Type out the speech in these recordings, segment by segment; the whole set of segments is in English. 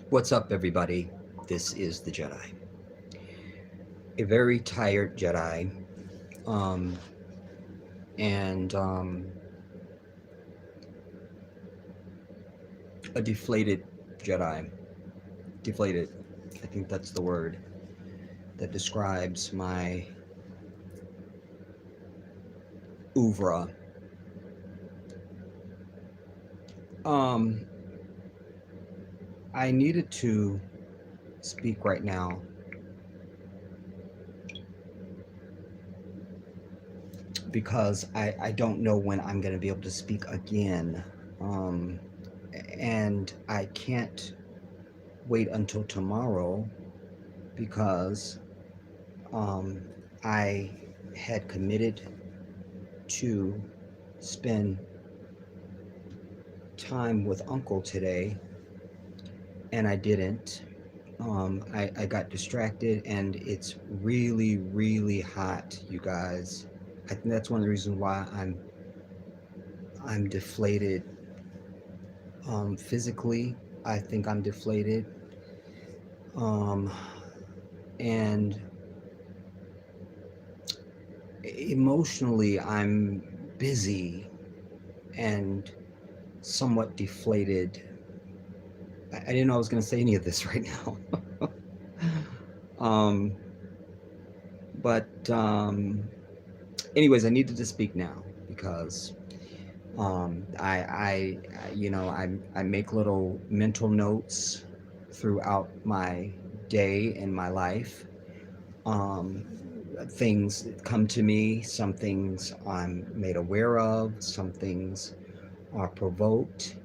What's up, everybody? This is the Jedi. A very tired Jedi, um, and a deflated Jedi. Deflated. I think that's the word that describes my oeuvre. Um, I needed to speak right now because I don't know when I'm going to be able to speak again. Um, and I can't wait until tomorrow because um, I had committed to spend time with Uncle today, and I didn't. I got distracted, and it's really, really hot, you guys. I think that's one of the reasons why I'm deflated physically. I think I'm deflated, um, and emotionally, I'm busy and somewhat deflated. I didn't know I was going to say any of this right now. um, but anyways, I needed to speak now because I make little mental notes throughout my day and my life. Um, Things come to me. Some things I'm made aware of. Some things are provoked.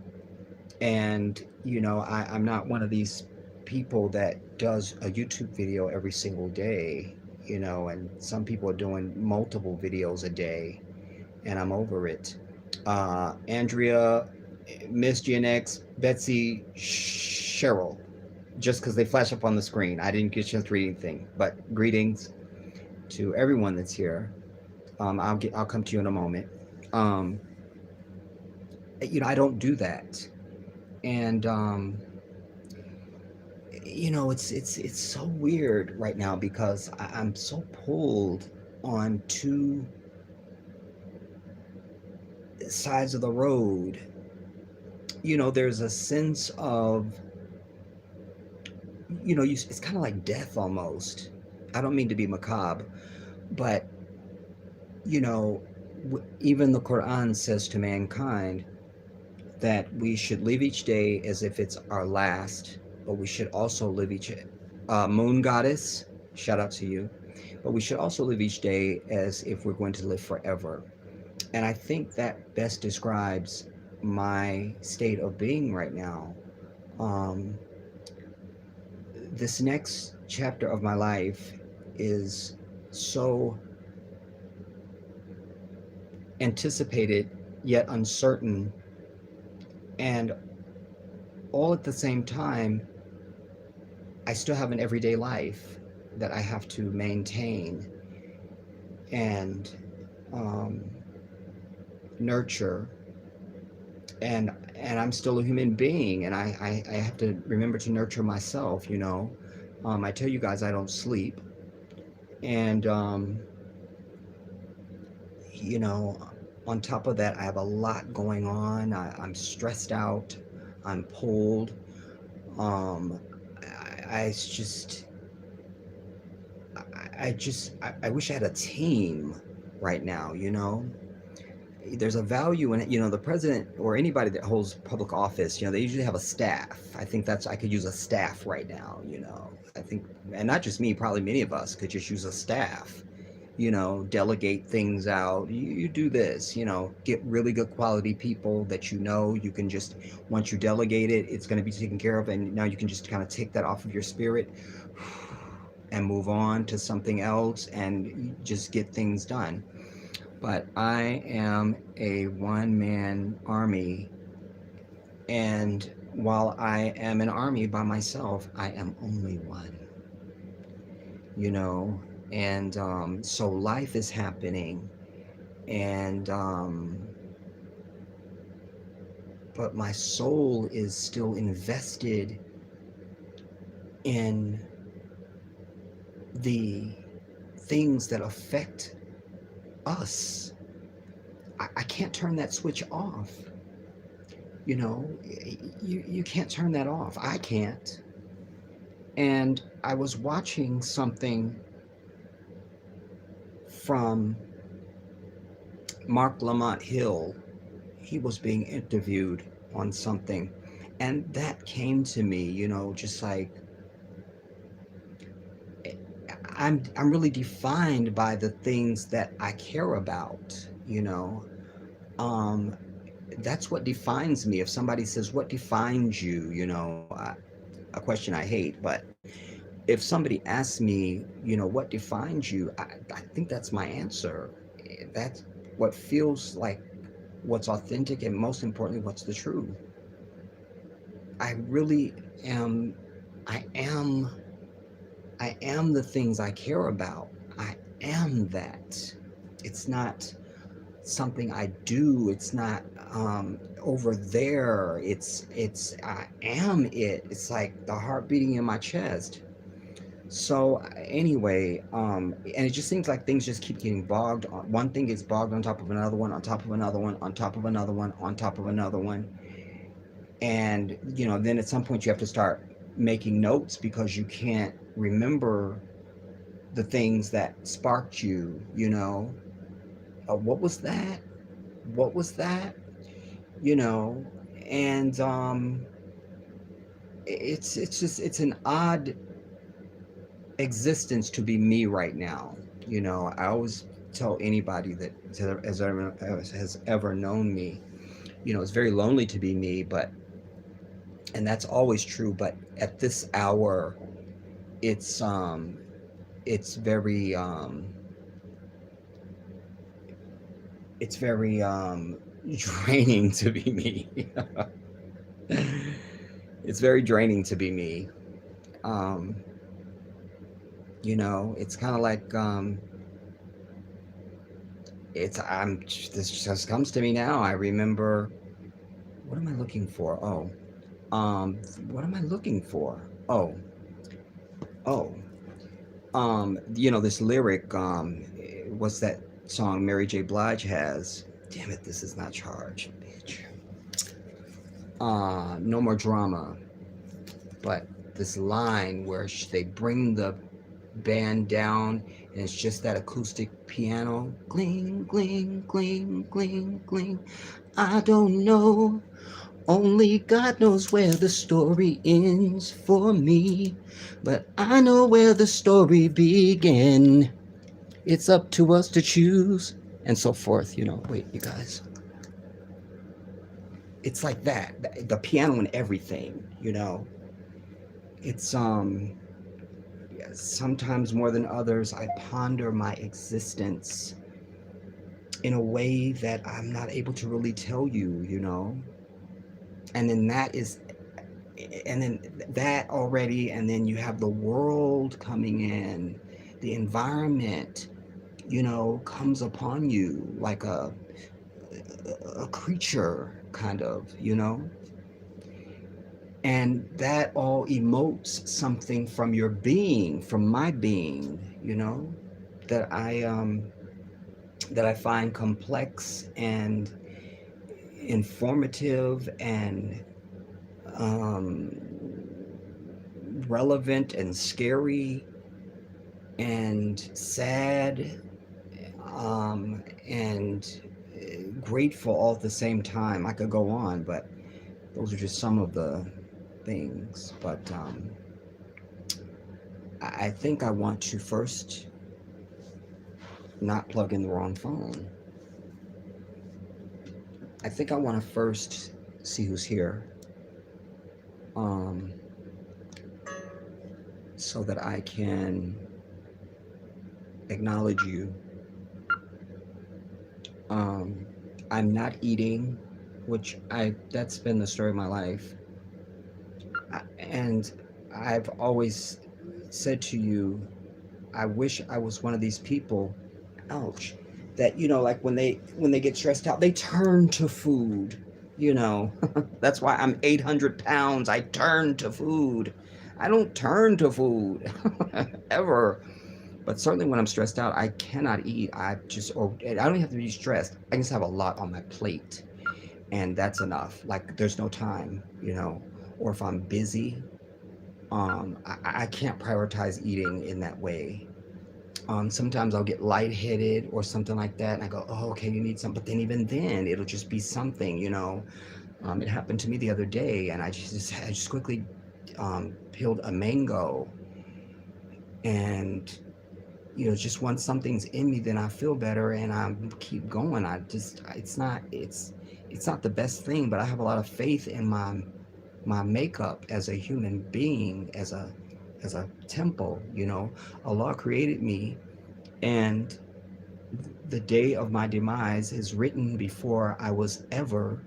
And I'm not one of these people that does a YouTube video every single day. And some people are doing multiple videos a day, and I'm over it. Andrea, Miss GNX, Betsy, Cheryl, just because they flash up on the screen. I didn't get a chance to read anything, but greetings to everyone that's here. I'll come to you in a moment. Um, I don't do that, and it's so weird right now because I'm so pulled on two sides of the road. There's a sense of, it's kind of like death almost. I don't mean to be macabre, but you know, even the Quran says to mankind that we should live each day as if it's our last, but we should also live each moon goddess, shout out to you, but we should also live each day as if we're going to live forever. And I think that best describes my state of being right now. Um, this next chapter of my life is so anticipated yet uncertain, and all at the same time, I still have an everyday life that I have to maintain and um, nurture, and I'm still a human being, and I have to remember to nurture myself. I tell you guys I don't sleep, and you know, on top of that, I have a lot going on. I'm stressed out. I'm pulled. It's just, I wish I had a team right now, you know. There's a value in it, you know. The president or anybody that holds public office, you know, they usually have a staff. I think that's I could use a staff right now, you know. I think, and not just me, probably many of us could just use a staff, you know, delegate things out. You do this, you know, get really good quality people that you know you can just, once you delegate it, it's going to be taken care of, and now you can just kind of take that off of your spirit and move on to something else and just get things done. But I am a one man army, and while I am an army by myself, I am only one, you know. And so life is happening, and but my soul is still invested in the things that affect us. I can't turn that switch off. You know, you can't turn that off. I can't. And I was watching something from Mark Lamont Hill. He was being interviewed on something, and that came to me, you know, just like I'm really defined by the things that I care about, you know. Um, that's what defines me. If somebody says, "What defines you?" You know, a question I hate, but if somebody asks me, you know, what defines you, I think that's my answer. That's what feels like what's authentic, and most importantly, what's the truth. I really am, I am, I am the things I care about. I am that. It's not something I do. It's not over there. It's I am it. It's like the heart beating in my chest. So anyway, and it just seems like things just keep getting bogged. One thing gets bogged on top of another one, on top of another one, on top of another one, on top of another one, and you know, then at some point you have to start making notes because you can't remember the things that sparked you. You know, what was that? What was that? You know, and it's just it's an odd existence to be me right now. You know, I always tell anybody that has ever known me, you know, it's very lonely to be me, but and that's always true. But at this hour, it's um, it's very it's very draining to be me. It's very draining to be me. Um, you know, it's kind of like it's I'm this just comes to me now. I remember, what am I looking for? Um, what am I looking for? Oh, oh, you know, this lyric, what's that song Mary J. Blige has? Damn it, this is not charged, bitch. No more drama. But this line where they bring the band down and it's just that acoustic piano, gling, gling, gling, gling, gling. I don't know. Only God knows where the story ends for me, but I know where the story began. It's up to us to choose, and so forth. You know, wait, you guys. It's like that. The piano and everything, you know. It's sometimes more than others I ponder my existence in a way that I'm not able to really tell you, you know. And then that is and then that already, and then you have the world coming in, the environment, you know, comes upon you like a creature kind of, you know, and that all emotes something from your being, from my being, you know, that I find complex and informative and um relevant and scary and sad, and grateful all at the same time. I could go on, but those are just some of the things. But I think I want to first not plug in the wrong phone. I think I want to first see who's here, um, so that I can acknowledge you. Um, I'm not eating, which I that's been the story of my life. And I've always said to you, I wish I was one of these people, ouch, that like when they get stressed out, they turn to food. You know, that's why I'm 800 pounds. I turn to food. I don't turn to food ever. But certainly when I'm stressed out, I cannot eat. Or I don't even have to be stressed. I can just have a lot on my plate, and that's enough. Like there's no time. Or if I'm busy, I can't prioritize eating in that way. Sometimes I'll get lightheaded or something like that, and I go, "Oh, okay, you need something." But then even then, it'll just be something. It happened to me the other day, and I just quickly peeled a mango, and just once something's in me, then I feel better and I keep going. It's not the best thing, but I have a lot of faith in my makeup as a human being, as a temple. Allah created me, and the day of my demise is written before I was ever,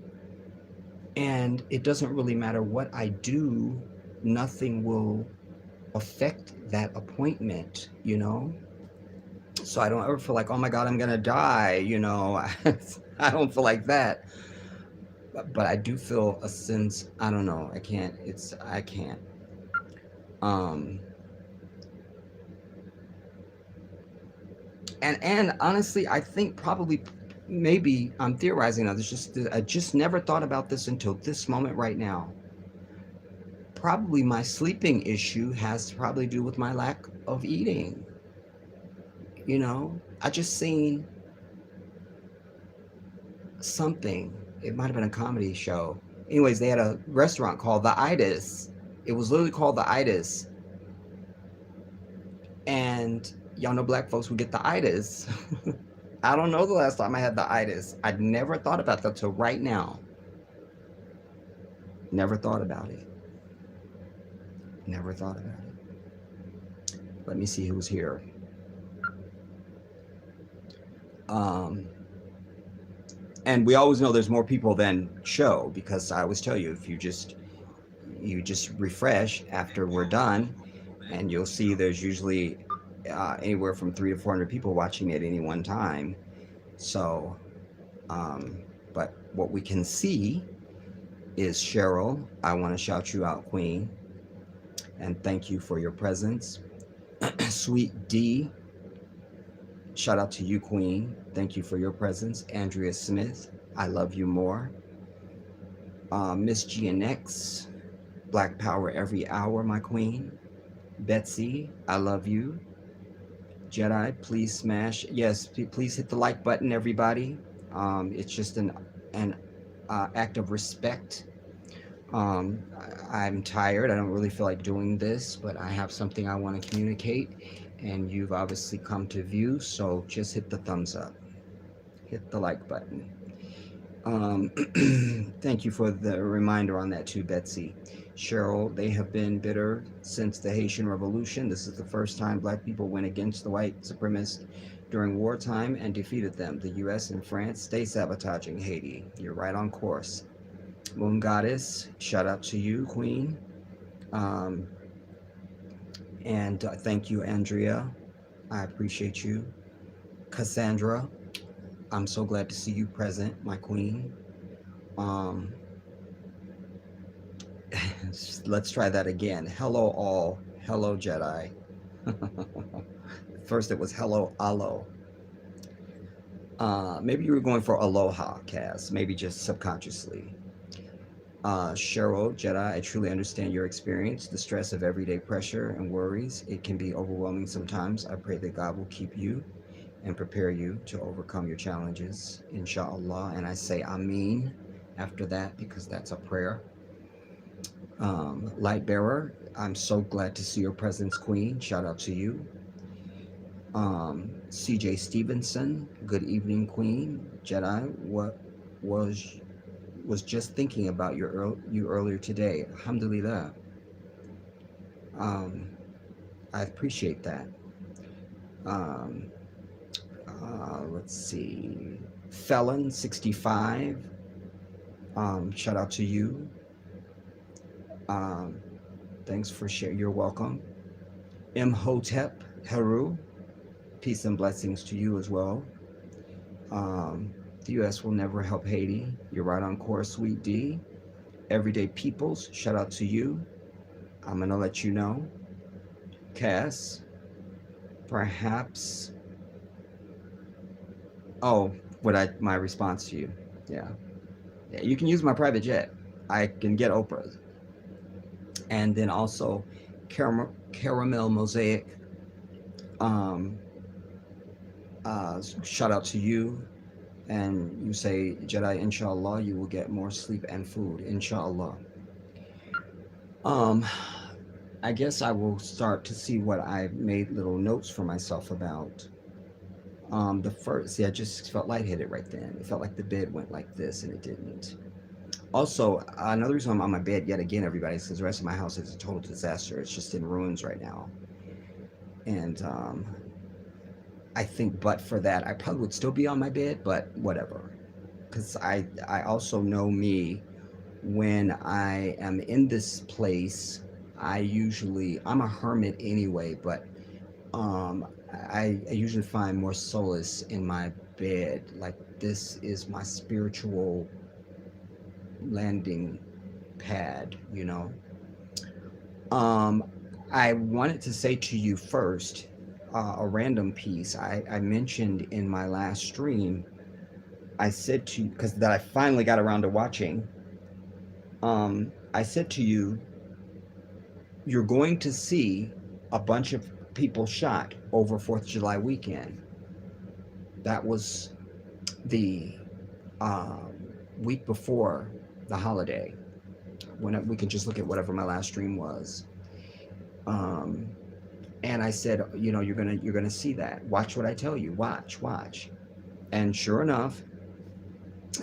and it doesn't really matter what I do, nothing will affect that appointment. So I don't ever feel like, oh my God, I'm gonna die. I don't feel like that. But I do feel a sense, I don't know, I can't. Um and honestly, I think probably, maybe I'm theorizing now. I just never thought about this until this moment right now. Probably my sleeping issue has to probably do with my lack of eating. I just seen something. It might have been a comedy show. Anyways, they had a restaurant called the Itis. It was literally called the Itis. And y'all know black folks would get the itis. I don't know the last time I had the itis. I'd never thought about that till right now. Never thought about it. Never thought about it. Let me see who's here. And we always know there's more people than show, because I always tell you, if you just refresh after we're done, and you'll see there's usually anywhere from 300 to 400 people watching at any one time. So, but what we can see is Cheryl. I want to shout you out, Queen, and thank you for your presence. Sweet D, shout out to you, Queen. Thank you for your presence. Andrea Smith, I love you more. Miss GNX, Black Power every hour, my queen. Betsy, I love you. Jedi, please smash. Yes, please hit the like button, everybody. It's just an act of respect. I'm tired. I don't really feel like doing this, but I have something I want to communicate, and you've obviously come to view, so just hit the thumbs up. Hit the like button. Thank you for the reminder on that too, Betsy. Cheryl, they have been bitter since the Haitian Revolution. This is the first time black people went against the white supremacists during wartime and defeated them. The US and France stay sabotaging Haiti. You're right on course. Moon Goddess, shout out to you, Queen. And thank you, Andrea. I appreciate you. Cassandra, I'm so glad to see you present, my queen. Let's try that again. Hello, all. Hello, Jedi. First, it was hello, alo. Maybe you were going for aloha, Cass. Maybe just subconsciously. Cheryl, Jedi, I truly understand your experience, the stress of everyday pressure and worries. It can be overwhelming sometimes. I pray that God will keep you and prepare you to overcome your challenges, inshallah. And I say Ameen after that because that's a prayer. Light bearer, I'm so glad to see your presence, Queen. Shout out to you. CJ Stevenson, good evening, Queen. Jedi, what was just thinking about you earlier today. Alhamdulillah. Um, I appreciate that. Um, let's see. Felon 65. Shout out to you. Um, thanks for sharing. You're welcome. Imhotep Heru. Peace and blessings to you as well. Um, the U.S. will never help Haiti. You're right on course, Sweet D. Everyday Peoples. Shout out to you. I'm gonna let you know. Cass. Perhaps. Oh, my response to you? Yeah, yeah. You can use my private jet. I can get Oprah's, and then also caramel mosaic. Um, Shout out to you, and you say Jedi. Inshallah, you will get more sleep and food. Inshallah. Um, I guess I will start to see what I made little notes for myself about. The first, see, I just felt lightheaded right then. It felt like the bed went like this, and it didn't. Also, another reason I'm on my bed yet again, everybody, is because the rest of my house is a total disaster. It's just in ruins right now. And I think, but for that, I probably would still be on my bed, but whatever. Because I also know me when I am in this place. I'm a hermit anyway, but um, I usually find more solace in my bed. Like, this is my spiritual landing pad, you know. Um, I wanted to say to you first a random piece. I mentioned in my last stream, I said to you, because that I finally got around to watching, I said to you, you're going to see a bunch of people shot over 4th of July weekend. That was the uh, week before the holiday. When we can just look at whatever my last stream was. Um, and I said, you're gonna see that. Watch what I tell you. Watch. And sure enough,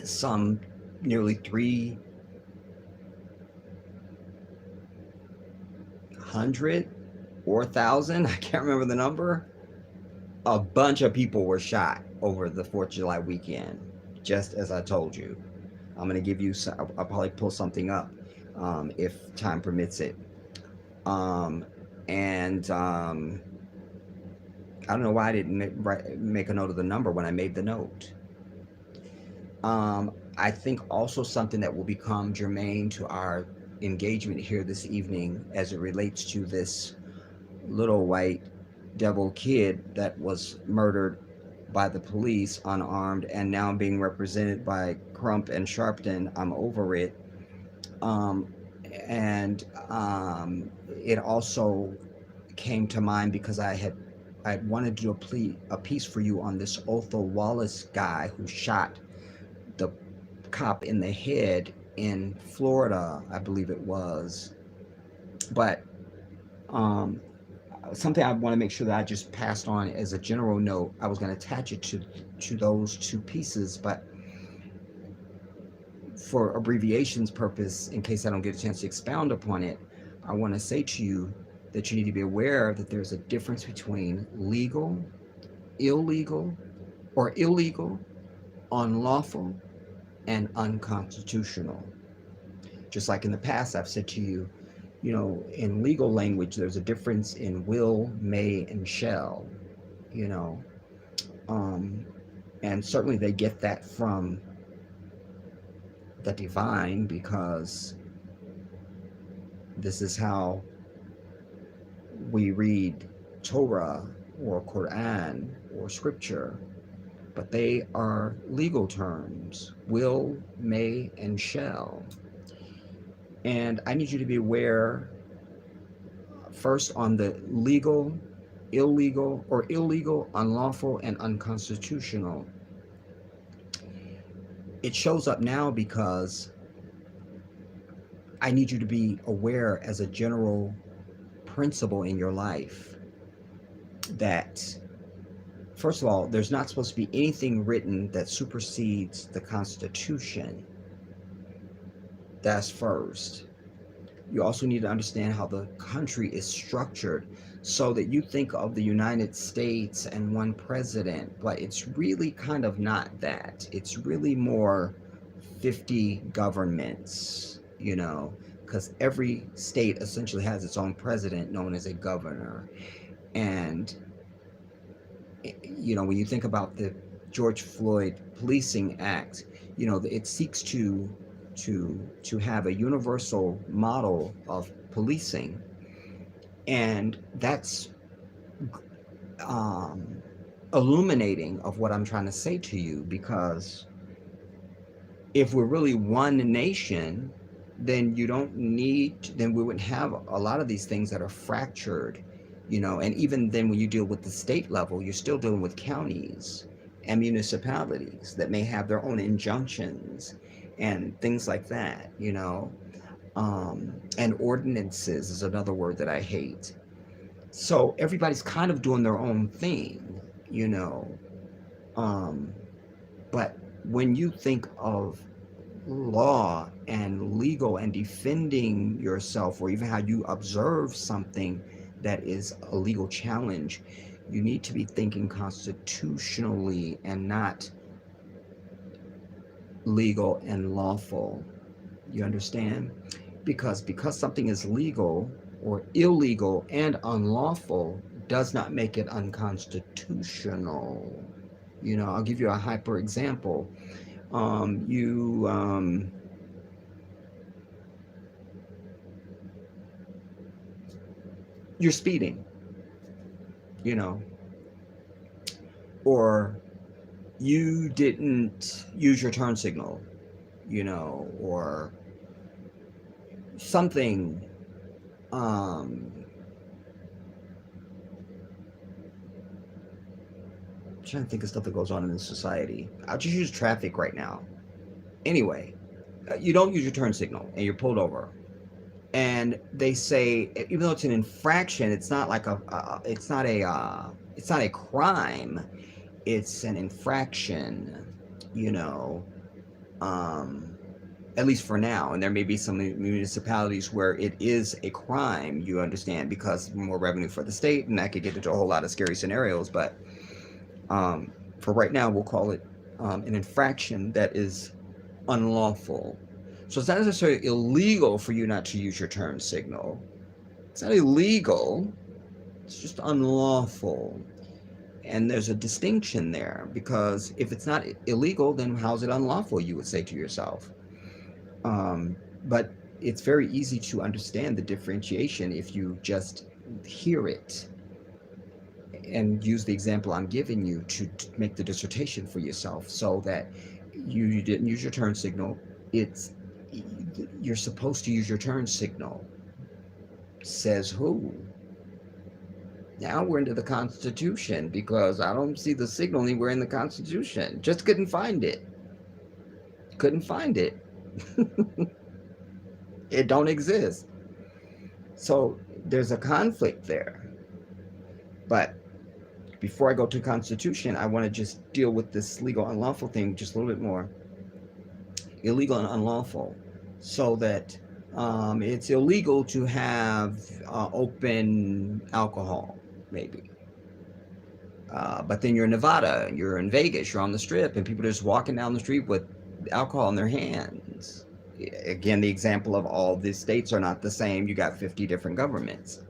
some nearly 300 or 1,000, I can't remember the number. A bunch of people were shot over the 4th of July weekend, just as I told you. I'm gonna give you. I'll probably pull something up if time permits it. Um, and I don't know why I didn't make a note of the number when I made the note. I think also something that will become germane to our engagement here this evening as it relates to this little white devil kid that was murdered by the police unarmed and now being represented by Crump and Sharpton. I'm over it. And it also came to mind because I wanted to do a piece for you on this Othel Wallace guy who shot the cop in the head in Florida, I believe it was. But something I want to make sure that I just passed on as a general note. I was going to attach it to those two pieces, but for abbreviations purpose, in case I don't get a chance to expound upon it, I want to say to you that you need to be aware that there's a difference between legal, illegal, unlawful, and unconstitutional. Just like in the past, I've said to you, in legal language, there's a difference in will, may, and shall, and certainly they get that from the divine, because this is how we read Torah or Quran or scripture, but they are legal terms: will, may, and shall. And I need you to be aware first on the legal, illegal, or illegal, unlawful, and unconstitutional. It shows up now because I need you to be aware as a general principle in your life that, first of all, there's not supposed to be anything written that supersedes the Constitution. That's first. You also need to understand how the country is structured so that you think of the United States and one president, but it's really kind of not that. It's really more 50 governments, because every state essentially has its own president known as a governor. And, when you think about the George Floyd Policing Act, it seeks to have a universal model of policing, and that's illuminating of what I'm trying to say to you, because if we're really one nation, then then we wouldn't have a lot of these things that are fractured, and even then when you deal with the state level, you're still dealing with counties and municipalities that may have their own injunctions and things like that, and ordinances is another word that I hate. So everybody's kind of doing their own thing, um, but when you think of law and legal and defending yourself, or even how you observe something that is a legal challenge, you need to be thinking constitutionally and not legal and lawful. You understand? Because something is legal or illegal and unlawful does not make it unconstitutional. I'll give you a hyper example. You're speeding, or you didn't use your turn signal, or something. Trying to think of stuff that goes on in this society. I'll just use traffic right now. Anyway, you don't use your turn signal and you're pulled over, and they say even though it's an infraction, it's not like it's not a crime. It's an infraction, at least for now. And there may be some municipalities where it is a crime, you understand, because more revenue for the state, and that could get into a whole lot of scary scenarios. But for right now, we'll call it an infraction that is unlawful. So it's not necessarily illegal for you not to use your turn signal. It's not illegal. It's just unlawful. And there's a distinction there, because if it's not illegal, then how's it unlawful, you would say to yourself. But it's very easy to understand the differentiation if you just hear it and use the example I'm giving you to make the dissertation for yourself, so that you didn't use your turn signal. You're supposed to use your turn signal. Says who? Now we're into the Constitution, because I don't see the signal anywhere in the Constitution. Just couldn't find it. Couldn't find it. It don't exist. So there's a conflict there. But before I go to the Constitution, I want to just deal with this legal unlawful thing just a little bit more. Illegal and unlawful. So that it's illegal to have open alcohol, maybe. But then you're in Nevada, you're in Vegas, you're on the Strip, and people are just walking down the street with alcohol in their hands. Again, the example of all the states are not the same. You got 50 different governments.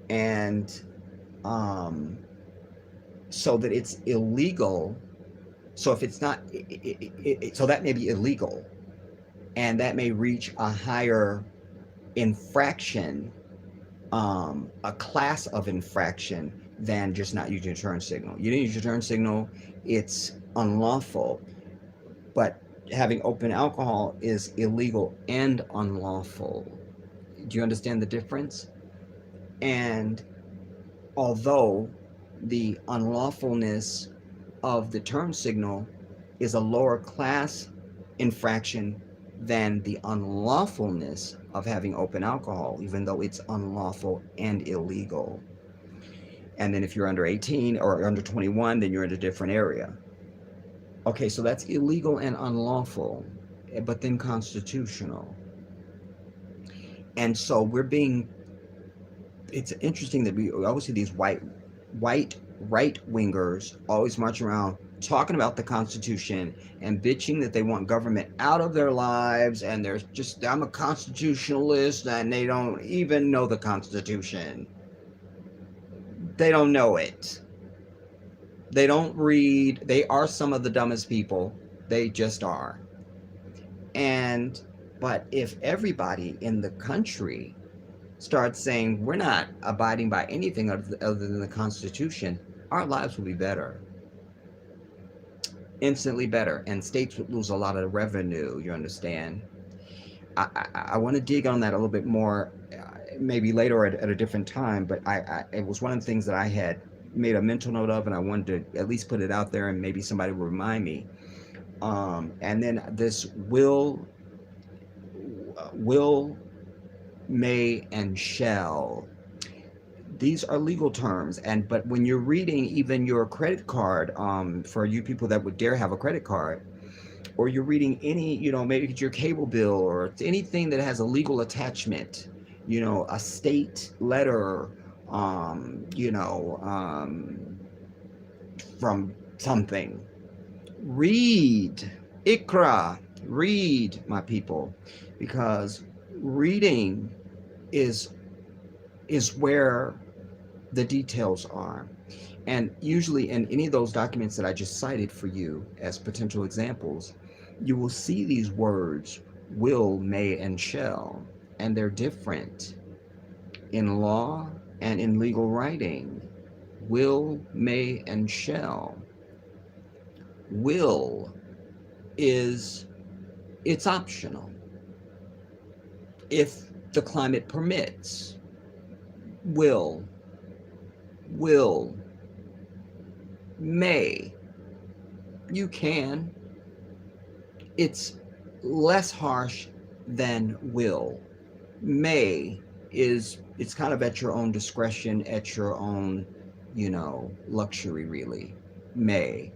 And so that it's illegal. So if it's not, so that may be illegal. And that may reach a higher infraction, a class of infraction, than just not using your turn signal. You didn't use your turn signal, it's unlawful. But having open alcohol is illegal and unlawful. Do you understand the difference? And although the unlawfulness of the turn signal is a lower class infraction than the unlawfulness of having open alcohol, even though it's unlawful and illegal. And then if you're under 18 or under 21, then you're in a different area. Okay, so that's illegal and unlawful, but then constitutional. And so we're being, it's interesting that we always see these white right wingers always marching around talking about the Constitution and bitching that they want government out of their lives, and they're just, I'm a constitutionalist, and they don't even know the Constitution. They don't know it. They don't read. They are some of the dumbest people. They just are. And, but if everybody in the country starts saying we're not abiding by anything other than the Constitution, our lives will be better. Instantly better. And states would lose a lot of revenue, you understand? I want to dig on that a little bit more, maybe later at a different time, but it was one of the things that I had made a mental note of, and I wanted to at least put it out there, and maybe somebody will remind me. And then this will, may, and shall. These are legal terms, but when you're reading even your credit card, for you people that would dare have a credit card, or you're reading any, maybe it's your cable bill or anything that has a legal attachment, a state letter, from something. Read, Ikra, read, my people, because reading is where the details are. And usually in any of those documents that I just cited for you as potential examples, you will see these words, will, may, and shall, and they're different in law and in legal writing. Will, may, and shall. Will it's optional. If the climate permits. Will, may, you can. It's less harsh than will. May it's kind of at your own discretion, at your own, luxury, really. May,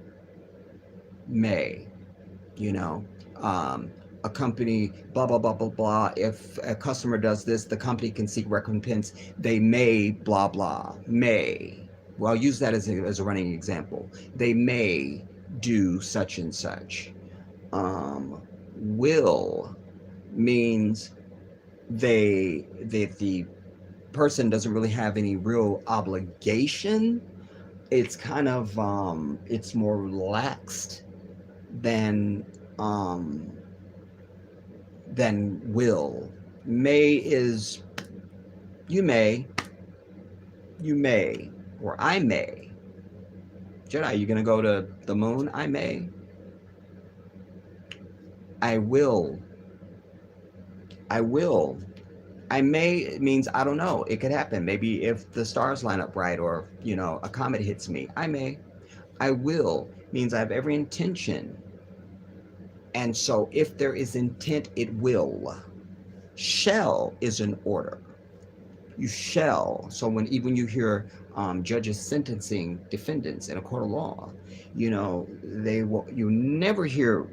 a company, blah, blah, blah, blah, blah. If a customer does this, the company can seek recompense. They may, blah, blah, may. Well, I'll use that as a running example. They may do such and such. Will means the person doesn't really have any real obligation. It's kind of, it's more relaxed than will. May is you may, or I may. Jedi, you gonna go to the moon? I may. I will. I may means I don't know. It could happen. Maybe if the stars line up right, or a comet hits me. I may. I will means I have every intention. And so if there is intent, it will. Shall is an order. You shall. So when you hear judges sentencing defendants in a court of law, you never hear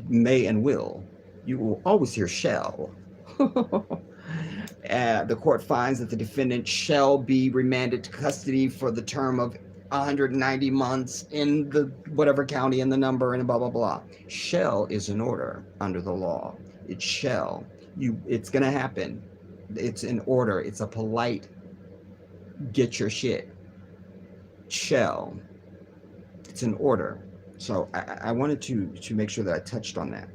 may and will. You will always hear shall. The court finds that the defendant shall be remanded to custody for the term of 190 months in the whatever county, and the number, and blah, blah, blah. Shall is an order under the law. It shall. It's going to happen. It's an order. It's a polite, get your shit. Shall. It's an order. So I wanted to make sure that I touched on that.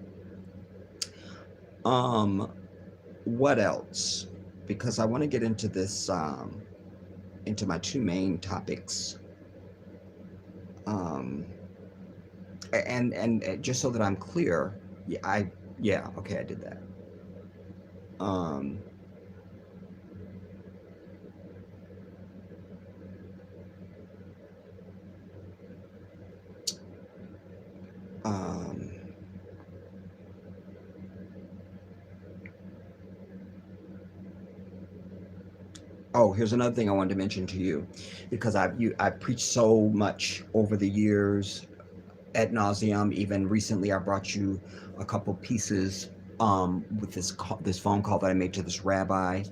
What else? Because I want to get into this, into my two main topics. And just so that I'm clear, Yeah, yeah, okay, I did that. Um, um, oh, here's another thing I wanted to mention to you, because I've preached so much over the years ad nauseum. Even recently, I brought you a couple pieces with this phone call that I made to this rabbi,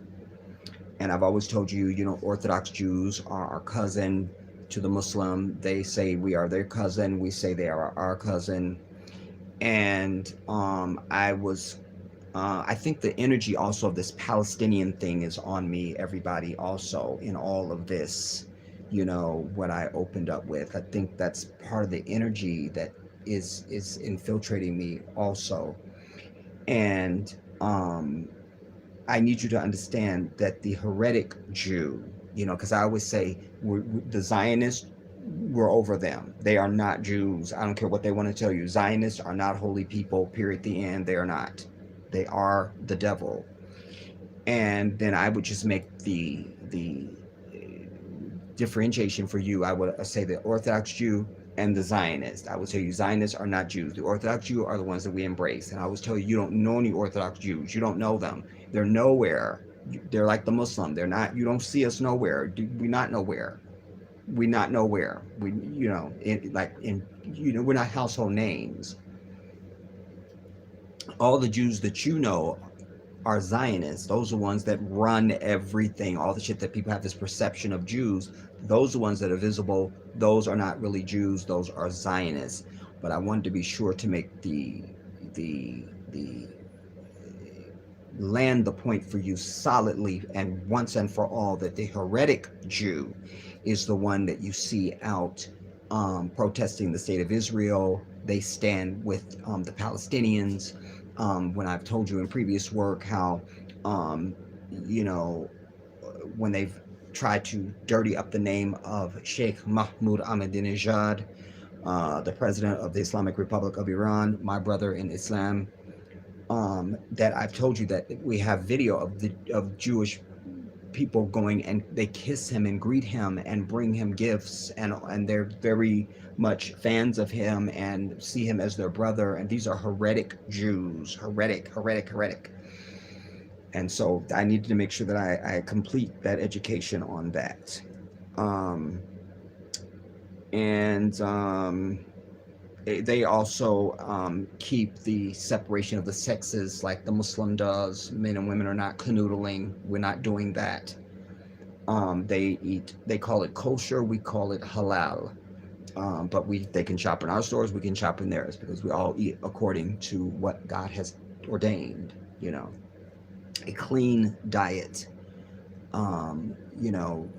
and I've always told you, Orthodox Jews are our cousin to the Muslim. They say we are their cousin. We say they are our cousin. And I think the energy also of this Palestinian thing is on me, everybody, also in all of this, what I opened up with. I think that's part of the energy that is infiltrating me also. And I need you to understand that the heretic Jew, because I always say the Zionists, we're over them. They are not Jews. I don't care what they want to tell you. Zionists are not holy people, period. The end. They are not. They are the devil. And then I would just make the differentiation for you. I would say the Orthodox Jew and the Zionist. I would tell you Zionists are not Jews. The Orthodox Jew are the ones that we embrace. And I always tell you, you don't know any Orthodox Jews. You don't know them. They're nowhere. They're like the Muslim. They're not. You don't see us nowhere. We not nowhere. We not nowhere. We we're not household names. All the Jews that you know are Zionists. Those are ones that run everything. All the shit that people have this perception of Jews, those are ones that are visible. Those are not really Jews. Those are Zionists. But I wanted to be sure to make the land the point for you solidly and once and for all that the heretic Jew is the one that you see out protesting the state of Israel. They stand with the Palestinians. When I've told you in previous work how, um, you know, when they've tried to dirty up the name of Sheikh Mahmoud Ahmadinejad, the president of the Islamic Republic of Iran, my brother in Islam, that I've told you that we have video of Jewish people going and they kiss him and greet him and bring him gifts, and they're very much fans of him and see him as their brother, and these are heretic Jews, heretic. And so I needed to make sure that I complete that education on that. um, and they also keep the separation of the sexes like the Muslim does. Men and women are not canoodling. We're not doing that. They call it kosher, we call it halal. But they can shop in our stores, we can shop in theirs, because we all eat according to what God has ordained, a clean diet, you know,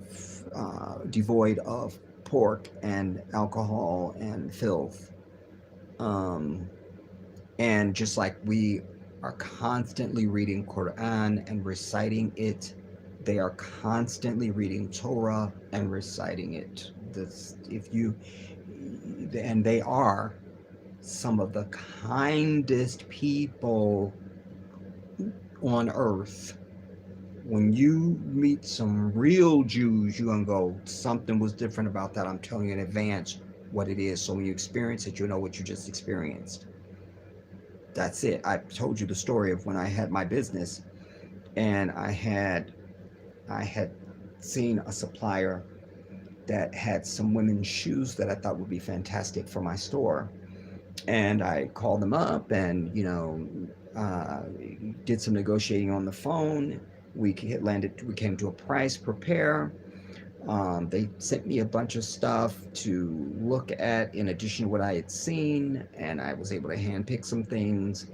devoid of pork and alcohol and filth. Um, and just like we are constantly reading Quran and reciting it, they are constantly reading Torah and reciting it. And they are some of the kindest people on earth. When you meet some real Jews, you're gonna go, something was different about that. I'm telling you in advance what it is. So when you experience it, you'll know what you just experienced. That's it. I told you the story of when I had my business, and I had seen a supplier that had some women's shoes that I thought would be fantastic for my store. And I called them up and, did some negotiating on the phone. We came to a price per pair. They sent me a bunch of stuff to look at in addition to what I had seen, and I was able to handpick some things.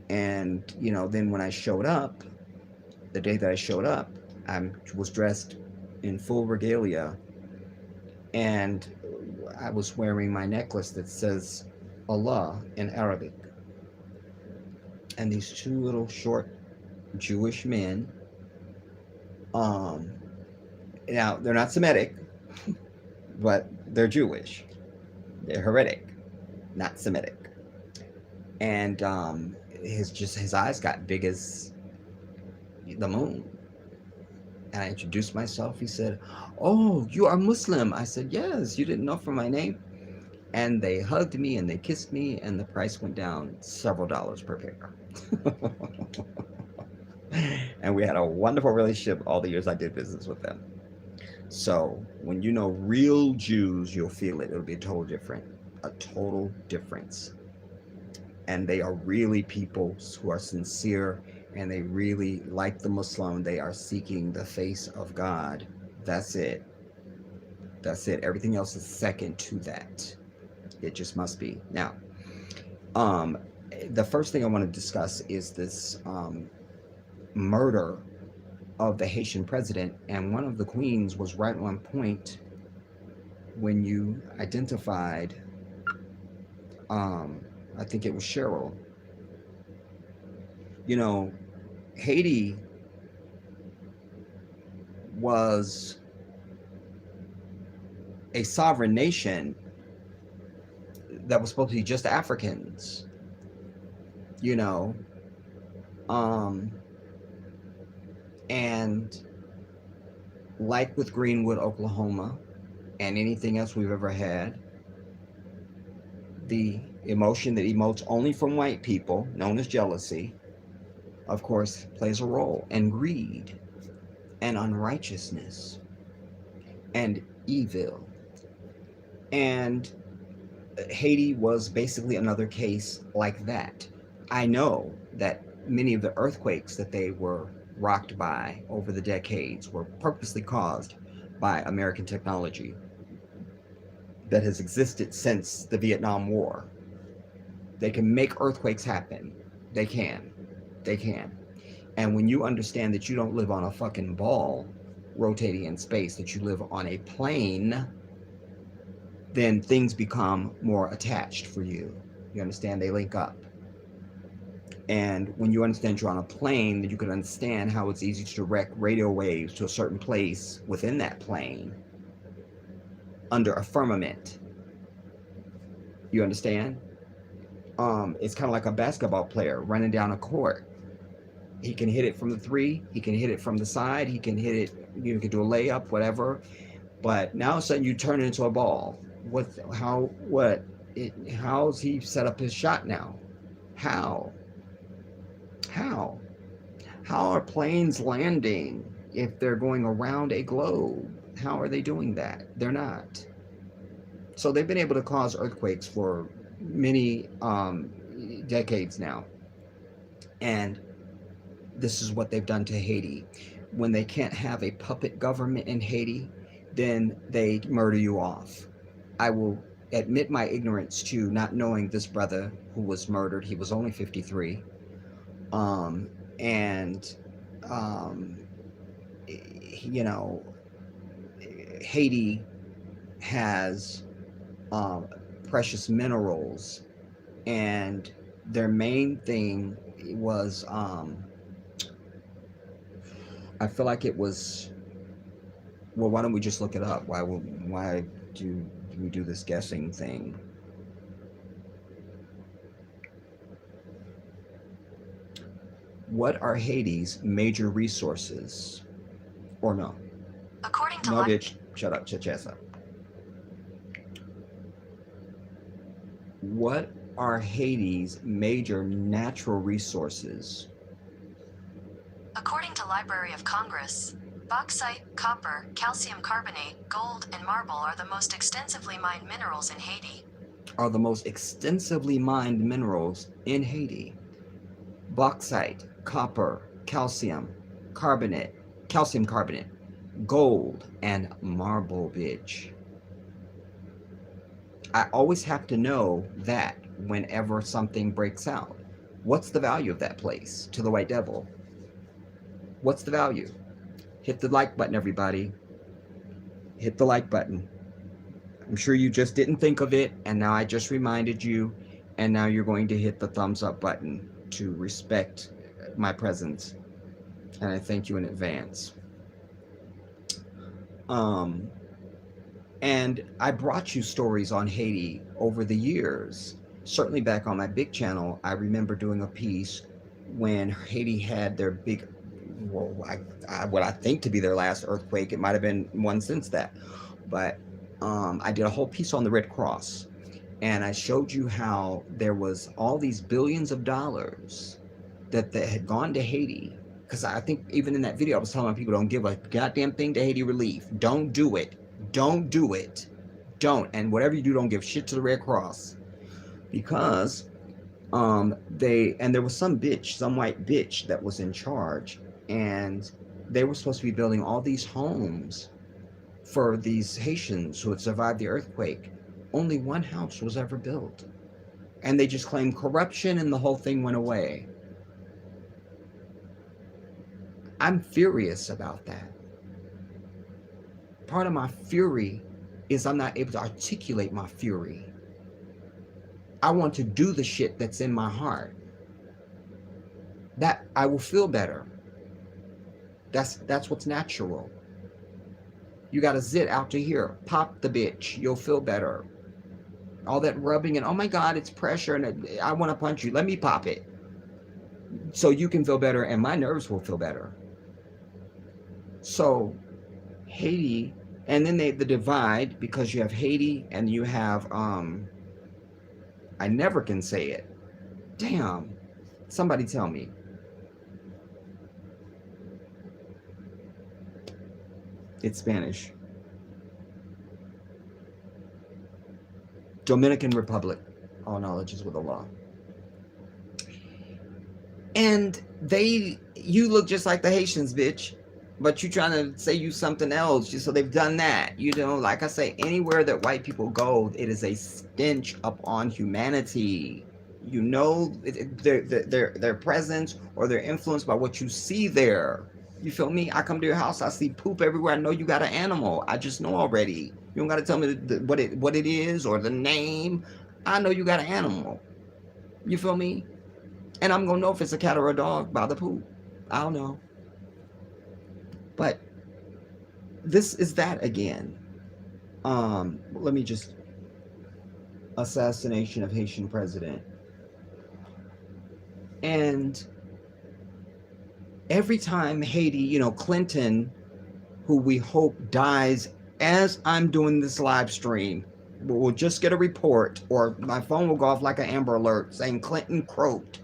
And, then when I showed up, the day that I showed up, I was dressed in full regalia, and I was wearing my necklace that says Allah in Arabic. And these two little short Jewish men, um, now they're not Semitic, but they're Jewish. They're heretic, not Semitic. and his eyes got big as the moon. And I introduced myself. He said, "Oh, you are Muslim." I said, "Yes, you didn't know from my name." And they hugged me and they kissed me, and the price went down several dollars per pair. And we had a wonderful relationship all the years I did business with them. So when you know real Jews, you'll feel it. It'll be a total difference. And they are really people who are sincere, and they really like the Muslim. They are seeking the face of God. That's it. That's it. Everything else is second to that. It just must be. Now, um, the first thing I want to discuss is this murder of the Haitian president, and one of the queens was right on point when you identified. Um, I think it was Cheryl. You know, Haiti was a sovereign nation that was supposed to be just Africans. You know, um, and like with Greenwood, Oklahoma, and anything else we've ever had, the emotion that emotes only from white people, known as jealousy, of course, plays a role, and greed, and unrighteousness, and evil. And Haiti was basically another case like that. I know that many of the earthquakes that they were rocked by over the decades were purposely caused by American technology that has existed since the Vietnam War. They can make earthquakes happen. They can. They can. And when you understand that you don't live on a fucking ball rotating in space, that you live on a plane, then things become more attached for you. You understand? They link up. And when you understand you're on a plane, then you can understand how it's easy to direct radio waves to a certain place within that plane under a firmament. You understand? It's kind of like a basketball player running down a court. He can hit it from the three. He can hit it from the side. He can hit it. You can do a layup, whatever. But now all of a sudden you turn it into a ball. What? How? What? How's he set up his shot now? How? How? How are planes landing if they're going around a globe? How are they doing that? They're not. So they've been able to cause earthquakes for many decades now. And this is what they've done to Haiti. When they can't have a puppet government in Haiti, then they murder you off. I will admit my ignorance to not knowing this brother who was murdered. He was only 53. And, um, you know, Haiti has precious minerals, and their main thing was, I feel like it was, well, why don't we just look it up? Why do we do this guessing thing? What are Haiti's major resources? Or no? According to No, bitch. Shut up. Chachesa. What are Haiti's major natural resources? According to Library of Congress, bauxite, copper, calcium carbonate, gold, and marble are the most extensively mined minerals in Haiti. Are the most extensively mined minerals in Haiti. Bauxite, copper, calcium carbonate, gold, and marble, bitch. I always have to know that whenever something breaks out. What's the value of that place to the white devil? What's the value? Hit the like button, everybody. Hit the like button. I'm sure you just didn't think of it, and now I just reminded you, and now you're going to hit the thumbs up button to respect my presence, and I thank you in advance. And I brought you stories on Haiti over the years, Certainly back on my big channel, I remember doing a piece when Haiti had their big, well, what I think to be their last earthquake. It might have been one since that, but I did a whole piece on the Red Cross, and I showed you how there was all these billions of dollars that had gone to Haiti. Because I think even in that video, I was telling people, don't give a goddamn thing to Haiti relief. Don't do it. Don't do it. Don't. And whatever you do, don't give shit to the Red Cross, because there was some bitch, some white bitch that was in charge, and they were supposed to be building all these homes for these Haitians who had survived the earthquake. Only one house was ever built, and they just claimed corruption, and the whole thing went away. I'm furious about that. Part of my fury is I'm not able to articulate my fury. I want to do the shit that's in my heart. That I will feel better. That's what's natural. You got to zit out to here. Pop the bitch. You'll feel better. All that rubbing and, oh my God, it's pressure and I want to punch you. Let me pop it. So you can feel better and my nerves will feel better. So Haiti, and then the divide, because you have Haiti and you have, I never can say it. Damn. Somebody tell me. It's Spanish. Dominican Republic. All knowledge is with Allah. And you look just like the Haitians, bitch. But you trying to say you something else. So they've done that. You know, like I say, anywhere that white people go, it is a stench upon humanity. You know, their presence or their influence by what you see there. You feel me? I come to your house, I see poop everywhere. I know you got an animal. I just know already. You don't got to tell me what it is or the name. I know you got an animal. You feel me? And I'm going to know if it's a cat or a dog by the poop. I don't know. But this is that again. Let me just... Assassination of Haitian president. And every time Haiti, you know, Clinton, who we hope dies as I'm doing this live stream, we'll just get a report or my phone will go off like an Amber Alert saying Clinton croaked.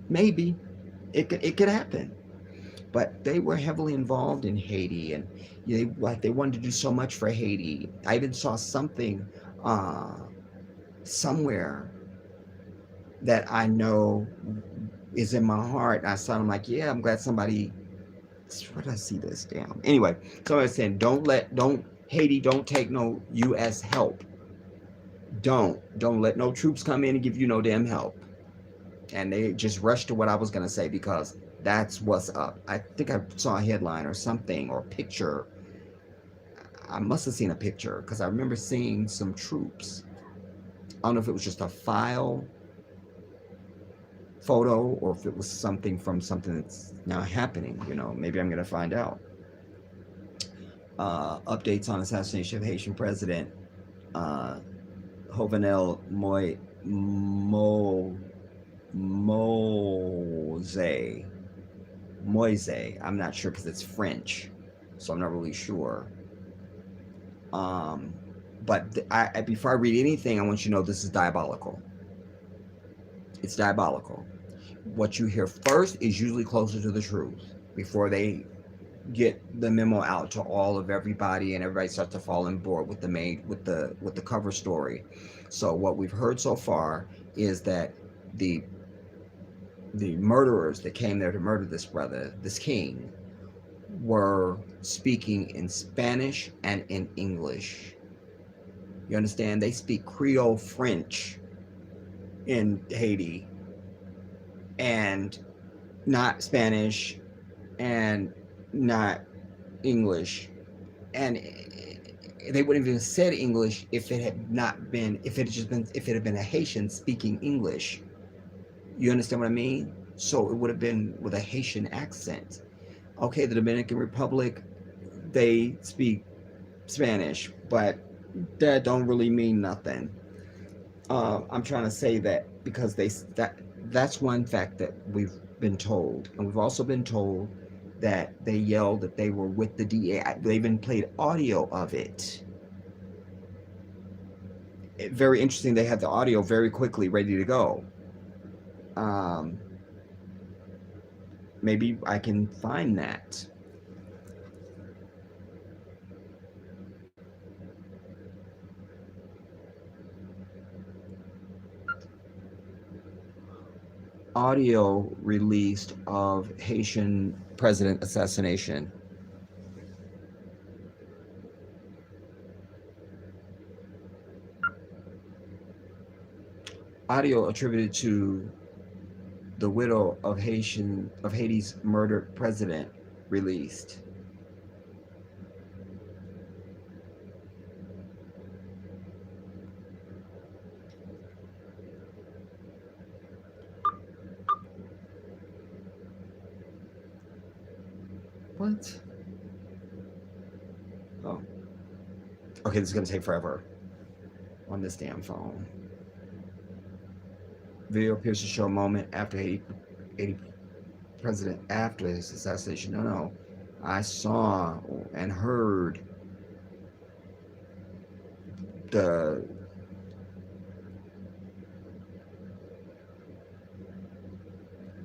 Maybe it could happen, but they were heavily involved in Haiti, and they wanted to do so much for Haiti. I even saw something somewhere that I know is in my heart. I saw, I'm like, yeah, I'm glad somebody. Where did I see this? Damn. Anyway, somebody was saying, don't Haiti, don't take no U.S. help. Don't let no troops come in and give you no damn help. And they just rushed to what I was gonna say because that's what's up. I think I saw a headline or something or a picture. I must have seen a picture because I remember seeing some troops. I don't know if it was just a file photo or if it was something from something that's now happening. You know, maybe I'm gonna find out. Updates on assassination of Haitian president Jovenel Moise. I'm not sure because it's French, so I'm not really sure. But before I read anything, I want you to know this is diabolical. It's diabolical. What you hear first is usually closer to the truth before they get the memo out to all of everybody, and everybody starts to fall on board with the cover story. So what we've heard so far is that the murderers that came there to murder this brother, this king, were speaking in Spanish and in English. You understand? They speak Creole French in Haiti, and not Spanish and not English. And they wouldn't have even said English if it had been a Haitian speaking English. You understand what I mean? So it would have been with a Haitian accent. Okay, the Dominican Republic, they speak Spanish, but that don't really mean nothing. I'm trying to say that because that's one fact that we've been told, and we've also been told that they yelled that they were with the DA. They even played audio of it. Very interesting. They had the audio very quickly ready to go. Um, Maybe I can find that. Audio released of Haitian president assassination. Audio attributed to the widow of Haiti's murdered president released. What? Oh, okay. This is gonna take forever on this damn phone. Video appears to show a moment after Haiti president after his assassination. No, no. I saw and heard the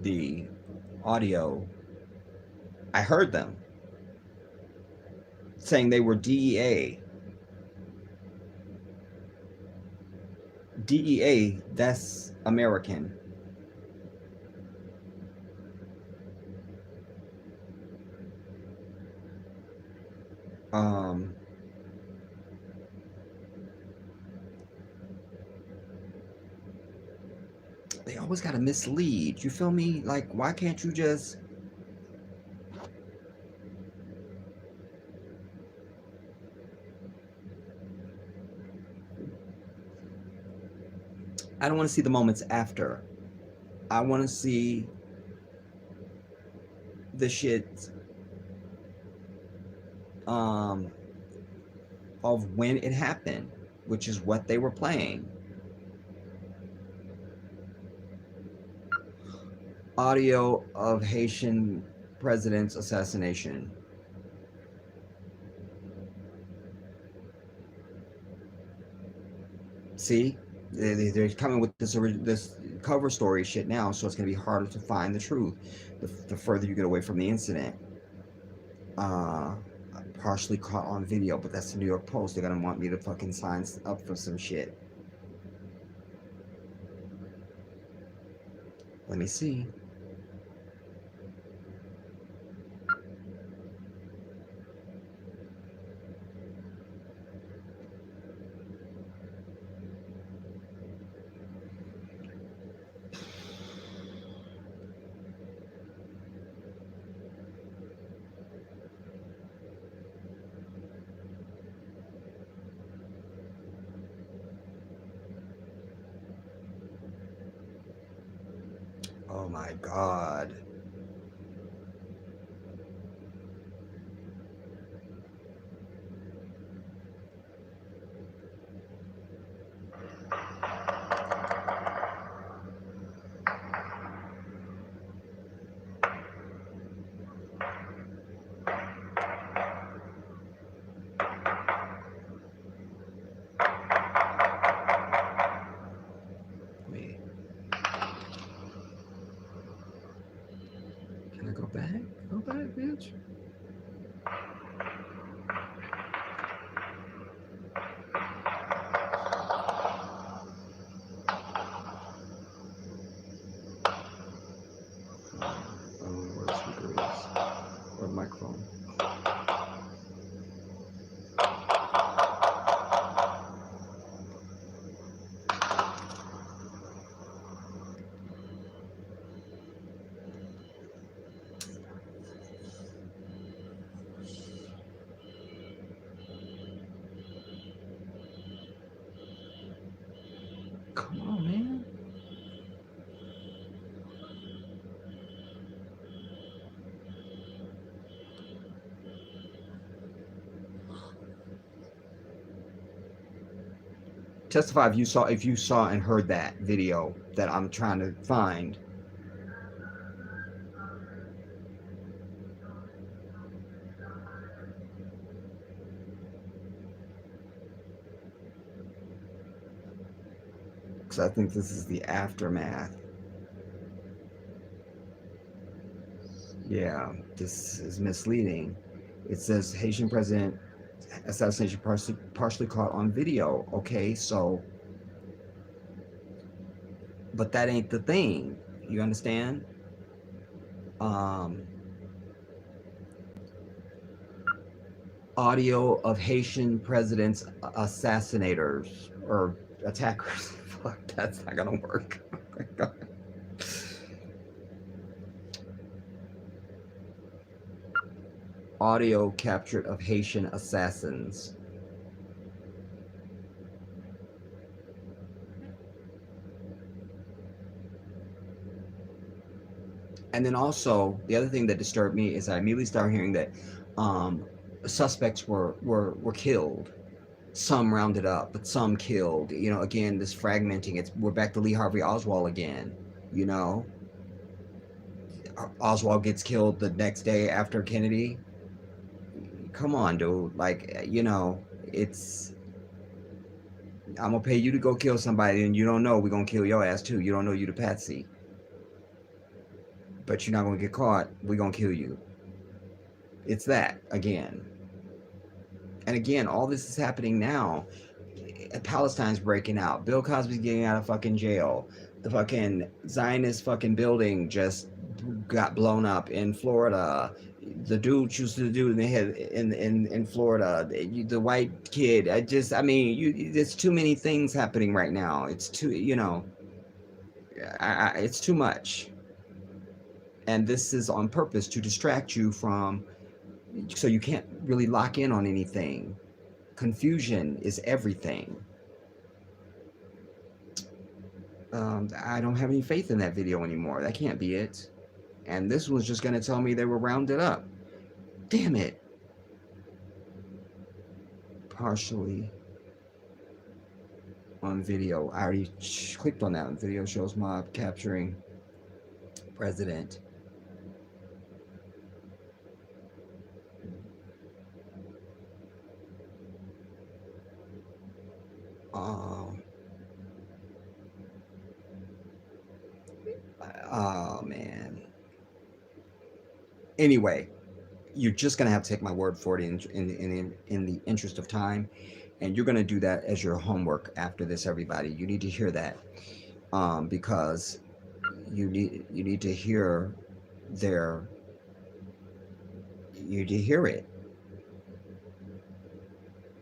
the audio. I heard them saying they were DEA. DEA, that's American. Um, they always got to mislead. You feel me? Like, why can't you just. I don't want to see the moments after. I want to see the shit um, of when it happened, which is what they were playing. Audio of Haitian president's assassination. See, they're coming with this cover story shit now, so it's gonna be harder to find the truth the further you get away from the incident. Uh, Partially caught on video, but that's the New York Post. They're gonna want me to fucking sign up for some shit. Let me see. Oh my god. Wait, can I go back? Go back, bitch. I don't know where the speaker is. Or the microphone. Come on, man. Testify if you saw and heard that video that I'm trying to find. Because I think this is the aftermath. Yeah, this is misleading. It says Haitian president assassination partially caught on video. Okay, so, but that ain't the thing. You understand? Um, Audio of Haitian president's assassinators or attackers. Fuck, that's not gonna work. Audio captured of Haitian assassins. And then also the other thing that disturbed me is I immediately started hearing that suspects were killed. Some rounded up, but some killed. You know, again, this fragmenting. We're back to Lee Harvey Oswald again. You know, Oswald gets killed the next day after Kennedy. Come on, dude. Like, you know, it's. I'm gonna pay you to go kill somebody, and you don't know we're gonna kill your ass too. You don't know you the patsy, but you're not gonna get caught. We're gonna kill you. It's that again. And again, all this is happening now. Palestine's breaking out. Bill Cosby's getting out of fucking jail. The fucking Zionist fucking building just got blown up in Florida. The dude shoots the dude in the head in Florida. The white kid. I mean, there's too many things happening right now. It's too, you know, it's too much. And this is on purpose to distract you from, so you can't really lock in on anything. Confusion is everything. I don't have any faith in that video anymore. That can't be it. And this was just going to tell me they were rounded up. Damn it. Partially on video. I already clicked on that. Video shows mob capturing president. Oh man. Anyway, you're just gonna have to take my word for it in the interest of time, and you're gonna do that as your homework after this. Everybody, you need to hear that, because you need to hear their. You need to hear it,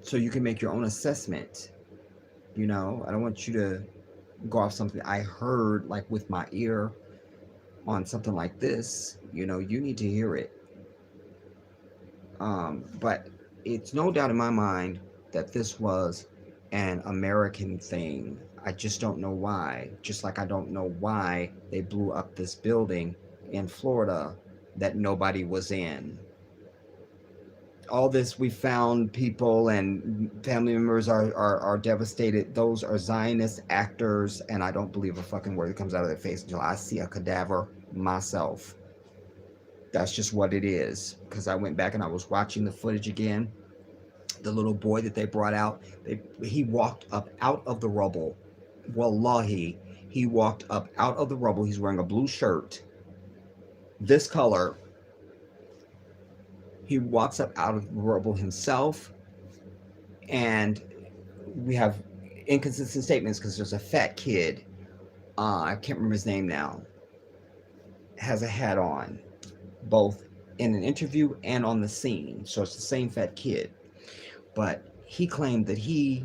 so you can make your own assessment. You know, I don't want you to go off something I heard like with my ear on something like this. You know, you need to hear it. But it's no doubt in my mind that this was an American thing. I just don't know why. Just like I don't know why they blew up this building in Florida that nobody was in. All this, we found people and family members are devastated. Those are Zionist actors, and I don't believe a fucking word that comes out of their face until I see a cadaver myself. That's just what it is. Because I went back and I was watching the footage again. The little boy that they brought out, he walked up out of the rubble. Wallahi, he walked up out of the rubble. He's wearing a blue shirt, this color. He walks up out of the rubble himself, and we have inconsistent statements because there's a fat kid, I can't remember his name now, has a hat on, both in an interview and on the scene. So it's the same fat kid. But he claimed that he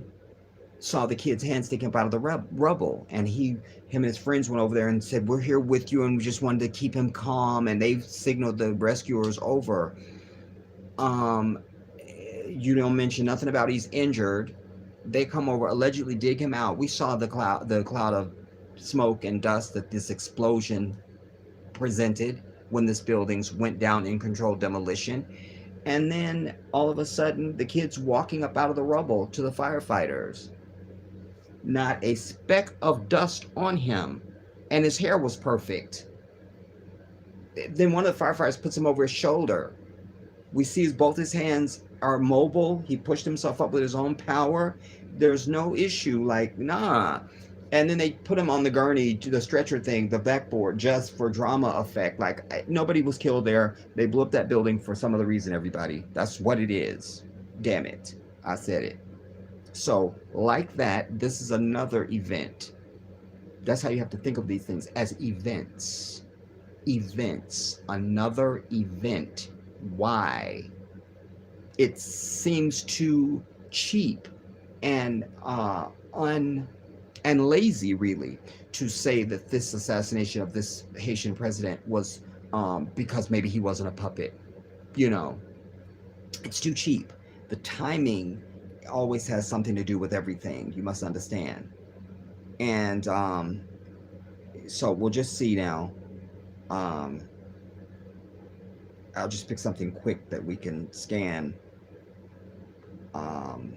saw the kid's hand sticking up out of the rubble, and him and his friends went over there and said, "We're here with you," and we just wanted to keep him calm, and they signaled the rescuers over. You don't mention nothing about he's injured. They come over, allegedly dig him out. We saw the cloud of smoke and dust that this explosion presented when this buildings went down in controlled demolition. And then all of a sudden the kid's walking up out of the rubble to the firefighters. not a speck of dust on him, and his hair was perfect. Then one of the firefighters puts him over his shoulder. We see both his hands are mobile. He pushed himself up with his own power. There's no issue. Like, nah. And then they put him on the gurney, to the stretcher thing, the backboard, just for drama effect. Like, nobody was killed there. They blew up that building for some other reason, everybody. That's what it is. Damn it. I said it. So, like that, this is another event. That's how you have to think of these things, as events. Events. Another event. Why? It seems too cheap and and lazy, really, to say that this assassination of this Haitian president was because maybe he wasn't a puppet. You know, it's too cheap. The timing always has something to do with everything. You must understand. And so we'll just see now. Um, I'll just pick something quick that we can scan. Um,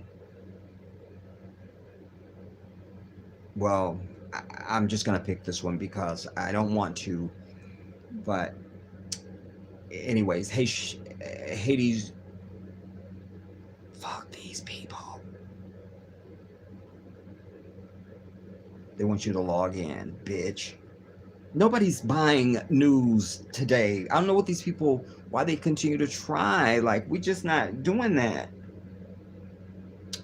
well, I'm just gonna pick this one because I don't want to. But anyways, Haiti's, fuck these people. They want you to log in, bitch. Nobody's buying news today. I don't know what these people, why they continue to try. Like, we just not doing that.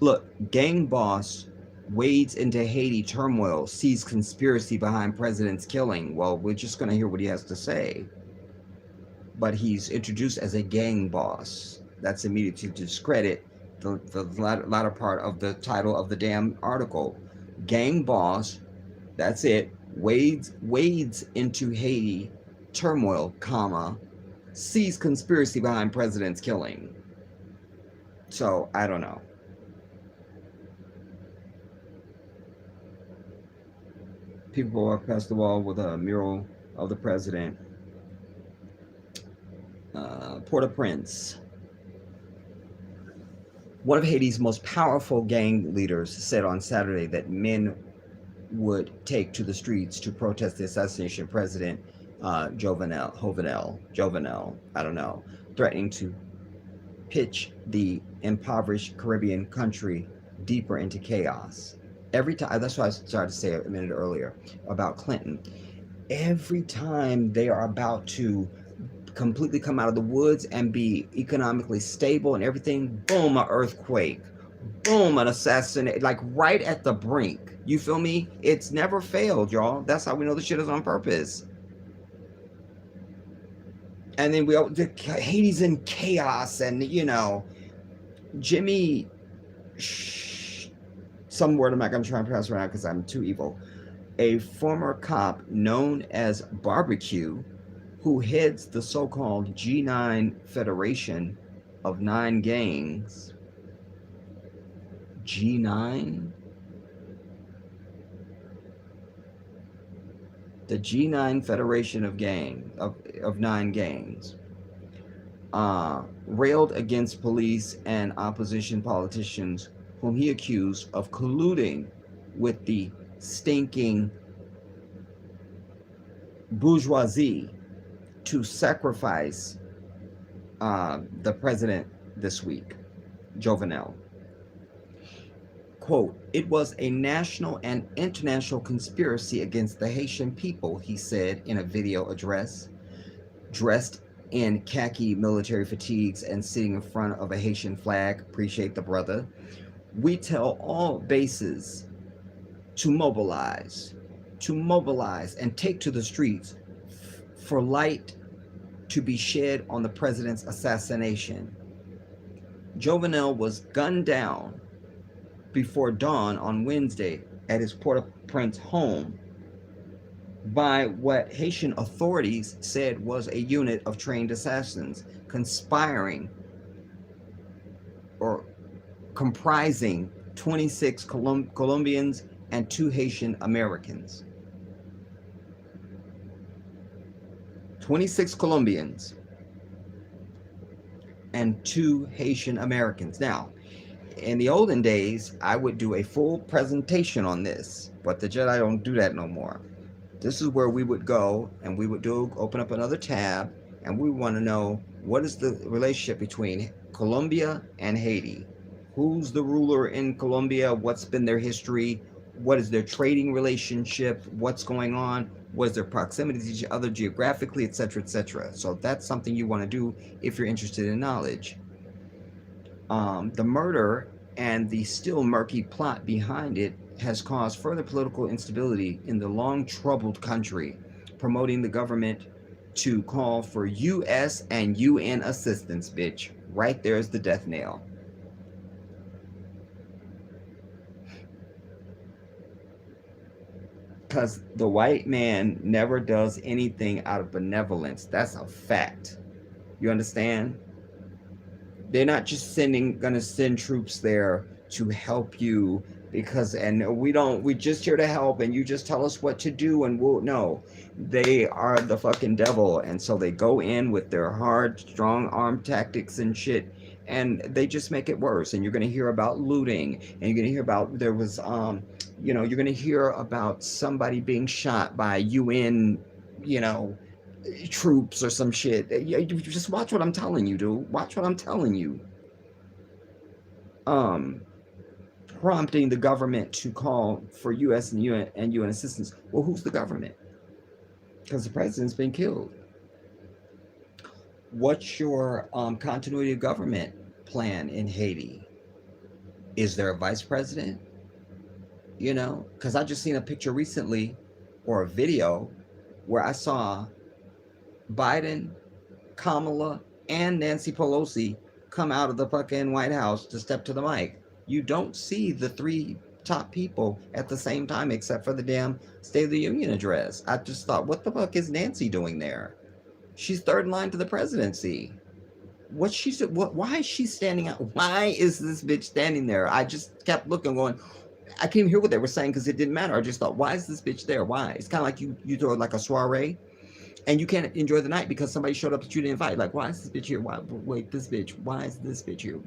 Look, gang boss wades into Haiti turmoil, sees conspiracy behind president's killing. Well, we're just going to hear what he has to say. But he's introduced as a gang boss. That's immediate to discredit the latter part of the title of the damn article. Gang boss, that's it, wades into Haiti turmoil, comma, sees conspiracy behind president's killing. So, I don't know. People walk past the wall with a mural of the president. Port-au-Prince. One of Haiti's most powerful gang leaders said on Saturday that men would take to the streets to protest the assassination of President Jovenel, I don't know, threatening to pitch the impoverished Caribbean country deeper into chaos. Every time, that's what I started to say a minute earlier about Clinton. Every time they are about to completely come out of the woods and be economically stable and everything, boom, an earthquake, boom, an assassination, like right at the brink. You feel me? It's never failed, y'all. That's how we know the shit is on purpose. And then Haiti's in chaos, and you know, Jimmy, some word I'm not gonna try and pronounce right now because I'm too evil. A former cop known as Barbecue, who heads the so-called G9 Federation of 9 gangs. G9? The G9 Federation of 9 gangs. Railed against police and opposition politicians whom he accused of colluding with the stinking bourgeoisie to sacrifice the president this week, Jovenel. Quote, "It was a national and international conspiracy against the Haitian people," he said in a video address. Dressed in khaki military fatigues and sitting in front of a Haitian flag, appreciate the brother. "We tell all bases to mobilize and take to the streets for light to be shed on the president's assassination. Jovenel was gunned down before dawn on Wednesday at his Port-au-Prince home by what Haitian authorities said was a unit of trained assassins conspiring or comprising 26 Colombians and 2 Haitian Americans. 26 Colombians and 2 Haitian Americans. Now, in the olden days, I would do a full presentation on this, but the Jedi don't do that no more. This is where we would go and we would do open up another tab, and we want to know what is the relationship between Colombia and Haiti. Who's the ruler in Colombia? What's been their history? What is their trading relationship? What's going on? What is their proximity to each other geographically, etc., etc. So that's something you want to do if you're interested in knowledge. The murder and the still murky plot behind it has caused further political instability in the long troubled country, promoting the government to call for U.S. and UN assistance, bitch. Right there's the death nail. Because the white man never does anything out of benevolence. That's a fact. You understand? They're not just gonna send troops there to help you because, and we just here to help and you just tell us what to do and we'll, no. They are the fucking devil, and so they go in with their hard, strong arm tactics and shit, and they just make it worse. And you're gonna hear about looting, and you're gonna hear about there was you're gonna hear about somebody being shot by UN, you know, troops or some shit. You just watch what I'm telling you, dude. Watch what I'm telling you. Prompting the government to call for U.S. and UN assistance. Well, who's the government? Because the president's been killed. What's your continuity of government plan in Haiti? Is there a vice president? You know, because I just seen a picture recently or a video where I saw Biden, Kamala, and Nancy Pelosi come out of the fucking White House to step to the mic. You don't see the three top people at the same time except for the damn State of the Union address. I just thought, what the fuck is Nancy doing there? She's third in line to the presidency. Why is she standing out? Why is this bitch standing there? I just kept looking, going, I couldn't hear what they were saying because it didn't matter. I just thought, why is this bitch there? Why? It's kind of like you throw like a soiree and you can't enjoy the night because somebody showed up that you didn't invite. Like, why is this bitch here? Why? Wait, this bitch. Why is this bitch here?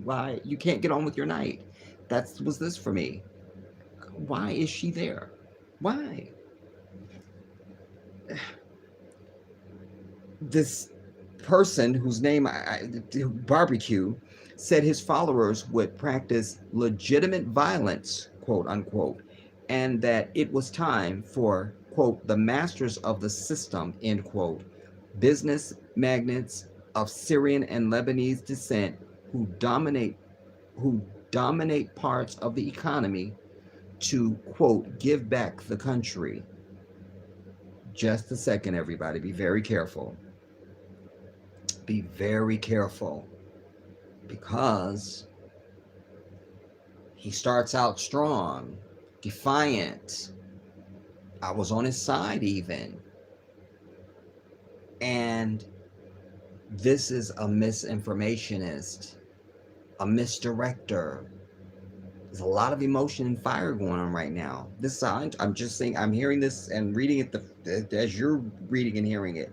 Why? You can't get on with your night. That was this for me. Why is she there? Why? This person whose name Barbecue said his followers would practice legitimate violence, quote unquote, and that it was time for, quote, the masters of the system, end quote, business magnates of Syrian and Lebanese descent who dominate parts of the economy to, quote, give back the country. Just a second, everybody. Be very careful. Be very careful. Because he starts out strong, defiant. I was on his side even. And this is a misinformationist, a misdirector. There's a lot of emotion and fire going on right now. This I'm just saying, I'm hearing this and reading it as you're reading and hearing it.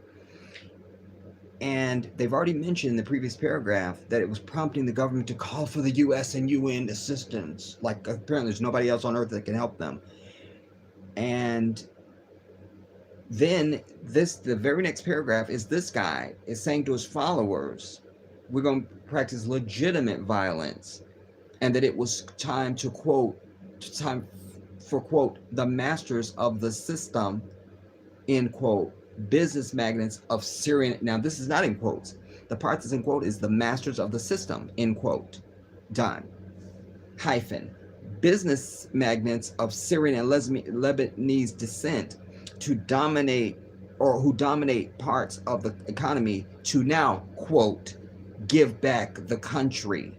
And they've already mentioned in the previous paragraph that it was prompting the government to call for the U.S. and UN assistance. Like, apparently there's nobody else on earth that can help them. And then the very next paragraph is this guy is saying to his followers, we're going to practice legitimate violence. And that it was time to, quote, time for, quote, the masters of the system, end quote, business magnates of Syrian. Now, this is not in quotes. The part that's in quote is the masters of the system, end quote. Done. Hyphen. Business magnates of Syrian and Lebanese descent to dominate, or who dominate parts of the economy to now, quote, give back the country.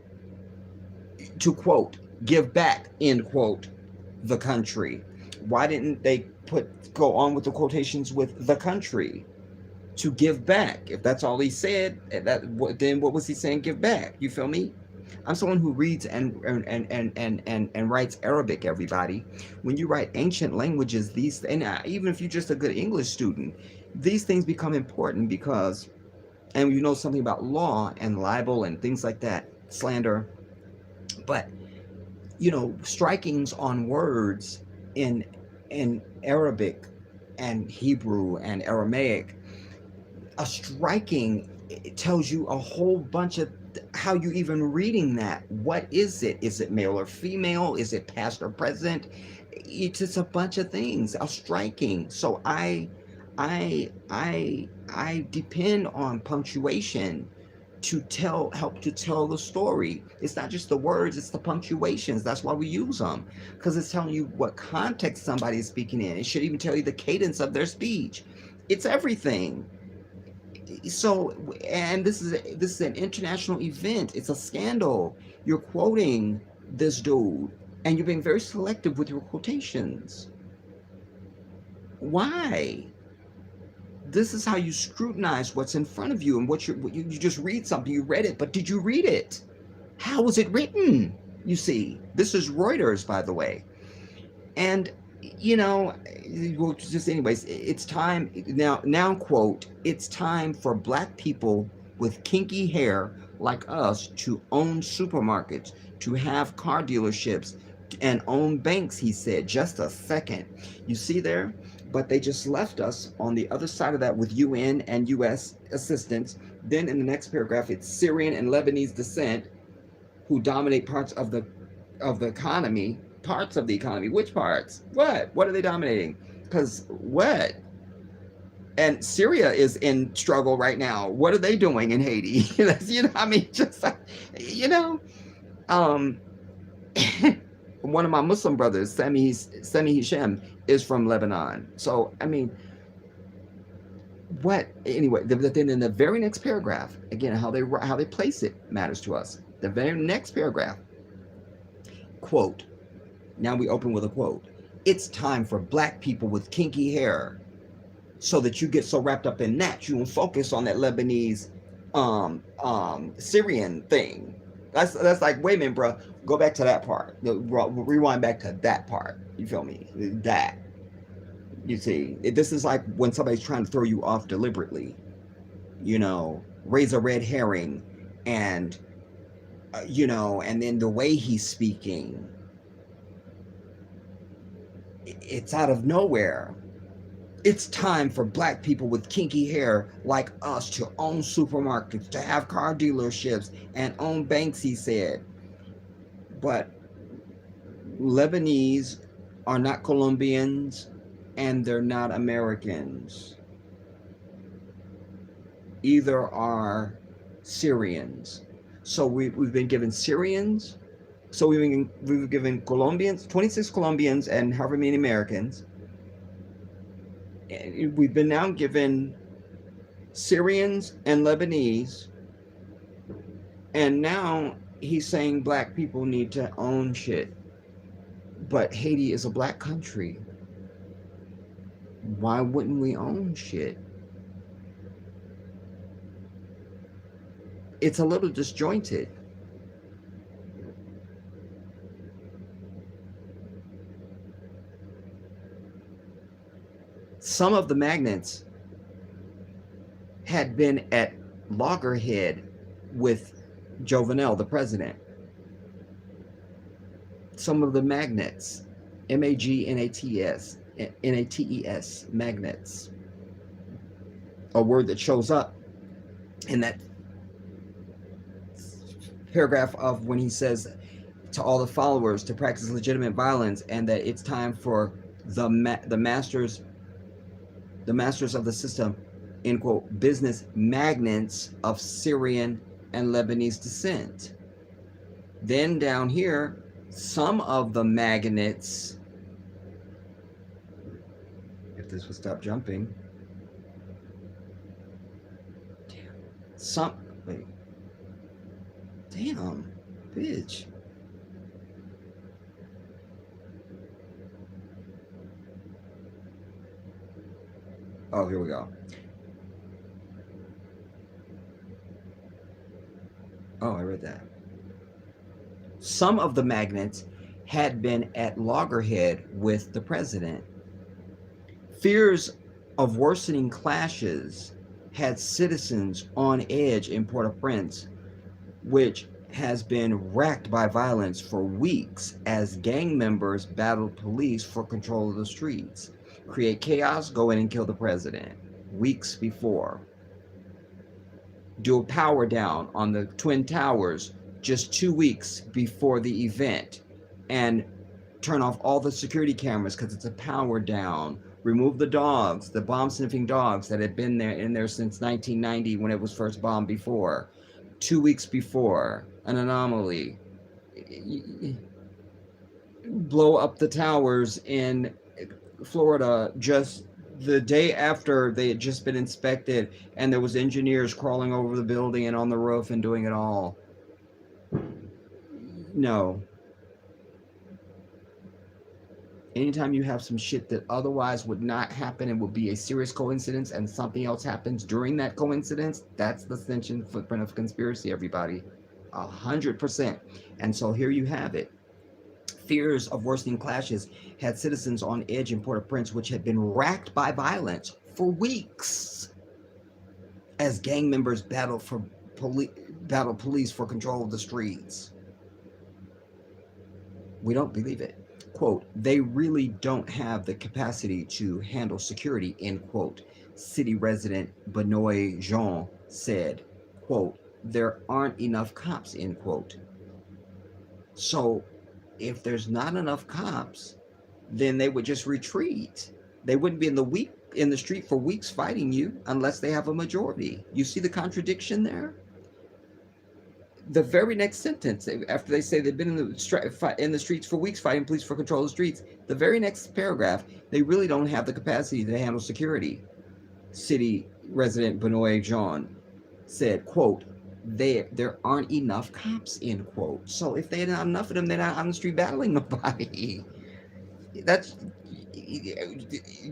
To, quote, give back, end quote, the country. Why didn't they go on with the quotations with the country? To give back. If that's all he said, then what was he saying? Give back. You feel me? I'm someone who reads and writes Arabic, everybody. When you write ancient languages, even if you're just a good English student, these things become important because, and you know something about law and libel and things like that, slander, but strikings on words in Arabic and Hebrew and Aramaic. A striking, it tells you a whole bunch of how you even reading that. What is it? Is it male or female? Is it past or present? It's just a bunch of things. A striking. So I depend on punctuation to help to tell the story. It's not just the words, it's the punctuations. That's why we use them, because it's telling you what context somebody is speaking in. It should even tell you the cadence of their speech. It's everything. So, and this is an international event. It's a scandal. You're quoting this dude, and you're being very selective with your quotations. Why? This is how you scrutinize what's in front of you, and you just read something. You read it, but did you read it? How was it written? You see, this is Reuters, by the way. And well, just anyways, it's time now quote, it's time for black people with kinky hair like us to own supermarkets, to have car dealerships, and own banks, he said. Just a second. You see there? But they just left us on the other side of that with UN and US assistance. Then in the next paragraph, it's Syrian and Lebanese descent who dominate parts of the economy. Parts of the economy. Which parts? What are they dominating? Because what? And Syria is in struggle right now. What are they doing in Haiti? I mean, just um one of my Muslim brothers, Sami Hisham, is from Lebanon. So I mean, what? Anyway, then in the very next paragraph, again, how they place it matters to us. The very next paragraph, quote. Now we open with a quote. It's time for black people with kinky hair, so that you get so wrapped up in that you won't focus on that Lebanese, Syrian thing. That's like, wait a minute, bro. Go back to that part. Rewind back to that part. You feel me? That. You see, this is like when somebody's trying to throw you off deliberately. Raise a red herring, and and then the way he's speaking, it's out of nowhere. It's time for black people with kinky hair like us to own supermarkets, to have car dealerships, and own banks, he said. But Lebanese are not Colombians, and they're not Americans. Either are Syrians. So we've been given Syrians. So we've given Colombians, 26 Colombians, and however many Americans. And we've been now given Syrians and Lebanese. And now he's saying black people need to own shit. But Haiti is a black country. Why wouldn't we own shit? It's a little disjointed. Some of the magnets had been at loggerhead with Jovenel, the president. Some of the magnets, Magnets, magnets, a word that shows up in that paragraph of when he says to all the followers to practice legitimate violence, and that it's time for the masters of the system, end quote, business magnates of Syrian and Lebanese descent. Then down here, some of the magnets, if this would stop jumping, damn, bitch. Oh, here we go. Oh, I read that. Some of the magnates had been at loggerhead with the president. Fears of worsening clashes had citizens on edge in Port-au-Prince, which has been racked by violence for weeks as gang members battled police for control of the streets, create chaos, go in and kill the president. Weeks before, do a power down on the Twin Towers just 2 weeks before the event, and turn off all the security cameras because it's a power down. Remove the dogs, the bomb sniffing dogs that had been there in there since 1990 when it was first bombed before. 2 weeks before, an anomaly. Blow up the towers in Florida just the day after they had just been inspected, and there was engineers crawling over the building and on the roof and doing it all. No. Anytime you have some shit that otherwise would not happen and would be a serious coincidence and something else happens during that coincidence, that's the ascension footprint of conspiracy, everybody. 100%. And so here you have it. Fears of worsening clashes had citizens on edge in Port-au-Prince, which had been racked by violence for weeks as gang members battled police for control of the streets. We don't believe it. Quote, they really don't have the capacity to handle security, end quote. City resident Benoit Jean said, quote, there aren't enough cops, end quote. So if there's not enough cops, then they would just retreat. They wouldn't be in the street for weeks fighting you unless they have a majority. You see the contradiction there? The very next sentence, after they say they've been in the streets for weeks fighting police for control of the streets, the very next paragraph, they really don't have the capacity to handle security. City resident Benoit Jean said, quote, there aren't enough cops, end quote. So if they not enough of them, they're not on the street battling nobody. That's,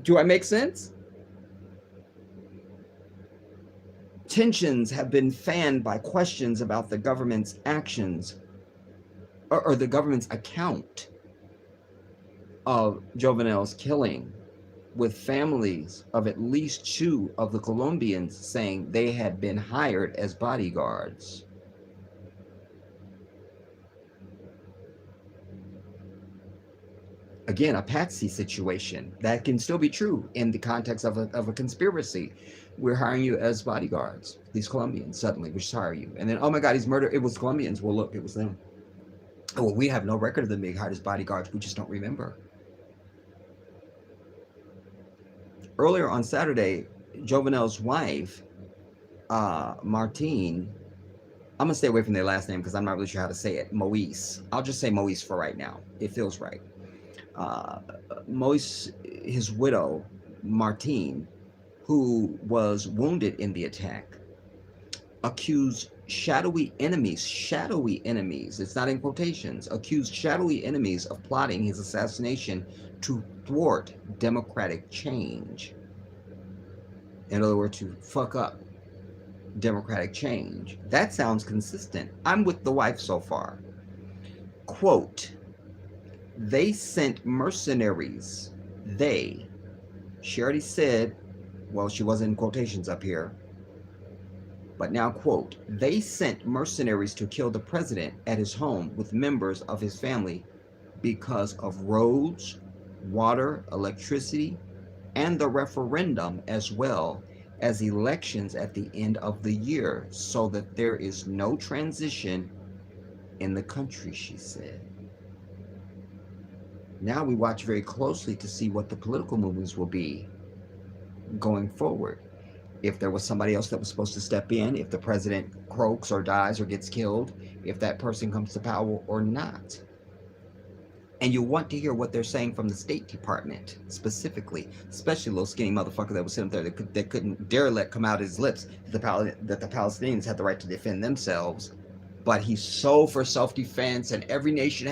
do I make sense? Tensions have been fanned by questions about the government's actions or the government's account of Jovenel's killing, with families of at least 2 of the Colombians saying they had been hired as bodyguards. Again, a patsy situation that can still be true in the context of a conspiracy. We're hiring you as bodyguards. These Colombians, suddenly, we just hire you. And then, oh my God, he's murdered. It was Colombians. Well, look, it was them. Oh, well, we have no record of them being hired as bodyguards. We just don't remember. Earlier on Saturday, Jovenel's wife, Martine, I'm going to stay away from their last name because I'm not really sure how to say it. Moise. I'll just say Moise for right now. It feels right. Moise, his widow, Martine, who was wounded in the attack, accused shadowy enemies, it's not in quotations, accused shadowy enemies of plotting his assassination to thwart democratic change. In other words, to fuck up democratic change. That sounds consistent. I'm with the wife so far. Quote, they sent mercenaries. She already said, well, she wasn't in quotations up here, but now, quote, they sent mercenaries to kill the president at his home with members of his family because of roads, water, electricity, and the referendum, as well as elections at the end of the year, so that there is no transition in the country, she said. Now we watch very closely to see what the political movements will be going forward. If there was somebody else that was supposed to step in, if the president croaks or dies or gets killed, if that person comes to power or not. And you want to hear what they're saying from the State Department specifically, especially a little skinny motherfucker that was sitting there that couldn't dare let come out of his lips that the Palestinians had the right to defend themselves. But he's so for self-defense, and every nation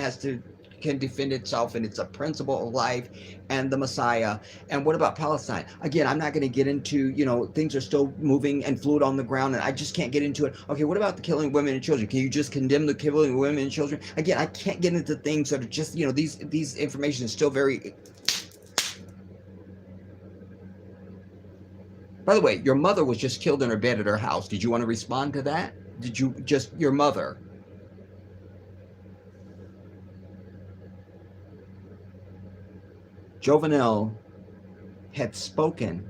can defend itself, and it's a principle of life and the Messiah. And what about Palestine? Again, I'm not going to get into, things are still moving and fluid on the ground, and I just can't get into it. Okay, what about the killing of women and children? Can you just condemn the killing of women and children? Again, I can't get into things that are just, these information is still very... By the way, your mother was just killed in her bed at her house. Did you want to respond to that? Your mother? Jovenel had spoken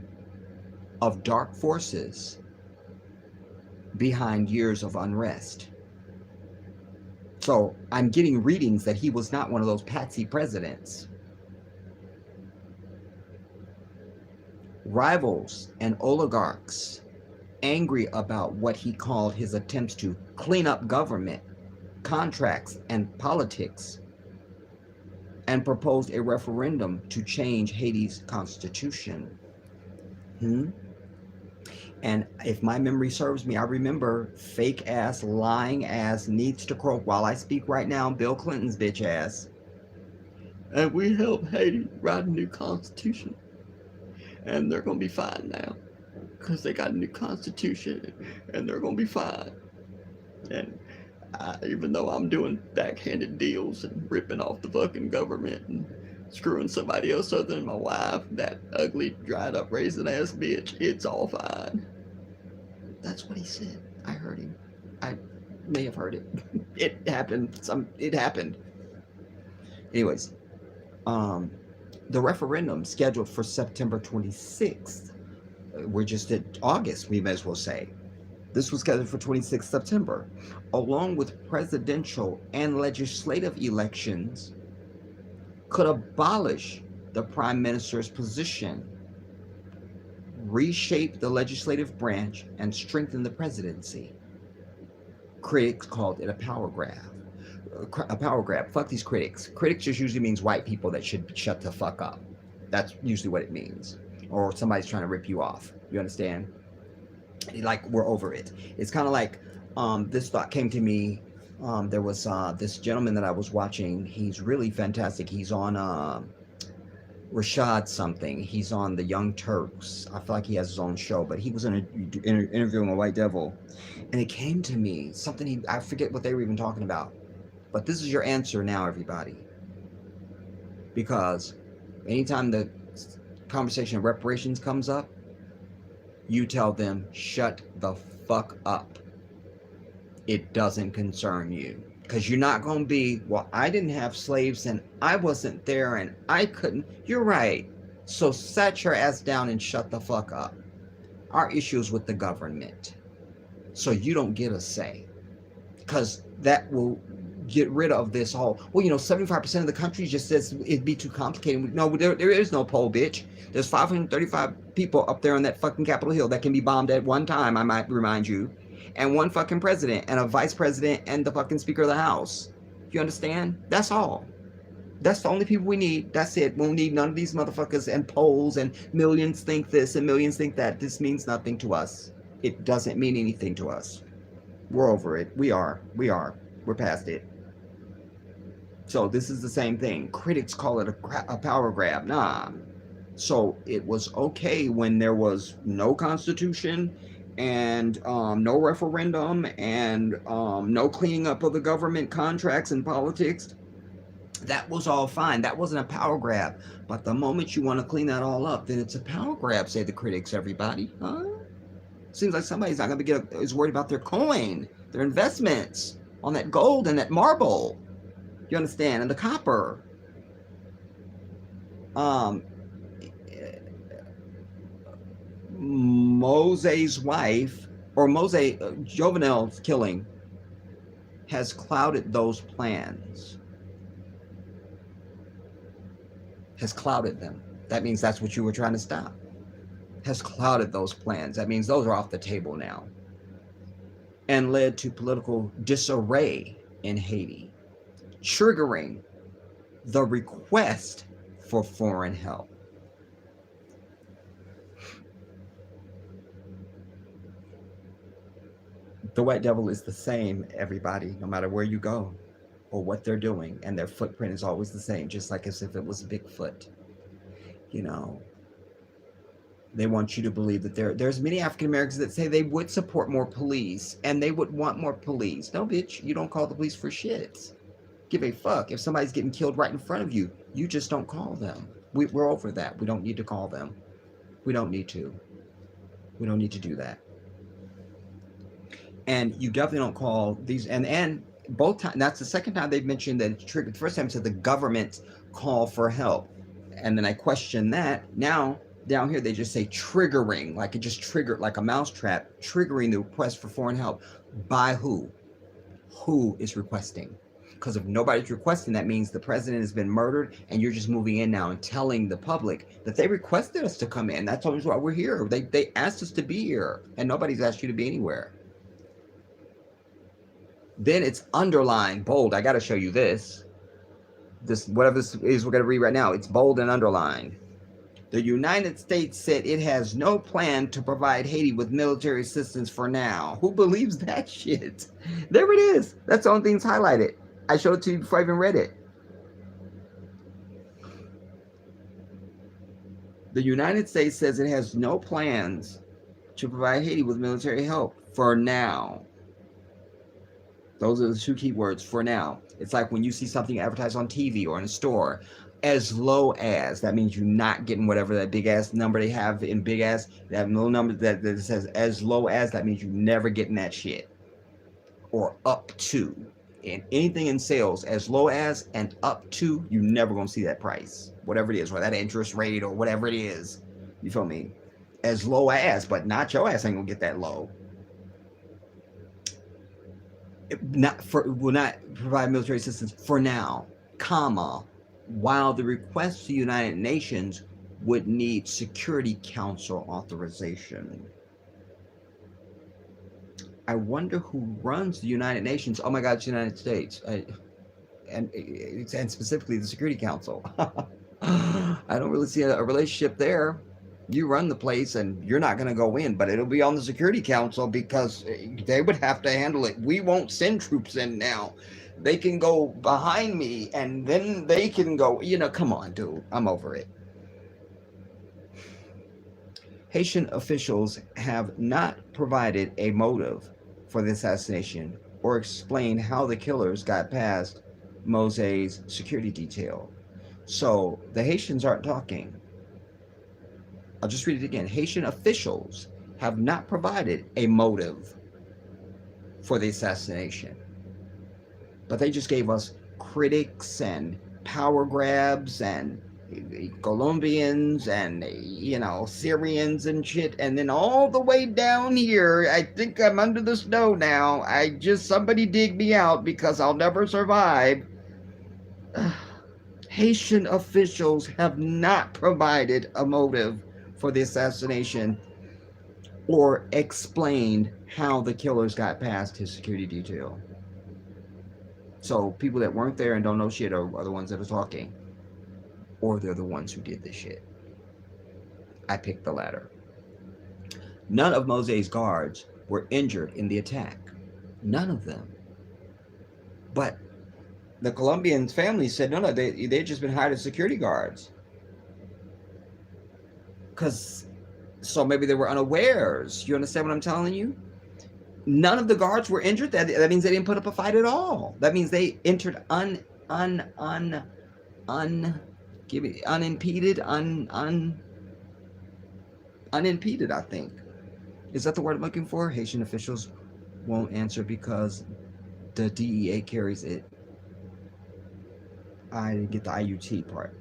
of dark forces behind years of unrest. So I'm getting readings that he was not one of those patsy presidents. Rivals and oligarchs angry about what he called his attempts to clean up government, contracts, and politics, and proposed a referendum to change Haiti's constitution. And if my memory serves me, I remember fake ass, lying ass, needs to croak while I speak right now, Bill Clinton's bitch ass. And we helped Haiti write a new constitution. And they're going to be fine now. Because they got a new constitution. And they're going to be fine. And even though I'm doing backhanded deals and ripping off the fucking government and screwing somebody else other than my wife, that ugly, dried up, raisin ass bitch, it's all fine. That's what he said. I heard him. I may have heard it. It happened. It happened. Anyways, the referendum scheduled for September 26th. We're just at August, we may as well say. This was scheduled for 26th September, along with presidential and legislative elections, could abolish the prime minister's position, reshape the legislative branch, and strengthen the presidency. Critics called it a power grab. A power grab. Fuck these critics. Critics just usually means white people that should shut the fuck up. That's usually what it means. Or somebody's trying to rip you off. You understand? Like, we're over it. It's kind of like, this thought came to me. There was this gentleman that I was watching. He's really fantastic. He's on Rashad something. He's on the Young Turks. I feel like he has his own show, but he was interviewing a white devil, and it came to me something. I forget what they were even talking about, but this is your answer now, everybody. Because anytime the conversation of reparations comes up, you tell them, shut the fuck up. It doesn't concern you. Because you're not going to be, well, I didn't have slaves and I wasn't there and I couldn't. You're right. So sit your ass down and shut the fuck up. Our issue is with the government. So you don't get a say. Because that will get rid of this whole, well, 75% of the country just says it'd be too complicated. No, there is no poll, bitch. There's 535 people up there on that fucking Capitol Hill that can be bombed at one time, I might remind you. And one fucking president and a vice president and the fucking Speaker of the House. You understand? That's all. That's the only people we need. That's it. We don't need none of these motherfuckers and polls and millions think this and millions think that. This means nothing to us. It doesn't mean anything to us. We're over it. We are. We're past it. So this is the same thing. Critics call it a power grab. Nah. So it was okay when there was no constitution and no referendum and no cleaning up of the government contracts and politics. That was all fine. That wasn't a power grab. But the moment you want to clean that all up, then it's a power grab, say the critics, everybody. Huh? Seems like somebody's not going to is worried about their coin, their investments on that gold and that marble. You understand? And the copper. Mose's wife, or Jovenel's killing, has clouded those plans. Has clouded them. That means that's what you were trying to stop. Has clouded those plans. That means those are off the table now. And led to political disarray in Haiti, triggering the request for foreign help. The white devil is the same, everybody, no matter where you go or what they're doing. And their footprint is always the same, just like as if it was Bigfoot. They want you to believe that there's many African Americans that say they would support more police and they would want more police. No, bitch, you don't call the police for shit. Give a fuck. If somebody's getting killed right in front of you, you just don't call them. We're over that. We don't need to call them. We don't need to. We don't need to do that. And you definitely don't call these, and both times, that's the second time they've mentioned that it's triggered. The first time it said the government call for help. and then I question that. Now down here they just say triggering, like it just triggered, like a mousetrap, triggering the request for foreign help. By who? Who is requesting? Because if nobody's requesting, that means the president has been murdered, and you're just moving in now and telling the public that they requested us to come in. That's always why we're here. They asked us to be here, and nobody's asked you to be anywhere. Then it's underlined, bold. I got to show you this. This, whatever this is we're going to read right now, it's bold and underlined. The United States said it has no plan to provide Haiti with military assistance for now. Who believes that shit? There it is. That's the only thing that's highlighted. I showed it to you before I even read it. The United States says it has no plans to provide Haiti with military help for now. Those are the two key words, for now. It's like when you see something advertised on TV or in a store, as low as, that means you're not getting whatever that big ass number they have in big ass, that little number that says as low as, that means you're never getting that shit. Or up to. And anything in sales, as low as and up to, you're never going to see that price. Whatever it is, or that interest rate or whatever it is. You feel me? As low as, but not your ass ain't going to get that low. Will not provide military assistance for now, comma, while the request to the United Nations would need Security Council authorization. I wonder who runs the United Nations. Oh my God, it's the United States. And specifically the Security Council. I don't really see a relationship there. You run the place and you're not going to go in, but it'll be on the Security Council because they would have to handle it. We won't send troops in now. They can go behind me and then they can go, come on, dude. I'm over it. Haitian officials have not provided a motive for the assassination or explained how the killers got past Moset's security detail. So the Haitians aren't talking. I'll just read it again. Haitian officials have not provided a motive for the assassination, but they just gave us critics and power grabs and Colombians and Syrians and shit, and then all the way down here, I think I'm under the snow now. Somebody dig me out because I'll never survive. Haitian officials have not provided a motive for the assassination or explained how the killers got past his security detail. So people that weren't there and don't know shit are the ones that are talking. Or they're the ones who did this shit. I picked the latter. None of Moset's guards were injured in the attack. None of them. But the Colombian family said, no, they'd just been hired as security guards. So maybe they were unawares. You understand what I'm telling you? None of the guards were injured. That means they didn't put up a fight at all. That means they entered unimpeded, unimpeded, I think. Is that the word I'm looking for? Haitian officials won't answer because the DEA carries it. I didn't get the IUT part.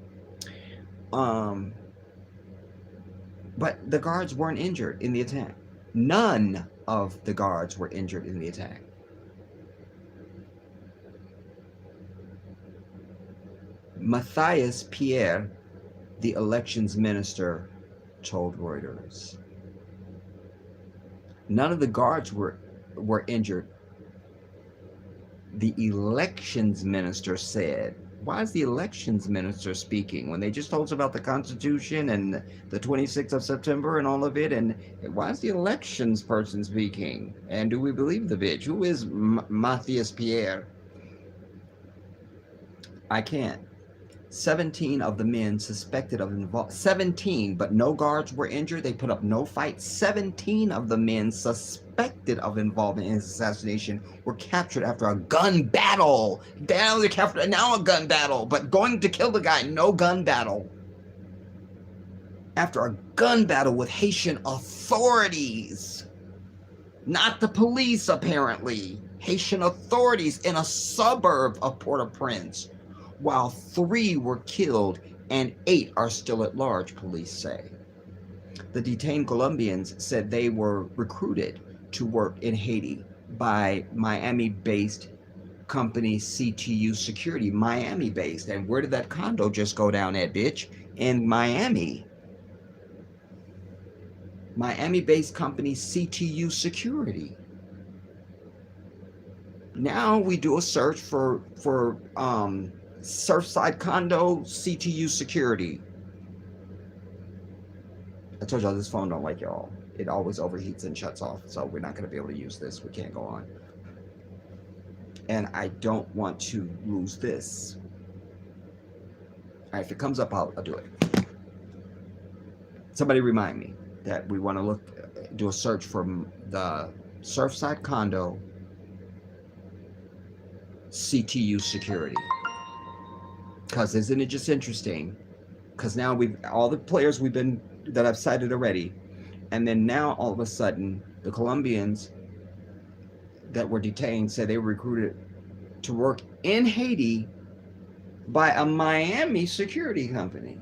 But the guards weren't injured in the attack. None of the guards were injured in the attack. Matthias Pierre, the elections minister, told Reuters. None of the guards were injured. The elections minister said. Why is the elections minister speaking when they just told us about the Constitution and the 26th of September and all of it? And why is the elections person speaking? And do we believe the bitch? Who is Matthias Pierre? I can't. 17 of the men suspected of involvement. 17, but no guards were injured. They put up no fight. 17 of the men suspected of involvement in his assassination were captured after a gun battle. Now they're captured. Now a gun battle, but going to kill the guy, no gun battle. After a gun battle with Haitian authorities, not the police apparently. Haitian authorities in a suburb of Port-au-Prince. While 3 were killed and 8 are still at large, police say. The detained Colombians said they were recruited to work in Haiti by Miami based company CTU Security, Miami based. And where did that condo just go down at, bitch? In Miami. Miami based company CTU Security. Now we do a search for Surfside Condo CTU Security. I told y'all this phone don't like y'all. It always overheats and shuts off, so we're not going to be able to use this. We can't go on. And I don't want to lose this. All right, if it comes up, I'll do it. Somebody remind me that we want to do a search for the Surfside Condo CTU Security. Because isn't it just interesting? Because now all the players that I've cited already, and then now all of a sudden the Colombians that were detained said they were recruited to work in Haiti by a Miami security company.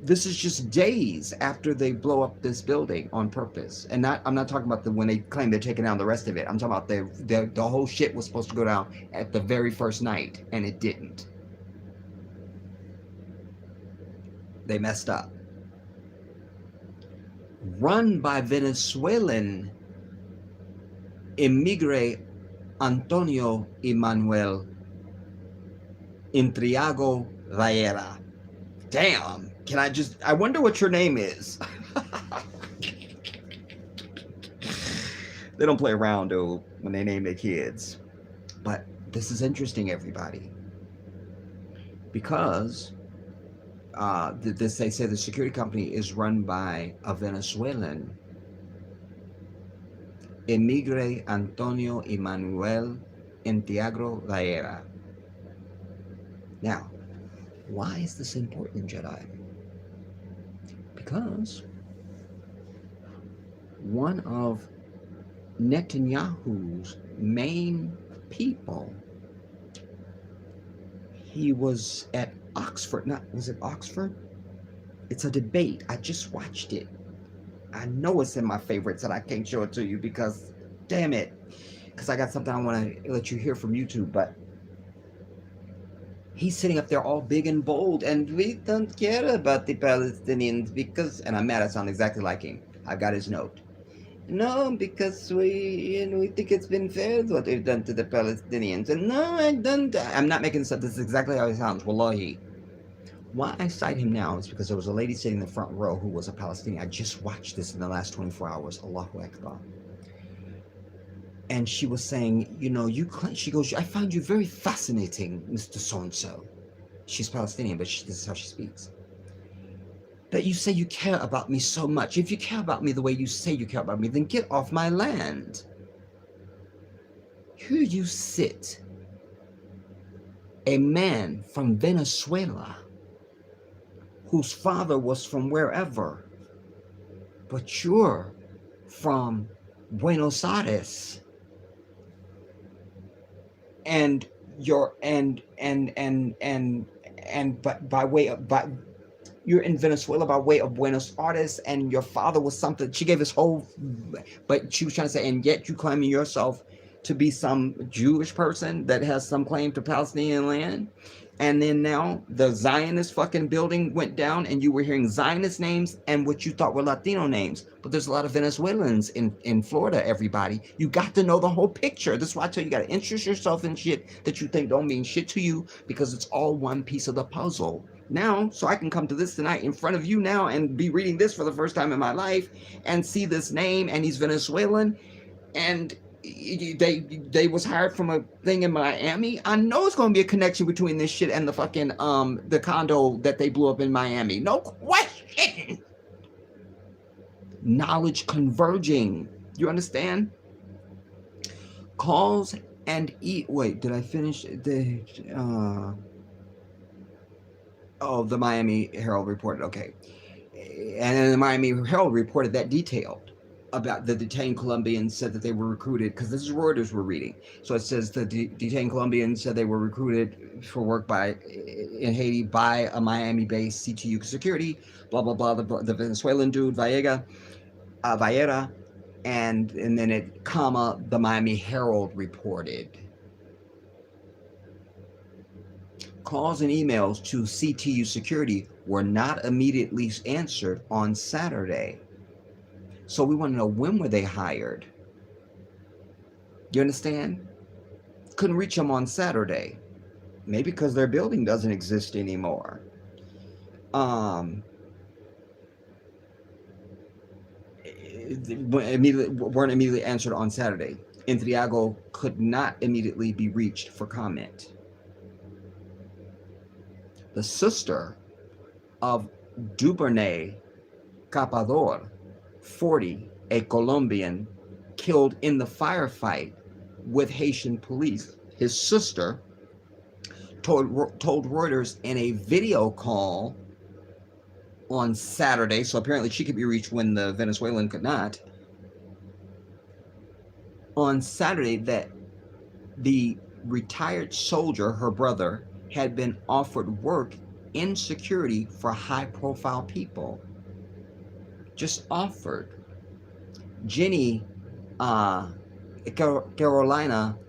This is just days after they blow up this building on purpose. And I'm not talking about when they claim they're taking down the rest of it. I'm talking about the whole shit was supposed to go down at the very first night, and it didn't. They messed up. Run by Venezuelan immigrant Antonio Emanuel Intriago Rayera. Damn. I wonder what your name is. They don't play around, though, when they name their kids. But this is interesting, everybody. Because they say the security company is run by a Venezuelan, Emigre Antonio Emanuel Intriago Rayera. Now, why is this important, Jedi? Because one of Netanyahu's main people, he was at Oxford. Was it Oxford? It's a debate. I just watched it. I know it's in my favorites and I can't show it to you because, damn it, because I got something I want to let you hear from YouTube, but he's sitting up there all big and bold, and we don't care about the Palestinians because, and I'm mad I sound exactly like him. I've got his note. No, because we think it's been fair what they've done to the Palestinians. And no, I don't. I'm not making this up. This is exactly how he sounds. Wallahi. Why I cite him now is because there was a lady sitting in the front row who was a Palestinian. I just watched this in the last 24 hours. Allahu Akbar. And she was saying, she goes, I find you very fascinating, Mr. So-and-so. She's Palestinian, but this is how she speaks. That you say you care about me so much. If you care about me the way you say you care about me, then get off my land. Here you sit, a man from Venezuela, whose father was from wherever, but you're from Buenos Aires. And you're you're in Venezuela by way of Buenos Aires, and your father was something. She gave this whole, but she was trying to say, and yet you claiming yourself to be some Jewish person that has some claim to Palestinian land. And then now the Zionist fucking building went down and you were hearing Zionist names and what you thought were Latino names. But there's a lot of Venezuelans in Florida, everybody. You got to know the whole picture. That's why I tell you, you got to interest yourself in shit that you think don't mean shit to you, because it's all one piece of the puzzle. Now, so I can come to this tonight in front of you now and be reading this for the first time in my life and see this name, and he's Venezuelan, and they was hired from a thing in Miami. I know it's going to be a connection between this shit and the fucking the condo that they blew up in Miami. No question. Knowledge converging. You understand? Calls and wait, did I finish the the Miami Herald reported, okay. And then the Miami Herald reported that detailed. about the detained Colombians said that they were recruited, because this is Reuters we're reading. So it says the detained Colombians said they were recruited for work in Haiti by a Miami-based CTU security, blah, blah, blah, the Venezuelan dude, Vallera, and then it, comma, the Miami Herald reported. Calls and emails to CTU security were not immediately answered on Saturday. So we want to know, when were they hired? You understand? Couldn't reach them on Saturday. Maybe because their building doesn't exist anymore. Weren't immediately answered on Saturday. Intriago could not immediately be reached for comment. The sister of Duvernay Capador, 40, a Colombian, killed in the firefight with Haitian police. His sister told Reuters in a video call on Saturday, so apparently she could be reached when the Venezuelan could not, on Saturday, that the retired soldier, her brother, had been offered work in security for high-profile people. Just offered. Jenny Carolina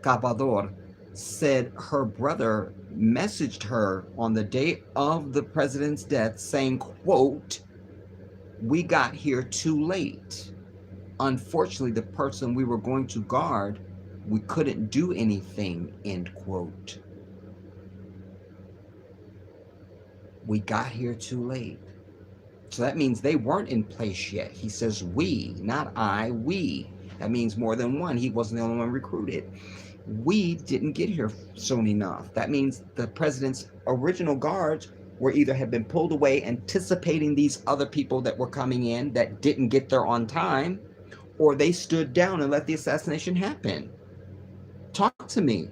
Capador said her brother messaged her on the day of the president's death saying, quote, "We got here too late. Unfortunately, the person we were going to guard, we couldn't do anything," end quote. We got here too late. So that means they weren't in place yet. He says we, not I, we. That means more than one. He wasn't the only one recruited. We didn't get here soon enough. That means the president's original guards were either had been pulled away anticipating these other people that were coming in that didn't get there on time, or they stood down and let the assassination happen. Talk to me.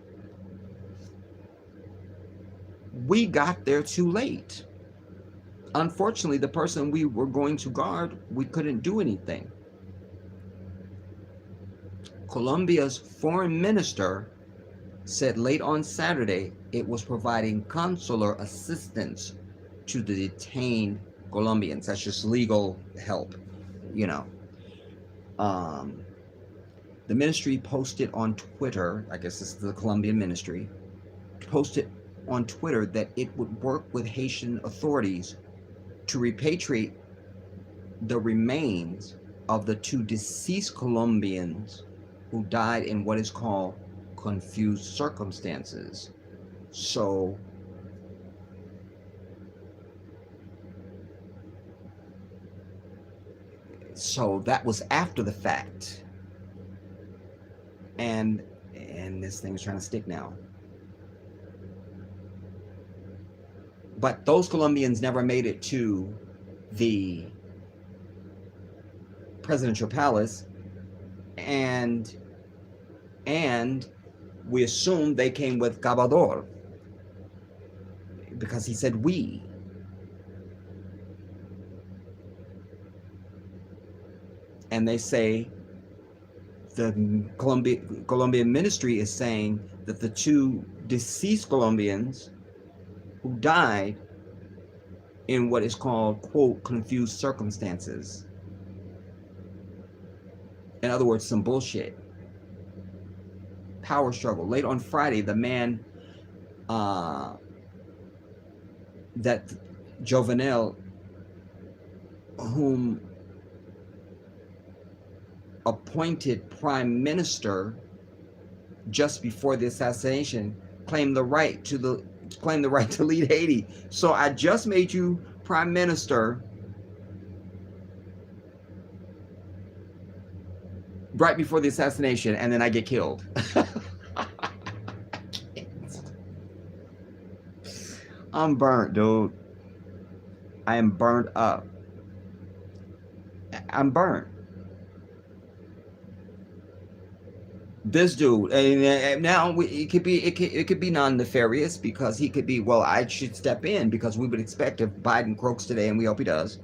We got there too late. Unfortunately, the person we were going to guard, we couldn't do anything. Colombia's foreign minister said late on Saturday it was providing consular assistance to the detained Colombians. That's just legal help, you know. The ministry posted on Twitter, I guess this is the Colombian ministry, posted on Twitter that it would work with Haitian authorities to repatriate the remains of the two deceased Colombians who died in what is called confused circumstances. So that was after the fact. And this thing is trying to stick now. But those Colombians never made it to the presidential palace, and we assume they came with Cabador because he said we. And they say the Colombian ministry is saying that the two deceased Colombians who died in what is called, quote, confused circumstances. In other words, some bullshit. Power struggle. Late on Friday, the man that Jovenel, whom appointed prime minister just before the assassination, claimed the right to lead Haiti. So I just made you prime minister right before the assassination, and then I get killed. I'm burnt, dude. I am burnt up. I'm burnt. This dude, and now it could be non-nefarious, because he could be, well, I should step in because we would expect if Biden croaks today, and we hope he does,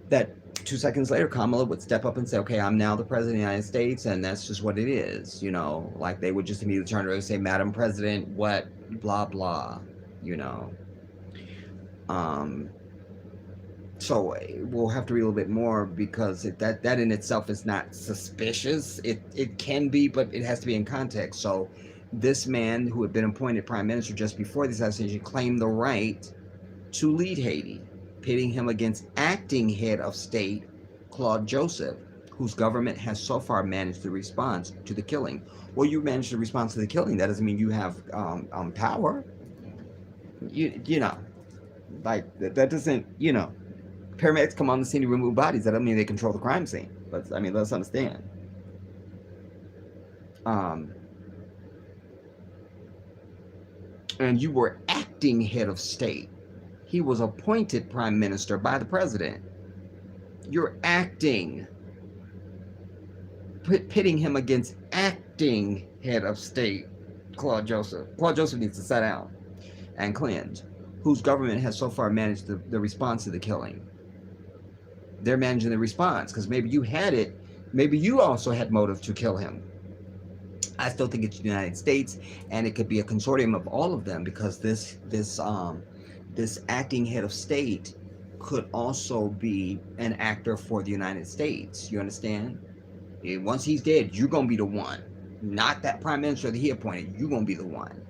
that 2 seconds later, Kamala would step up and say, "Okay, I'm now the president of the United States, and that's just what it is." Like they would just immediately turn around and say, "Madam President, what, blah blah," you know. Um, so we'll have to read a little bit more because that in itself is not suspicious. It can be, but it has to be in context. So this man who had been appointed prime minister just before the assassination claimed the right to lead Haiti, pitting him against acting head of state Claude Joseph, whose government has so far managed the response to the killing. Well, you managed the response to the killing. That doesn't mean you have power. You know, like that doesn't, paramedics come on the scene to remove bodies. That doesn't mean they control the crime scene. But I mean, let's understand. Um, and you were acting head of state. He was appointed prime minister by the president. You're acting, pitting him against acting head of state Claude Joseph. Claude Joseph needs to sit down and cleanse, whose government has so far managed the response to the killing. They're managing the response because maybe you had it, maybe you also had motive to kill him. I still think it's the United States, and it could be a consortium of all of them because this acting head of state could also be an actor for the United States. You understand? Once he's dead, you're gonna be the one, not that prime minister that he appointed. You're gonna be the one.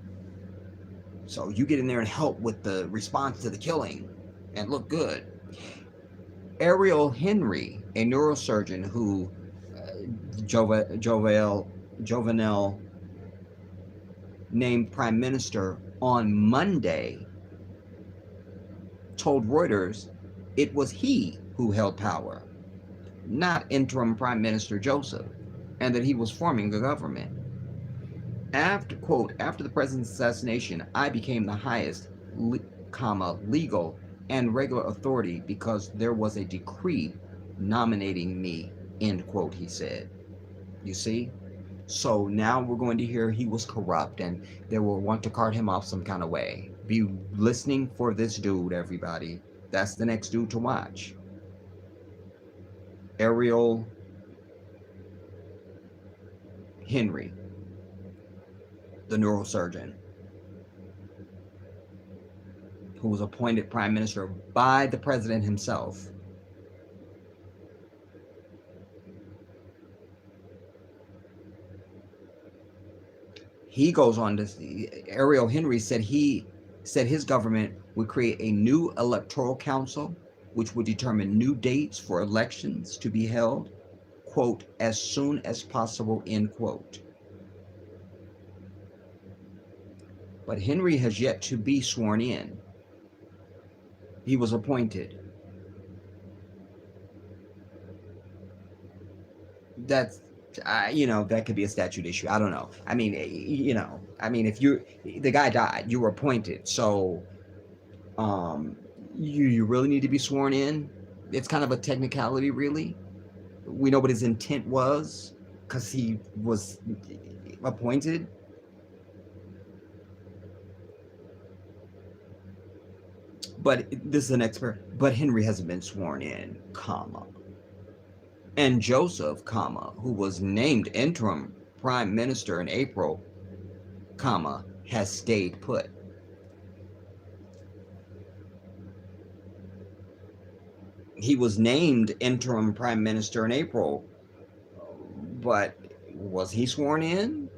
So you get in there and help with the response to the killing, and look good. Ariel Henry, a neurosurgeon who Jovenel named prime minister on Monday, told Reuters it was he who held power, not interim prime minister Joseph, and that he was forming a government. After the president's assassination, I became the highest, legal and regular authority because there was a decree nominating me, end quote, he said. You see? So now we're going to hear he was corrupt and they will want to cart him off some kind of way. Be listening for this dude, everybody. That's the next dude to watch. Ariel Henry, the neurosurgeon, who was appointed prime minister by the president himself. He goes on to, Ariel Henry said his government would create a new electoral council which would determine new dates for elections to be held, quote, as soon as possible, end quote. But Henry has yet to be sworn in. He was appointed. That's, that could be a statute issue. I don't know. I mean, if the guy died, you were appointed. So, you really need to be sworn in. It's kind of a technicality, really. We know what his intent was because he was appointed. But this is an expert. But Henry hasn't been sworn in, comma. And Joseph, comma, who was named interim prime minister in April, comma, has stayed put. He was named interim prime minister in April, but was he sworn in?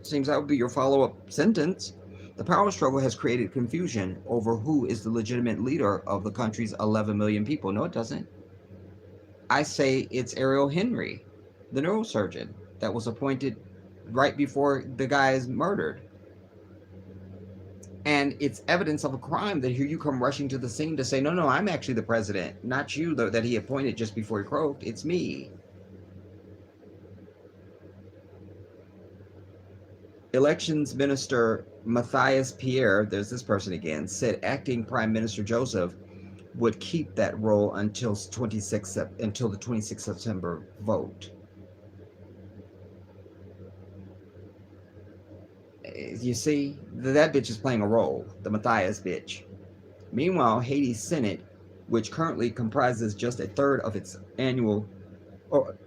Seems that would be your follow-up sentence. The power struggle has created confusion over who is the legitimate leader of the country's 11 million people. No, it doesn't. I say it's Ariel Henry, the neurosurgeon that was appointed right before the guy is murdered. And it's evidence of a crime that here you come rushing to the scene to say, no, I'm actually the president, not you that he appointed just before he croaked. It's me. Elections Minister Matthias Pierre, there's this person again, said acting Prime Minister Joseph would keep that role until the 26th September vote. You see, that bitch is playing a role, the Matthias bitch. Meanwhile, Haiti's Senate which currently comprises just a third of its annual, or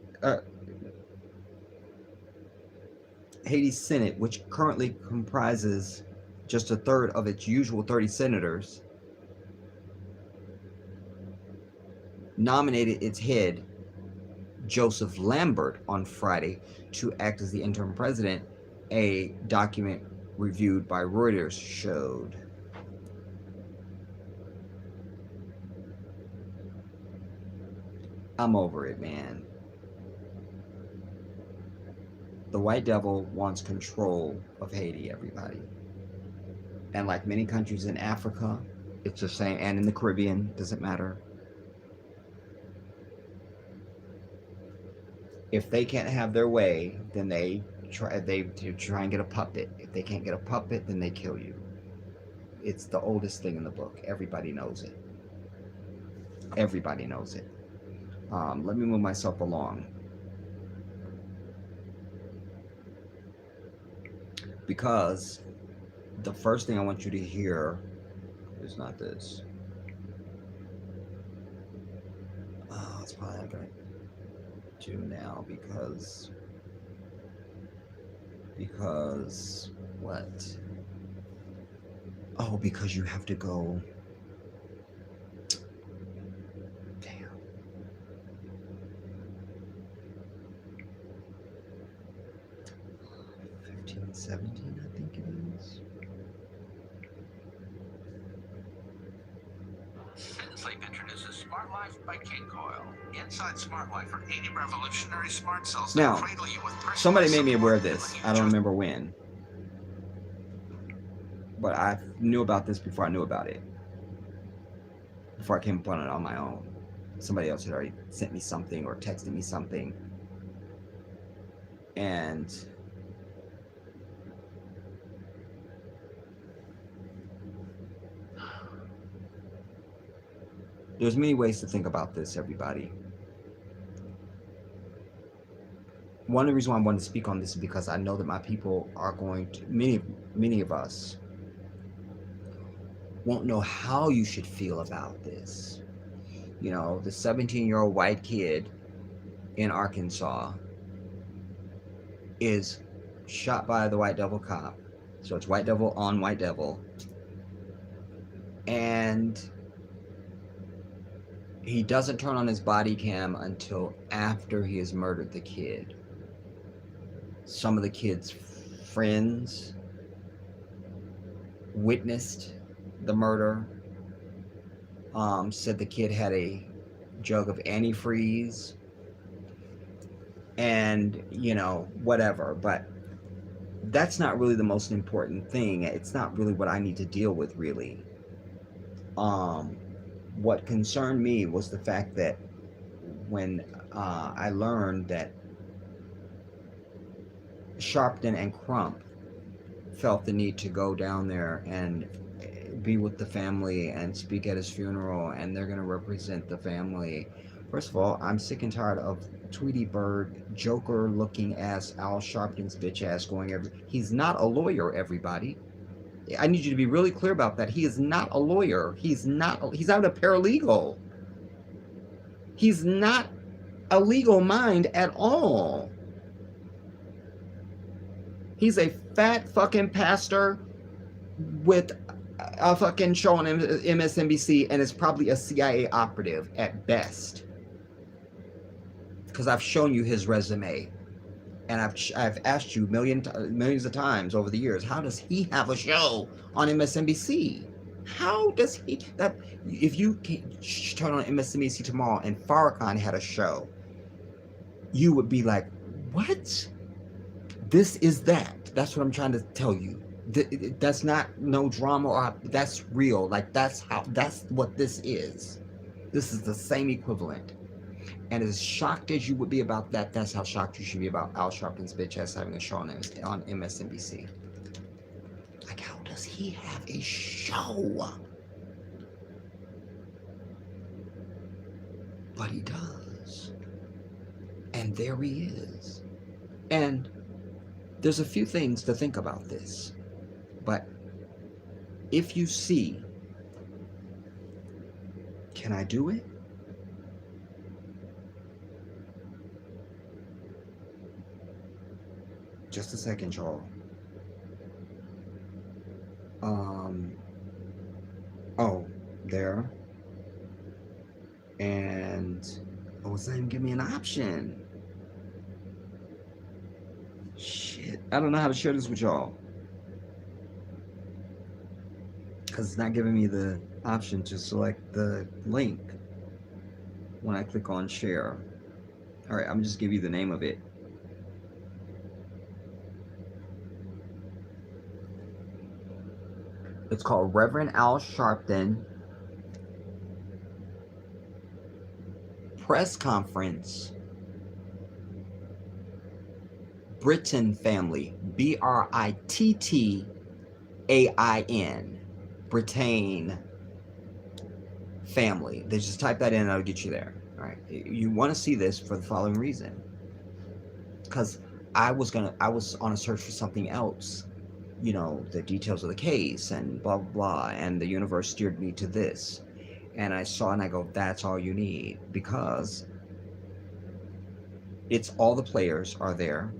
Haiti's Senate, which currently comprises just a third of its usual 30 senators, nominated its head, Joseph Lambert, on Friday to act as the interim president, a document reviewed by Reuters showed. I'm over it, man. The white devil wants control of Haiti, everybody. And like many countries in Africa, it's the same, and in the Caribbean, doesn't matter. If they can't have their way, then they try and get a puppet. If they can't get a puppet, then they kill you. It's the oldest thing in the book. Everybody knows it. Everybody knows it. Let me move myself along. Because the first thing I want you to hear is not this. Oh, it's probably not going to do now because what? Oh, because you have to go. Damn. 1517, I think it is. Sleep introduces Smart Life by King Coil. Inside Smart Life are 80 revolutionary smart cells Now, that cradle you with somebody personalized made me aware of support, this. letting you I don't just remember when. But I knew about this before I knew about it. Before I came upon it on my own. Somebody else had already sent me something or texted me something. And there's many ways to think about this, everybody. One of the reasons why I wanted to speak on this is because I know that my people are going to, many of us won't know how you should feel about this. You know, the 17-year-old white kid in Arkansas is shot by the white devil cop. So it's white devil on white devil. And he doesn't turn on his body cam until after he has murdered the kid. Some of the kid's friends witnessed the murder, said the kid had a jug of antifreeze and, you know, whatever. But that's not really the most important thing. It's not really what I need to deal with, really. What concerned me was the fact that when I learned that Sharpton and Crump felt the need to go down there and be with the family and speak at his funeral, and they're going to represent the family. First of all, I'm sick and tired of Tweety Bird, Joker looking ass Al Sharpton's bitch ass going he's not a lawyer, everybody. I need you to be really clear about that. He is not a lawyer. He's not a paralegal. He's not a legal mind at all. He's a fat fucking pastor with a fucking show on MSNBC, and is probably a CIA operative at best. Because I've shown you his resume, and I've asked you millions of times over the years, how does he have a show on MSNBC? How does he that? If you turn on MSNBC tomorrow and Farrakhan had a show, you would be like, what? This is that. That's what I'm trying to tell you. That's not no drama, or that's real. Like, that's what this is. This is the same equivalent. And as shocked as you would be about that, that's how shocked you should be about Al Sharpton's bitch ass having a show on MSNBC. Like, how does he have a show? But he does. And there he is. And there's a few things to think about this. But if you see Can I do it? Just a second, y'all. Um, oh, there. And oh, it's not even give me an option. Shit. I don't know how to share this with y'all. Because it's not giving me the option to select the link when I click on share. Alright, I'm just give you the name of it. It's called Reverend Al Sharpton Press Conference Britain Family. Brittain. Britain Family. They just type that in and it'll get you there. Alright. You want to see this for the following reason. Because I was on a search for something else. You know, the details of the case and blah, blah, blah. And the universe steered me to this. And I saw and I go, that's all you need. Because it's all the players are there.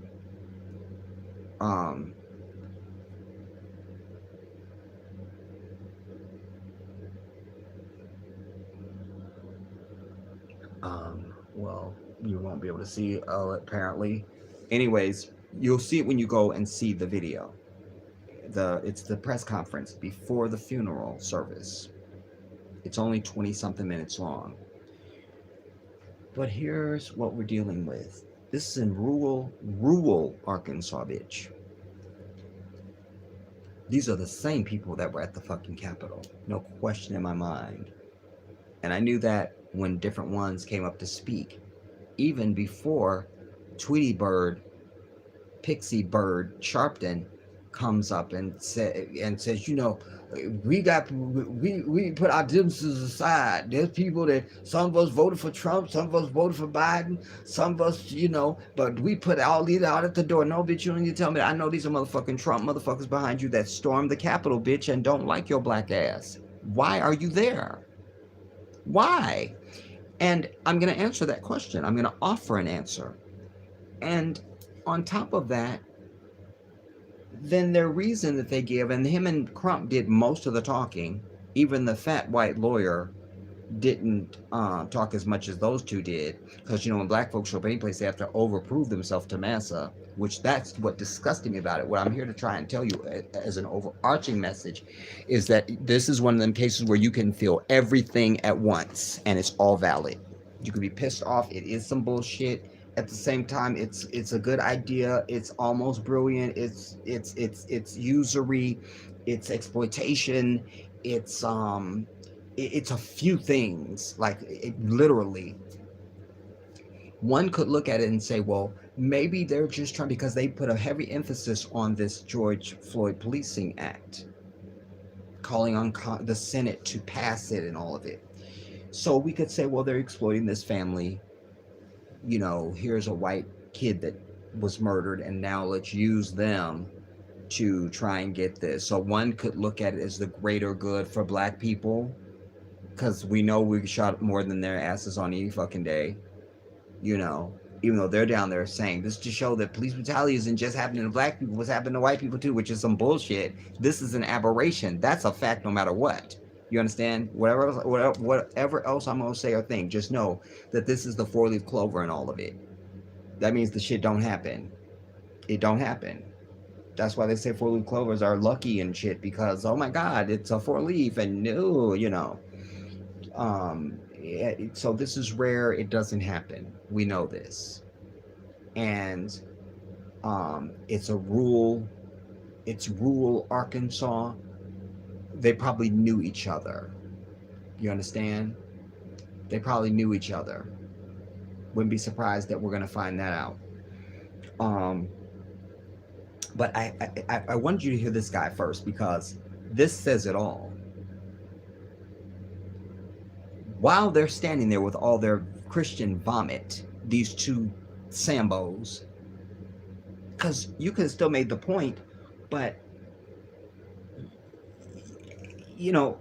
Well, you won't be able to see apparently. Anyways, you'll see it when you go and see the video. It's the press conference before the funeral service. It's only 20 something minutes long. But here's what we're dealing with. This is in rural Arkansas, bitch. These are the same people that were at the fucking Capitol. No question in my mind. And I knew that when different ones came up to speak, even before Tweety Bird, Pixie Bird Sharpton comes up and says, you know, we put our differences aside. There's people that some of us voted for Trump, some of us voted for Biden, some of us, you know, but we put all these out at the door. No, bitch, you don't need to tell me. I know these are motherfucking Trump motherfuckers behind you that stormed the Capitol, bitch, and don't like your black ass. Why are you there? Why? And I'm going to answer that question. I'm going to offer an answer. And on top of that, then their reason that they give, and him and Crump did most of the talking. Even the fat white lawyer didn't talk as much as those two did. Because, you know, when black folks show up any place, they have to overprove themselves to massa, which that's what disgusted me about it. What I'm here to try and tell you as an overarching message is that this is one of them cases where you can feel everything at once, and it's all valid. You can be pissed off. It is some bullshit. At the same time, it's a good idea. It's almost brilliant. It's usury. It's exploitation. It's a few things. Like literally, one could look at it and say, well, maybe they're just trying, because they put a heavy emphasis on this George Floyd Policing Act, calling on the Senate to pass it and all of it. So we could say, well, they're exploiting this family. You know, here's a white kid that was murdered, and now let's use them to try and get this. So one could look at it as the greater good for black people, because we know we shot more than their asses on any fucking day, you know, even though they're down there saying this to show that police brutality isn't just happening to black people, it's happening to white people too, which is some bullshit. This is an aberration. That's a fact no matter what. You understand? Whatever else I'm going to say or think, just know that this is the four-leaf clover in all of it. That means the shit don't happen. It don't happen. That's why they say four-leaf clovers are lucky and shit, because, oh my God, it's a four-leaf and no, you know. So this is rare. It doesn't happen. We know this. And it's rural Arkansas. They probably knew each other. You understand? They probably knew each other. Wouldn't be surprised that we're going to find that out. But I wanted you to hear this guy first, because this says it all. While they're standing there with all their Christian vomit, these two Sambos, because you could have still made the point, but you know,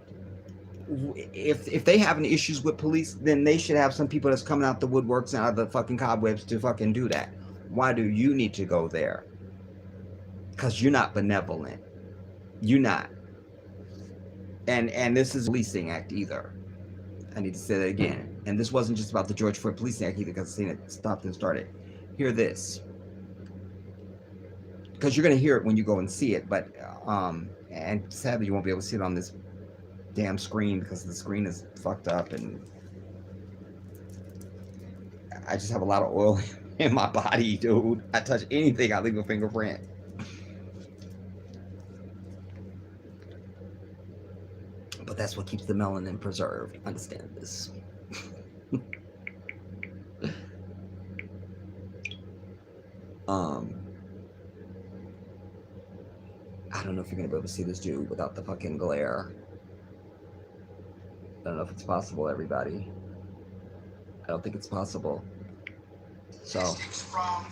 if they having issues with police, then they should have some people that's coming out the woodworks and out of the fucking cobwebs to fucking do that. Why do you need to go there? Because you're not benevolent. You're not. And this is a policing act either. I need to say that again. And this wasn't just about the George Floyd Policing Act either, because I've seen it stopped and started. Hear this. Because you're going to hear it when you go and see it, but and sadly you won't be able to see it on this damn screen because the screen is fucked up, and I just have a lot of oil in my body, dude. I touch anything, I leave a fingerprint. But that's what keeps the melanin preserved. Understand this. I don't know if you're gonna be able to see this dude without the fucking glare. I don't know if it's possible, everybody. I don't think it's possible. So. From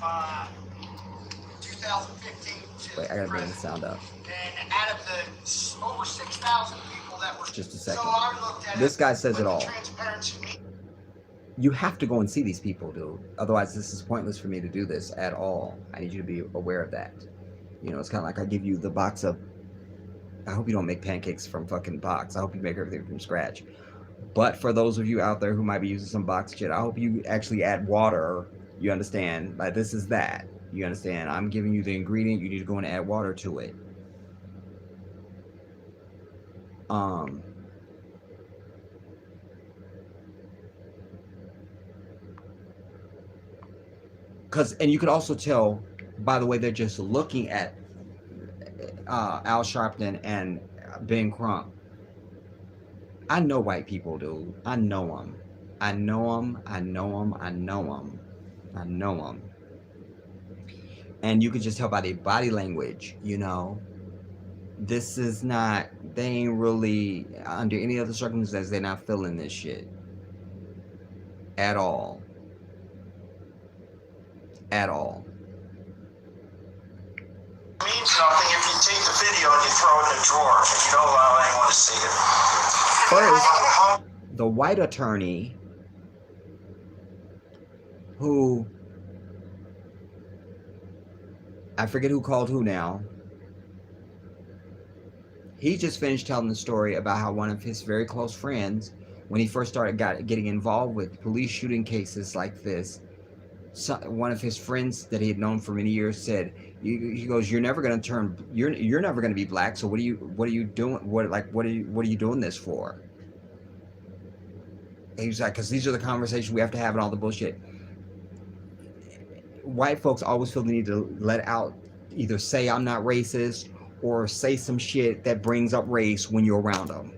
2015 to wait, I gotta bring the sound up. And out of the over 6,000 people that were. Just a second. So I looked at this guy says it all. Transparency. You have to go and see these people, dude. Otherwise, this is pointless for me to do this at all. I need you to be aware of that. You know, it's kind of like I give you the box of. I hope you don't make pancakes from fucking box. I hope you make everything from scratch. But for those of you out there who might be using some box shit, I hope you actually add water. You understand? Like, this is that. You understand? I'm giving you the ingredient. You need to go and add water to it. And you could also tell by the way they're just looking at Al Sharpton and Ben Crump. I know white people, dude. I know them. I know them. I know them. I know them. I know them. And you can just tell by their body language, you know. This is not, they ain't really, under any other circumstances, they're not feeling this shit. At all. At all. Means nothing if you take the video and you throw it in a drawer and you don't allow anyone to see it. First, the white attorney who, I forget who called who now. He just finished telling the story about how one of his very close friends, when he first started getting involved with police shooting cases like this, one of his friends that he had known for many years said, he goes, "You're never going to turn. You're never going to be black. So what are you doing? What are you doing this for?" And he's like, "Because these are the conversations we have to have and all the bullshit." White folks always feel the need to let out, either say I'm not racist or say some shit that brings up race when you're around them.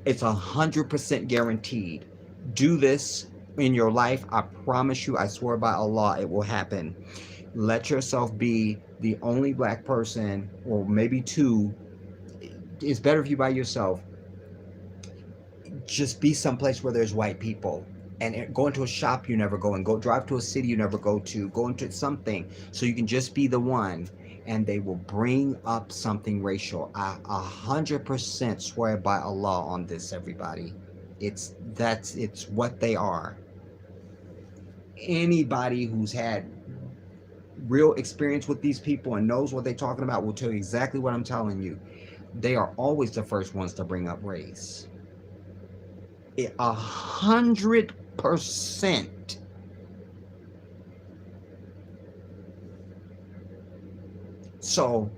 It's 100% guaranteed. Do this in your life. I promise you, I swear by Allah, it will happen. Let yourself be the only black person, or maybe two. It's better if you by yourself. Just be someplace where there's white people. And go into a shop you never go in. Go drive to a city you never go to. Go into something so you can just be the one. And they will bring up something racial. I 100% swear by Allah on this, everybody. It's what they are. Anybody who's had real experience with these people and knows what they're talking about will tell you exactly what I'm telling you. They are always the first ones to bring up race. 100%. So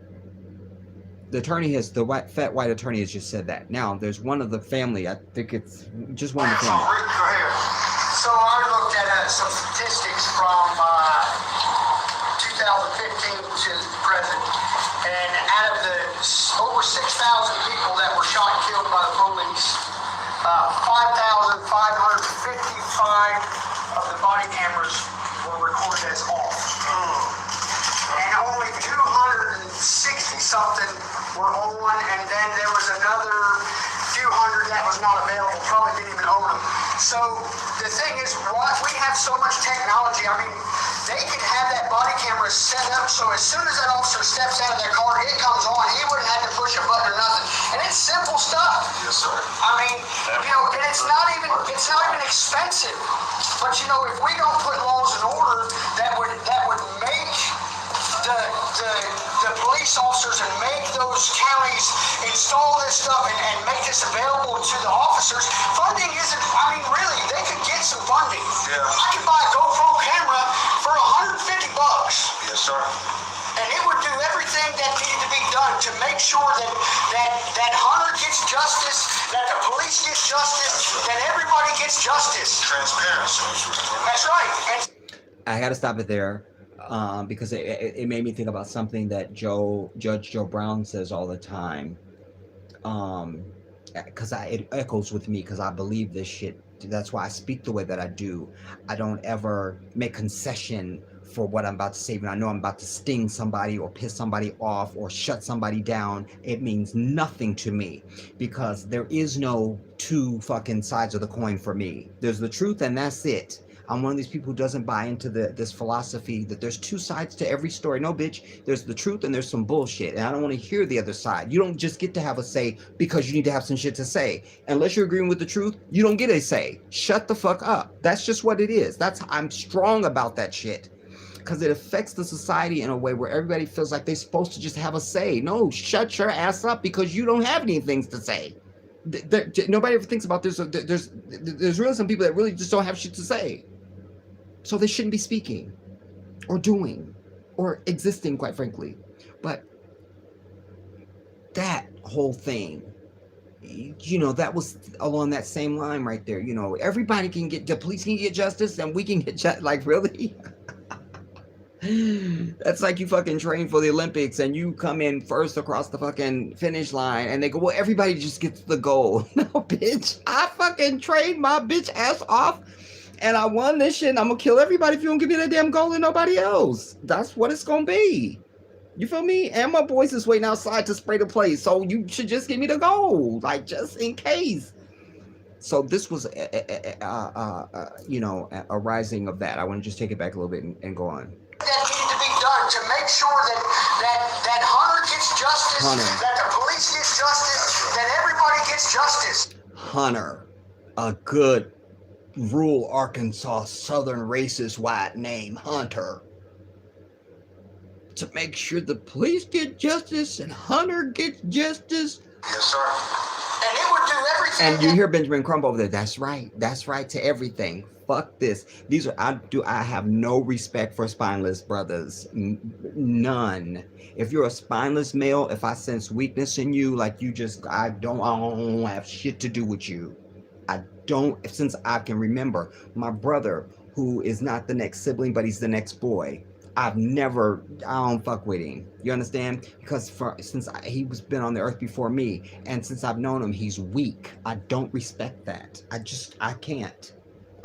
the fat white attorney has just said that. Now there's one of the family, I think it's just one of the family. So I looked at some statistics from 2015 to present, and out of the over 6,000 people that were shot and killed by the police, 5,555 of the body cameras were recorded as off. And only 260 something were on, and then there was another few hundred that was not available, probably didn't even own them. So the thing is, we have so much technology. I mean, they could have that body camera set up so as soon as that officer steps out of their car, it comes on. He wouldn't have to push a button or nothing. And it's simple stuff. Yes, sir. I mean, you know, and it's not even expensive. But you know, if we don't put laws and order that would make the police officers and make those counties install this stuff and make this available to the officers, funding isn't, I mean, really, they could get some funding. Yeah. I could buy a GoPro camera for $150. Yes, sir. And it would do everything that needed to be done to make sure that Hunter gets justice, that the police get justice, that everybody gets justice. Transparency. That's right. And I got to stop it there because it made me think about something that Judge Joe Brown says all the time. Because it echoes with me because I believe this shit. That's why I speak the way that I do. I don't ever make concession for what I'm about to say. When I know I'm about to sting somebody or piss somebody off or shut somebody down, it means nothing to me because there is no two fucking sides of the coin for me. There's the truth and that's it. I'm one of these people who doesn't buy into this philosophy that there's two sides to every story. No, bitch, there's the truth and there's some bullshit. And I don't want to hear the other side. You don't just get to have a say because you need to have some shit to say. Unless you're agreeing with the truth, you don't get a say. Shut the fuck up. That's just what it is. I'm strong about that shit. Because it affects the society in a way where everybody feels like they're supposed to just have a say. No, shut your ass up because you don't have any things to say. Nobody ever thinks about this. There's really some people that really just don't have shit to say. So they shouldn't be speaking or doing or existing, quite frankly. But that whole thing, you know, that was along that same line right there. You know, everybody can get, the police can get justice and we can get justice. Like, really? That's like you fucking train for the Olympics and you come in first across the fucking finish line and they go, well, everybody just gets the gold. No, bitch. I fucking trained my bitch ass off and I won this shit and I'm gonna kill everybody if you don't give me that damn gold and nobody else. That's what it's gonna be. You feel me? And my boys is waiting outside to spray the place. So you should just give me the gold, like just in case. So this was, you know, a rising of that. I want to just take it back a little bit and go on. that needed to be done to make sure that Hunter gets justice, that the police get justice, that everybody gets justice. Hunter, a good rural Arkansas southern racist white name, Hunter. To make sure the police get justice and Hunter gets justice. Yes, sir. And it would do everything. And you hear Benjamin Crump over there. That's right. That's right to everything. Fuck this. These are, I have no respect for spineless brothers. None. If you're a spineless male, if I sense weakness in you, like you just, I don't have shit to do with you. I don't, since I can remember, my brother, who is not the next sibling, but he's the next boy. I don't fuck with him. You understand? Because since he was been on the earth before me, and since I've known him, he's weak. I don't respect that. I can't.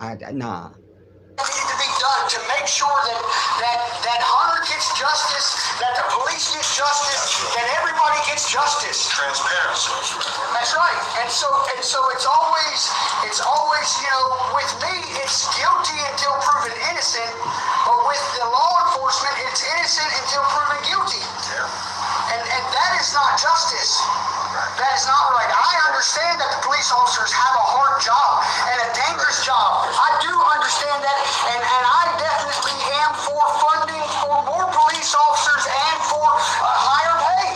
Nah. Need to be done to make sure that Hunter gets justice, that the police get justice, that everybody gets justice. Transparency. That's right. And so it's always, you know, with me it's guilty until proven innocent, but with the law enforcement it's innocent until proven guilty. Yeah. And that is not justice. That is not right. I understand that the police officers have a hard job and a dangerous job. I do understand that, and I definitely am for funding for more police officers and for higher pay.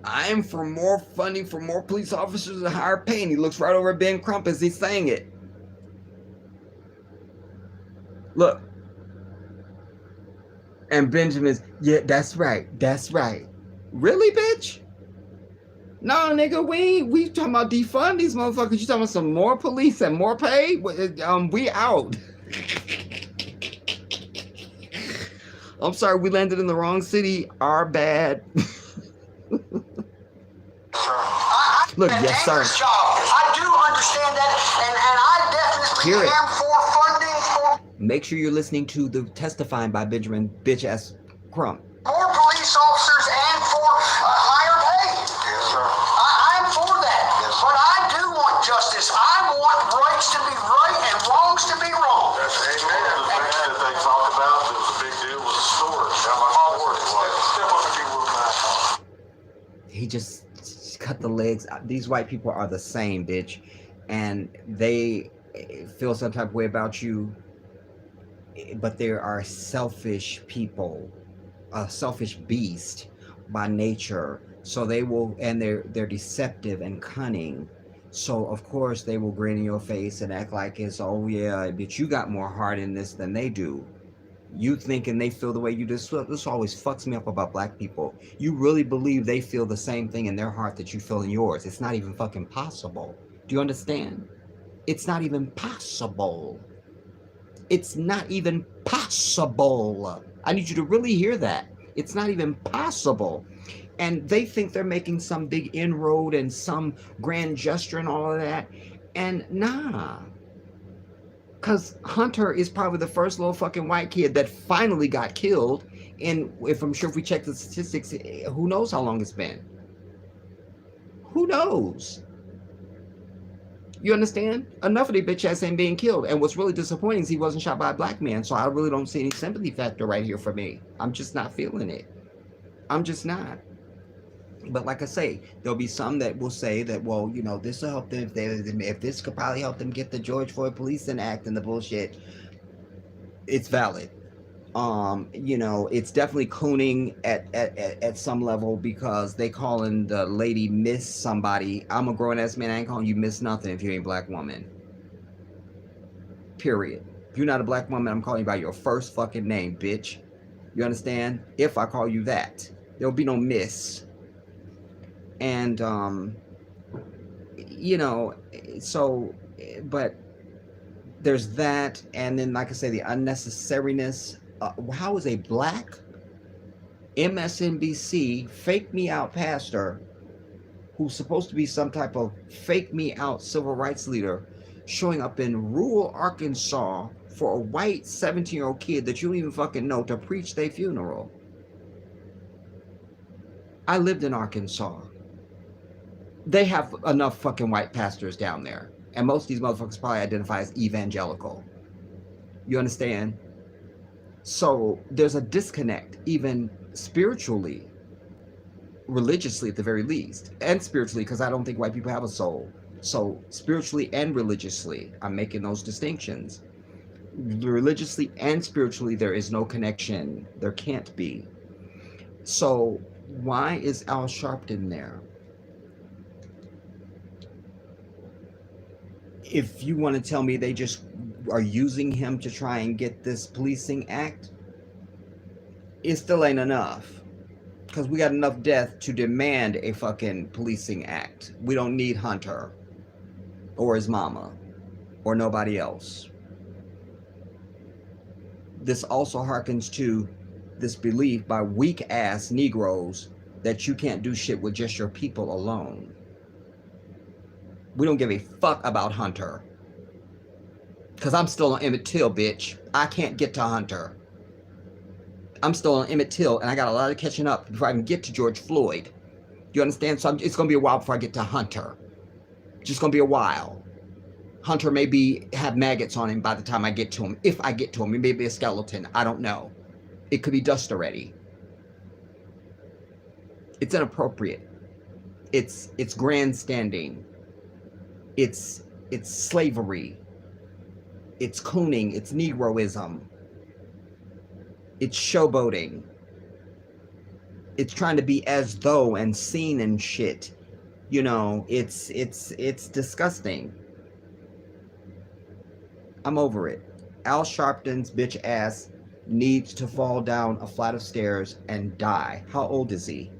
I am for more funding for more police officers and higher pay. And he looks right over at Ben Crump as he's saying it. Look. And Benjamin's, yeah, that's right. That's right. Really, bitch? No, nigga, we talking about defund these motherfuckers. You talking about some more police and more pay? We out. I'm sorry, we landed in the wrong city. Our bad. Look, yes, sir. I do understand that, and I definitely am for funding for. Make sure you're listening to the testifying by Benjamin bitch ass Crump. More police officers and for higher pay. Yes, sir. I'm for that. Yes, but I do want justice. I want rights to be right and wrongs to be wrong. That's amen. The thing that they talk about, there was a big he just cut the legs. These white people are the same, bitch, and they feel some type of way about you, but they are selfish people, a selfish beast by nature. So they will, and they're deceptive and cunning. So of course they will grin in your face and act like it's, oh yeah, but you got more heart in this than they do. You thinking they feel the way you do. This always fucks me up about black people. You really believe they feel the same thing in their heart that you feel in yours. It's not even fucking possible. Do you understand? It's not even possible. It's not even possible. I need you to really hear that. It's not even possible. And they think they're making some big inroad and some grand gesture and all of that. And nah. Because Hunter is probably the first little fucking white kid that finally got killed. And if I'm sure if we check the statistics, who knows how long it's been? Who knows? You understand? Enough of the bitch ass ain't being killed. And what's really disappointing is he wasn't shot by a black man. So I really don't see any sympathy factor right here for me. I'm just not feeling it. I'm just not. But like I say, there'll be some that will say that, well, you know, this will help them if this could probably help them get the George Floyd Policing Act and the bullshit. It's valid. You know, it's definitely cooning at some level because they calling the lady Miss somebody. I'm a grown ass man. I ain't calling you Miss nothing if you ain't a black woman. Period. If you're not a black woman, I'm calling you by your first fucking name, bitch. You understand? If I call you that, there'll be no Miss. And you know, so, but there's that, and then like I say, the unnecessariness. How is a black MSNBC fake me out pastor who's supposed to be some type of fake me out civil rights leader showing up in rural Arkansas for a white 17-year-old kid that you don't even fucking know to preach their funeral? I lived in Arkansas. They have enough fucking white pastors down there. And most of these motherfuckers probably identify as evangelical. You understand? So there's a disconnect, even spiritually, religiously at the very least, and spiritually, because I don't think white people have a soul. So spiritually and religiously, I'm making those distinctions. Religiously and spiritually, there is no connection. There can't be. So why is Al Sharpton there? If you want to tell me they just are using him to try and get this policing act, it still ain't enough. Because we got enough death to demand a fucking policing act. We don't need Hunter or his mama or nobody else. This also harkens to this belief by weak ass Negroes that you can't do shit with just your people alone. We don't give a fuck about Hunter. Because I'm still on Emmett Till, bitch. I can't get to Hunter. I'm still on Emmett Till, and I got a lot of catching up before I can get to George Floyd. You understand? So it's going to be a while before I get to Hunter. Just going to be a while. Hunter may have maggots on him by the time I get to him. If I get to him, it may be a skeleton. I don't know. It could be dust already. It's inappropriate. It's grandstanding. It's slavery. It's cooning. It's Negroism. It's showboating. It's trying to be as though and seen and shit. You know, it's disgusting. I'm over it. Al Sharpton's bitch ass needs to fall down a flight of stairs and die. How old is he?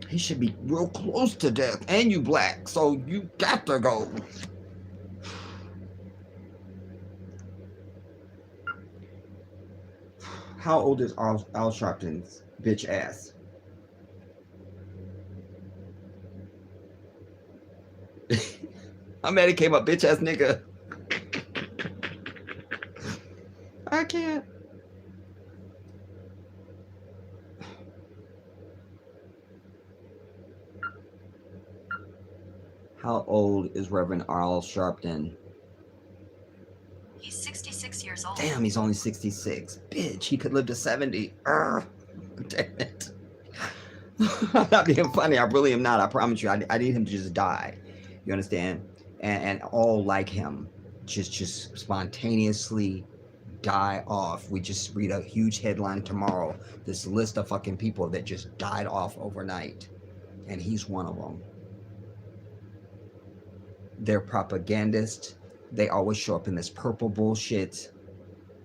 He should be real close to death. And you black, so you got to go. How old is Al Sharpton's bitch ass? I'm mad he came up, bitch ass nigga. I can't. How old is Reverend Al Sharpton? He's 66 years old. Damn, he's only 66. Bitch, he could live to 70. Damn it. I'm not being funny. I really am not. I promise you. I need him to just die. You understand? And all like him, just spontaneously die off. We just read a huge headline tomorrow. This list of fucking people that just died off overnight, and he's one of them. They're propagandists. They always show up in this purple bullshit.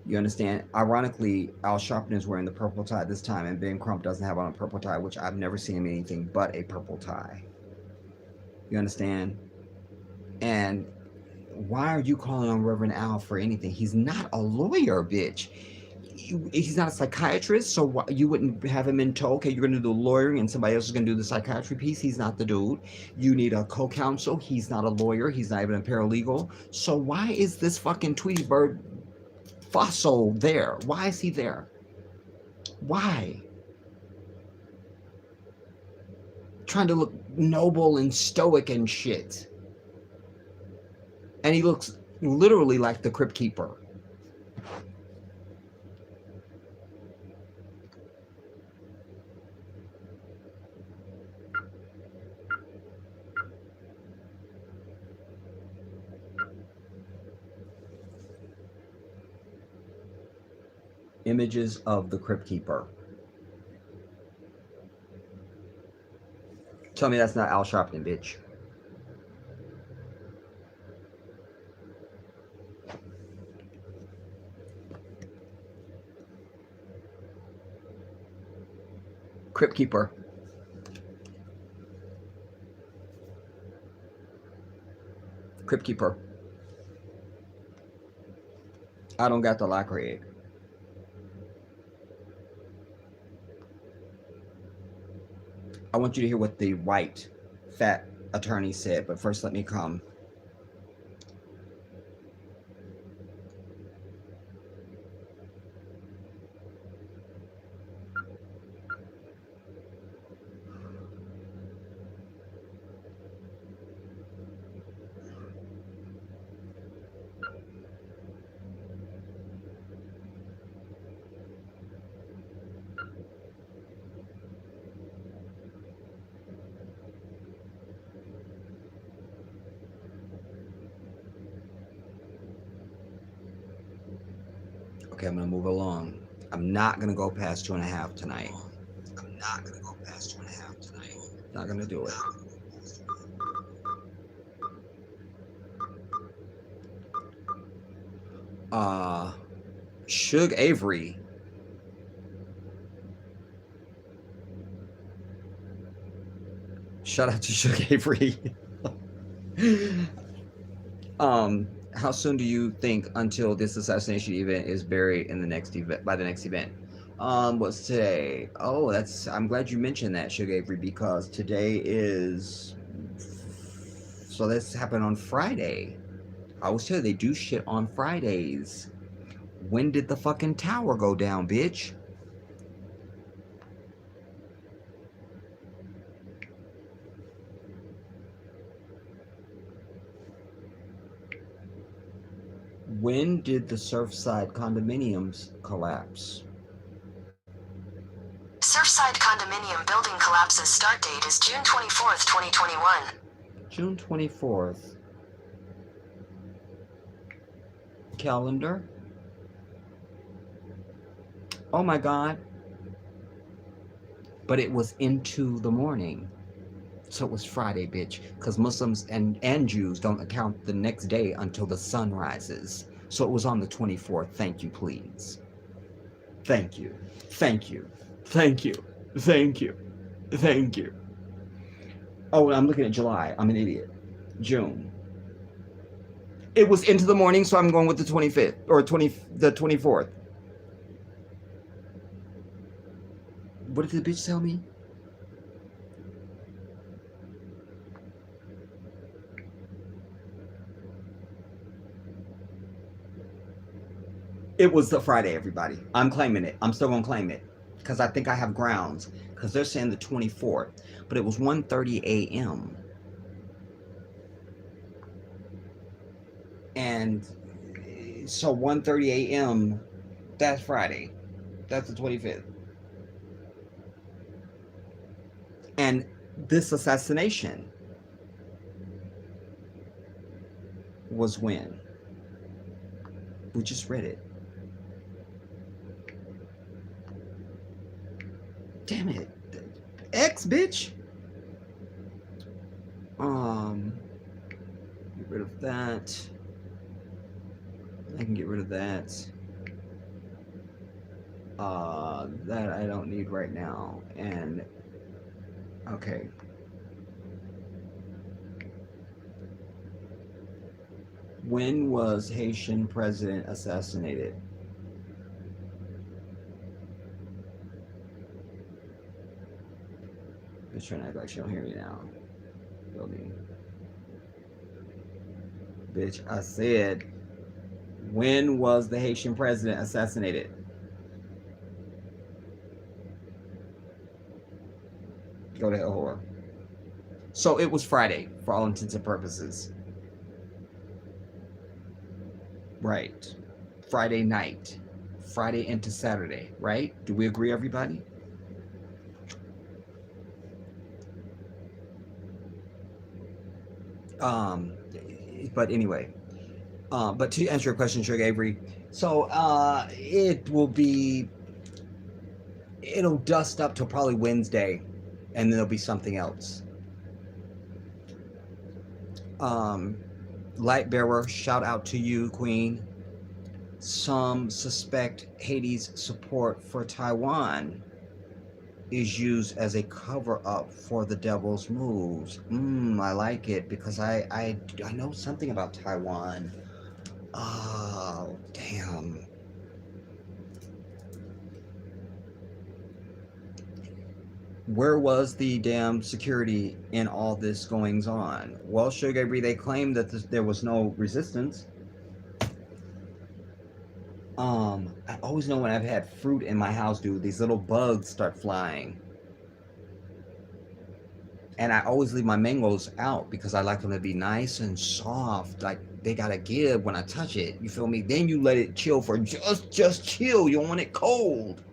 You understand? Ironically, Al Sharpton is wearing the purple tie this time, and Ben Crump doesn't have on a purple tie, which I've never seen him in anything but a purple tie. You understand? And why are you calling on Reverend Al for anything? He's not a lawyer, bitch. He's not a psychiatrist, so why, you wouldn't have him in tow? Okay, you're going to do the lawyering and somebody else is going to do the psychiatry piece. He's not the dude. You need a co-counsel. He's not a lawyer. He's not even a paralegal. So why is this fucking Tweety Bird fossil there? Why is he there? Why? Trying to look noble and stoic and shit. And he looks literally like the Crypt Keeper. Images of the Crypt Keeper. Tell me that's not Al Sharpton, bitch. Crypt Keeper. Crypt Keeper. I don't got the lacquer egg. I want you to hear what the white, fat attorney said, but first let me come. Okay, I'm gonna move along. I'm not gonna go past 2.5 tonight. I'm not gonna go past 2.5 tonight. Not gonna do it. Suge Avery. Shout out to Suge Avery. How soon do you think until this assassination event is buried in the next event, by the next event? What's today? Oh, I'm glad you mentioned that, Suge Avery, because today is, so this happened on Friday. I always tell you, they do shit on Fridays. When did the fucking tower go down, bitch? When did the Surfside condominiums collapse? Surfside condominium building collapses start date is June 24th, 2021. June 24th. Calendar. Oh my God. But it was into the morning. So it was Friday, bitch. Because Muslims and Jews don't account the next day until the sun rises. So it was on the 24th. Thank you, please. Thank you. Thank you. Thank you. Thank you. Thank you. Oh, I'm looking at July. I'm an idiot. June. It was into the morning, so I'm going with the 25th or the 24th. What did the bitch tell me? It was the Friday, everybody. I'm claiming it. I'm still gonna claim it because I think I have grounds. Because they're saying the 24th, but it was 1:30 a.m. And so 1:30 a.m. That's Friday. That's the 25th. And this assassination was when? We just read it. Damn it. X, bitch. Get rid of that. I can get rid of that. That I don't need right now. And okay. When was Haitian president assassinated? Just trying to act like she don't hear me now. Building. Bitch, I said, when was the Haitian president assassinated? Go to hell, whore. So it was Friday, for all intents and purposes. Right. Friday night. Friday into Saturday, right? Do we agree, everybody? But anyway, but to answer your question, Sugar Avery, so it'll dust up till probably Wednesday, and then there'll be something else. Light bearer, shout out to you, Queen. Some suspect Haiti's support for Taiwan is used as a cover-up for the devil's moves. I like it because I know something about Taiwan. Oh, damn. Where was the damn security in all this goings on? Well, Sugar Avery, they claimed that there was no resistance. I always know when I've had fruit in my house, dude, these little bugs start flying. And I always leave my mangoes out because I like them to be nice and soft. Like, they gotta give when I touch it. You feel me? Then you let it chill for just chill. You don't want it cold.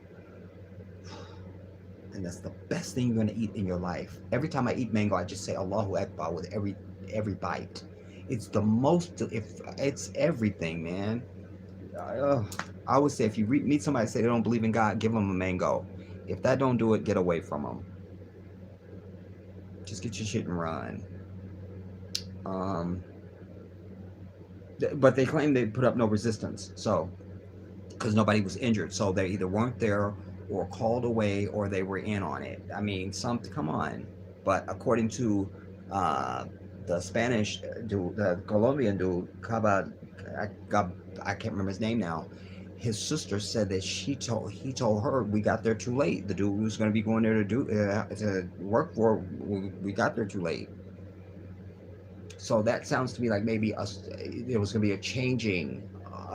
And that's the best thing you're gonna eat in your life. Every time I eat mango, I just say Allahu Akbar with every bite. It's the most, it's everything, man. I would say if you meet somebody say they don't believe in God, give them a mango. If that don't do it, get away from them. Just get your shit and run. But they claim they put up no resistance, so because nobody was injured, so they either weren't there or called away or they were in on it. I mean, come on. But according to the Spanish dude, the Colombian dude, I can't remember his name now. His sister said that he told her we got there too late. The dude who was going to be going there to work for, we got there too late. So that sounds to me like maybe there was going to be a changing,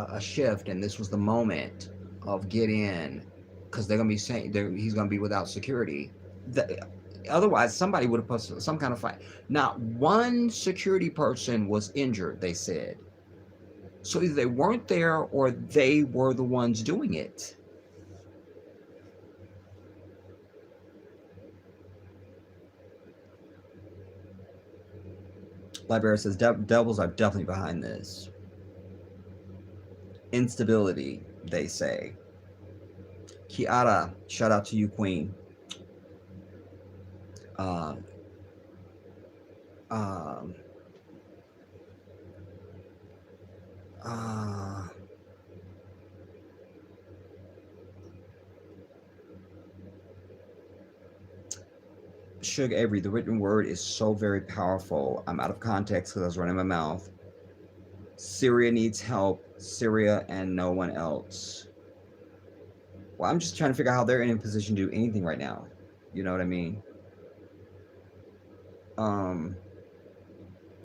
a shift, and this was the moment of get in, because they're going to be saying he's going to be without security. Otherwise, somebody would have put some kind of fight. Not one security person was injured, they said. So either they weren't there or they were the ones doing it. Library says devils are definitely behind this. Instability, they say. Kiara, shout out to you, Queen. Sugar Avery, the written word is so very powerful. I'm out of context because I was running my mouth. Syria needs help. Syria and no one else. Well, I'm just trying to figure out how they're in a position to do anything right now. You know what I mean? And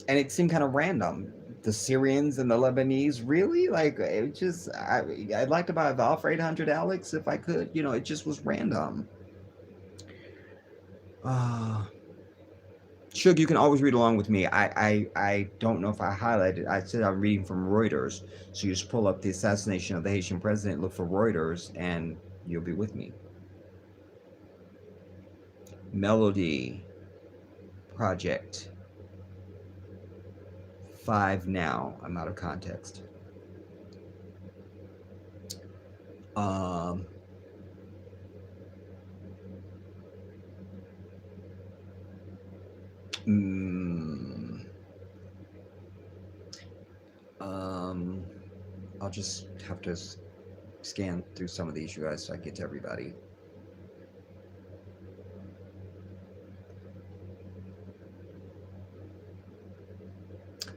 it seemed kind of random. The Syrians and the Lebanese, really? Like, it just, I'd like to buy a Valve for 800, Alex, if I could. You know, it just was random. Shug, you can always read along with me. I don't know if I highlighted. I said I'm reading from Reuters. So you just pull up the assassination of the Haitian president, look for Reuters, and you'll be with me. Melody Project 5 now. I'm out of context. Um, mm, um, I'll just have to scan through some of these, you guys, so I get to everybody.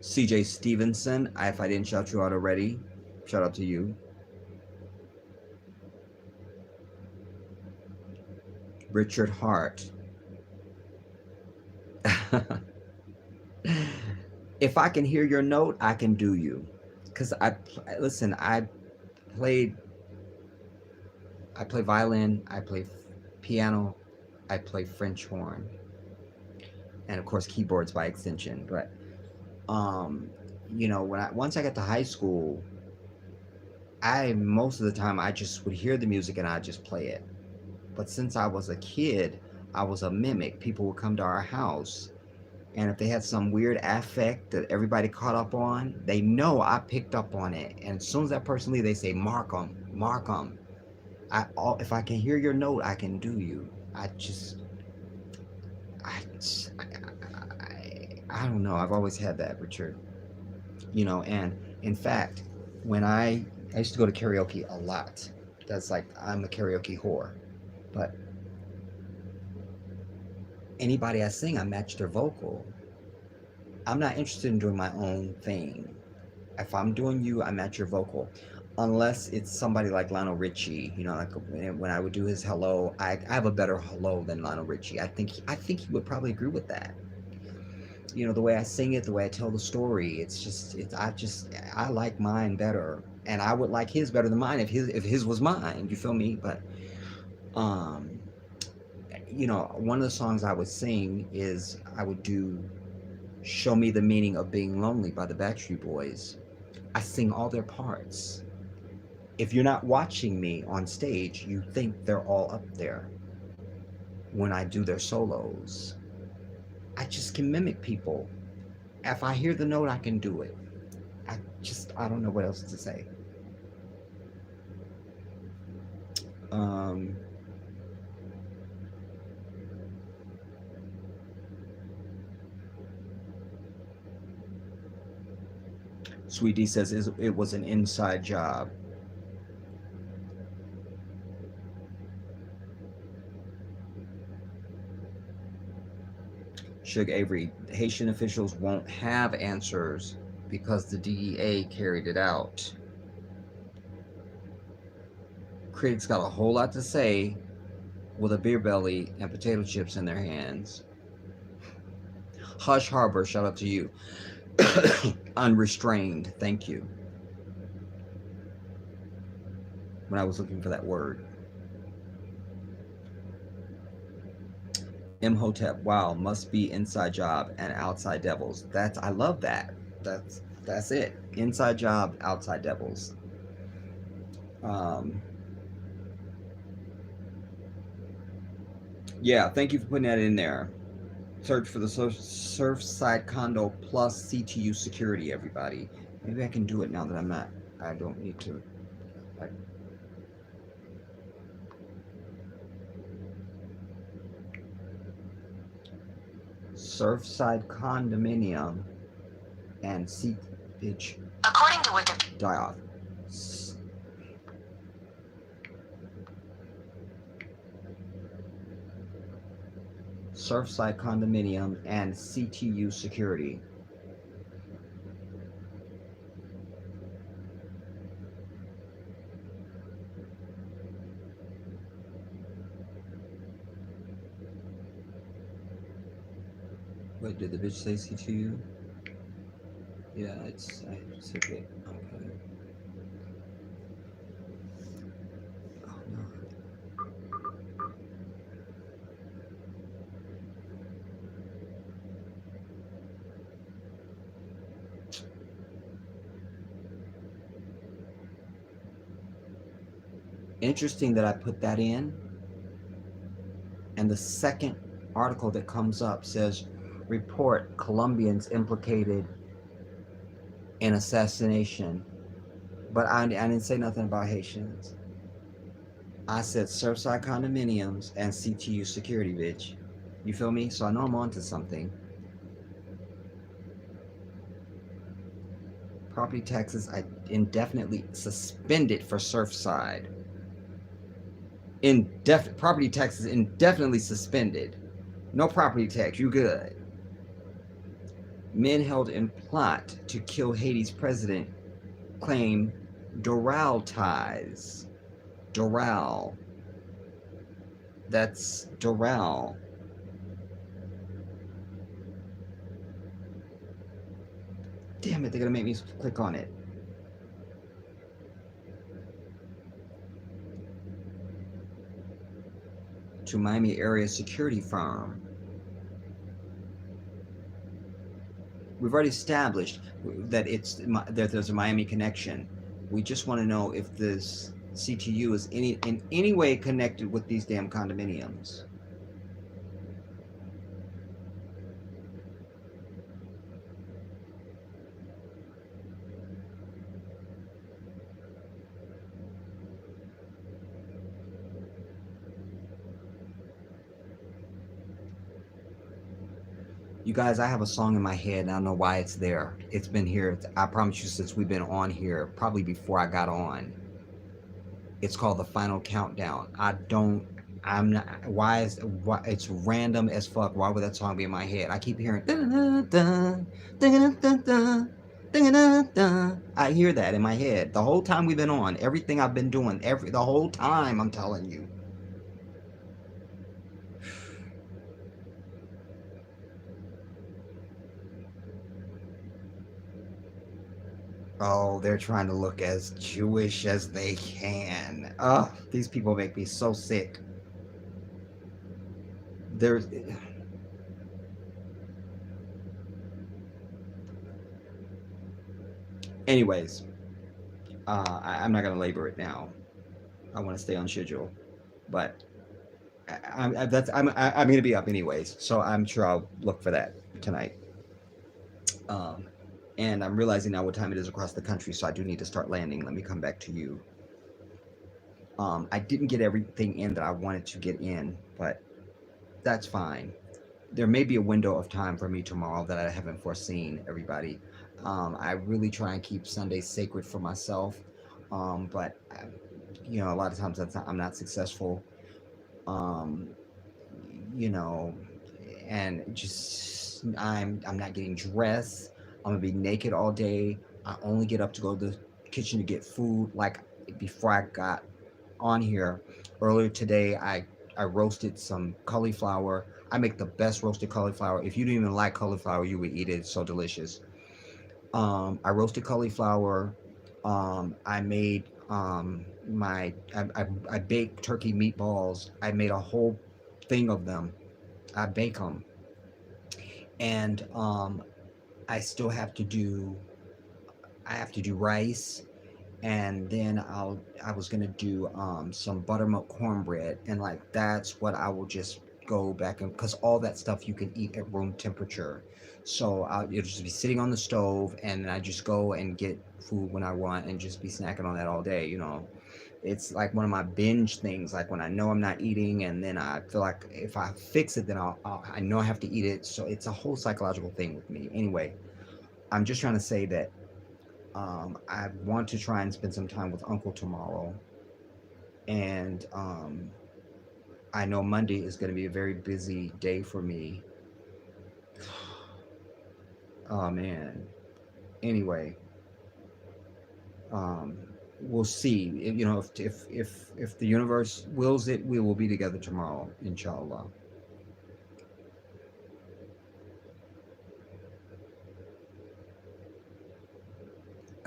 CJ Stevenson, if I didn't shout you out already, shout out to you. Richard Hart. If I can hear your note, I can do you. Because listen, I play violin, I play piano, I play French horn, and of course keyboards by extension. But you know, once I got to high school, most of the time I just would hear the music and I just play it. But since I was a kid, I was a mimic. People would come to our house, and if they had some weird affect that everybody caught up on, they know I picked up on it. And as soon as that person leaves, they say, "Mark 'em, mark 'em." If I can hear your note, I can do you. I don't know. I've always had that, Richard. You know, and in fact, when I used to go to karaoke a lot. That's like, I'm a karaoke whore. But anybody I sing, I match their vocal. I'm not interested in doing my own thing. If I'm doing you, I match your vocal. Unless it's somebody like Lionel Richie, you know, like when I would do his hello, I have a better hello than Lionel Richie. I think he would probably agree with that. You know, the way I sing it, the way I tell the story, I like mine better, and I would like his better than mine if his was mine. You feel me? But you know, one of the songs I would sing is I would do "Show Me the Meaning of Being Lonely" by the Backstreet Boys. I sing all their parts. If you're not watching me on stage, you think they're all up there when I do their solos. I just can mimic people. If I hear the note, I can do it. I don't know what else to say. Sweet D says it was an inside job. Suge Avery, Haitian officials won't have answers because the DEA carried it out. Critics got a whole lot to say with a beer belly and potato chips in their hands. Hush Harbor, shout out to you. Unrestrained, thank you. When I was looking for that word. Imhotep, wow, must be inside job and outside devils. I love that. That's it. Inside job, outside devils. Yeah, thank you for putting that in there. Search for the Surfside Condo plus CTU security, everybody. Maybe I can do it now that I don't need to. Surfside condominium and bitch. According to Wikipedia. Die off. Surfside condominium and CTU security. Wait, did the bitch say CTU? Yeah, I took it. Okay. Oh no. Interesting that I put that in, and the second article that comes up says, report Colombians implicated in assassination. But I didn't say nothing about Haitians. I said Surfside condominiums and CTU security, bitch. You feel me? So I know I'm onto something. Property taxes I indefinitely suspended for Surfside. Property taxes indefinitely suspended. No property tax, you good. Men held in plot to kill Haiti's president claim Doral ties. Doral. That's Doral. Damn it, they're gonna make me click on it. To Miami area security firm. We've already established that there's a Miami connection. We just want to know if this CTU is in any way connected with these damn condominiums. You guys, I have a song in my head and I don't know why it's there. It's been here, I promise you, since we've been on here, probably before I got on. It's called The Final Countdown. I'm not, it's random as fuck. Why would that song be in my head? I keep hearing, I hear that in my head. The whole time we've been on, everything I've been doing, the whole time, I'm telling you. Oh, they're trying to look as Jewish as they can. Oh, these people make me so sick. There's... Anyways, I'm not going to labor it now. I want to stay on schedule. But I'm going to be up anyways, so I'm sure I'll look for that tonight. And I'm realizing now what time it is across the country, so I do need to start landing. Let me come back to you. I didn't get everything in that I wanted to get in, but that's fine. There may be a window of time for me tomorrow that I haven't foreseen, everybody. I really try and keep Sunday sacred for myself, but you know, a lot of times I'm not successful. You know, and just I'm not getting dressed. I'm gonna be naked all day. I only get up to go to the kitchen to get food. Like before I got on here earlier today, I roasted some cauliflower. I make the best roasted cauliflower. If you didn't even like cauliflower, you would eat it. It's so delicious. I roasted cauliflower. I made I baked turkey meatballs. I made a whole thing of them. I bake them, and I still have to do rice, and then I was gonna do some buttermilk cornbread, and like that's what I will just go back and, because all that stuff you can eat at room temperature, so it'll just be sitting on the stove, and I just go and get food when I want and just be snacking on that all day. You know, it's like one of my binge things, like when I know I'm not eating and then I feel like if I fix it, then I know I have to eat it. So it's a whole psychological thing with me. Anyway, I'm just trying to say that I want to try and spend some time with Uncle tomorrow, and I know Monday is going to be a very busy day for me. Oh man. Anyway, we'll see. You know, if the universe wills it, we will be together tomorrow, inshallah.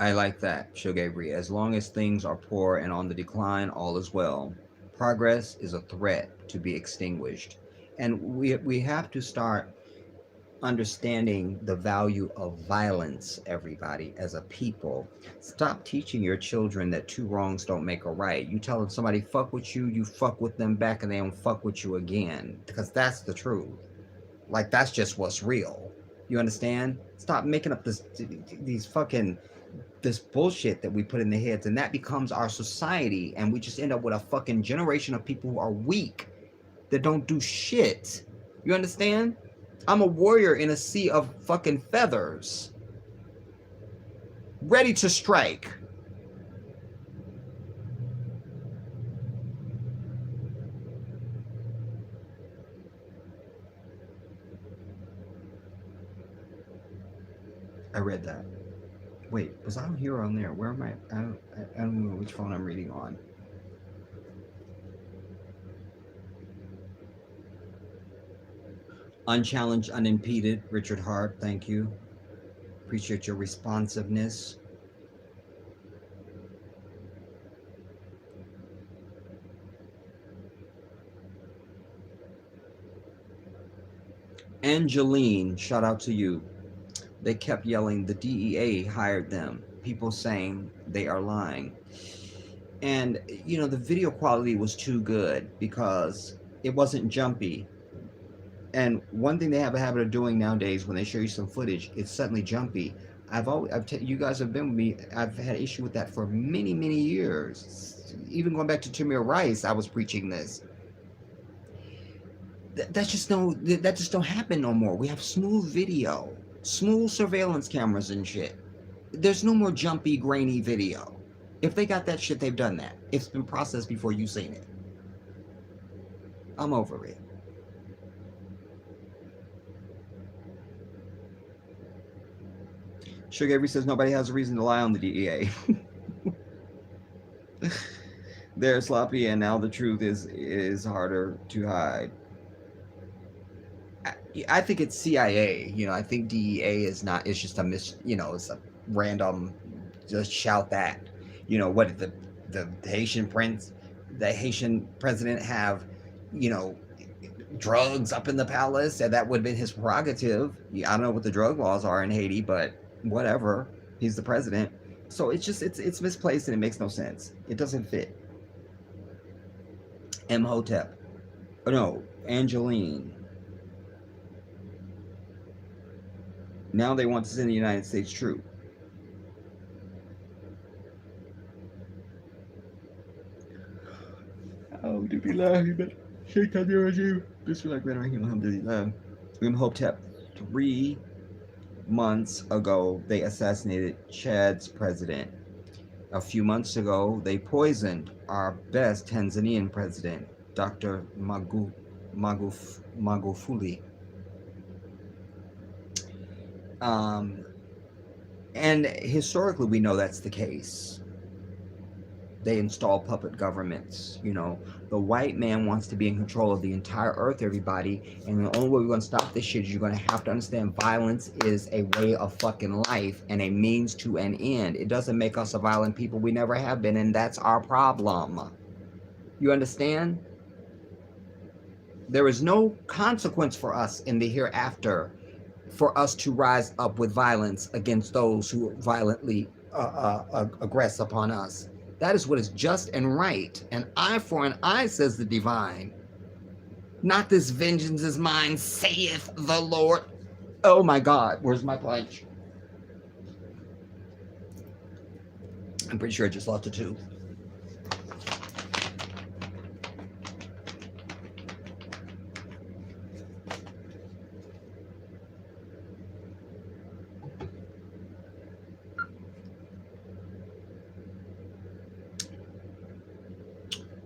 I like that, Shogabri. As long as things are poor and on the decline, all is well. Progress is a threat to be extinguished. And we have to start understanding the value of violence, everybody, as a people. Stop teaching your children that two wrongs don't make a right. You tell them somebody fuck with you, you fuck with them back and they don't fuck with you again. Because that's the truth. Like, that's just what's real. You understand? Stop making up these fucking this bullshit that we put in their heads, and that becomes our society, and we just end up with a fucking generation of people who are weak, that don't do shit. You understand? I'm a warrior in a sea of fucking feathers, ready to strike. I read that. Wait, was I on here or on there? Where am I? I don't know which phone I'm reading on. Unchallenged, unimpeded. Richard Hart, thank you. Appreciate your responsiveness. Angeline, shout out to you. They kept yelling, the DEA hired them. People saying they are lying. And, you know, the video quality was too good because it wasn't jumpy. And one thing they have a habit of doing nowadays when they show you some footage, it's suddenly jumpy. You guys have been with me. I've had issue with that for many, many years. Even going back to Tamir Rice, I was preaching this. That just don't happen no more. We have smooth video, smooth surveillance cameras and shit. There's no more jumpy, grainy video. If they got that shit, they've done that. It's been processed before you've seen it. I'm over it. Sugar Avery says nobody has a reason to lie on the DEA. They're sloppy, and now the truth is harder to hide. I think it's CIA. You know, I think DEA is not. It's just it's a random. Just shout that. You know what? The Haitian president have, you know, drugs up in the palace, and that would have been his prerogative. I don't know what the drug laws are in Haiti, but whatever. He's the president. So it's misplaced and it makes no sense. It doesn't fit. Imhotep. Oh, no, Angeline. Now they want to send the United States troops. Imhotep. 3 months ago, they assassinated Chad's president. A few months ago, they poisoned our best Tanzanian president, Dr. Magufuli. And historically, we know that's the case. They install puppet governments. You know, the white man wants to be in control of the entire earth, everybody. And the only way we're going to stop this shit is you're going to have to understand violence is a way of fucking life and a means to an end. It doesn't make us a violent people. We never have been, and that's our problem. You understand? There is no consequence for us in the hereafter for us to rise up with violence against those who violently aggress upon us. That is what is just and right. An eye for an eye, says the divine. Not this vengeance is mine, saith the Lord. Oh my God, where's my punch? I'm pretty sure I just lost a tooth.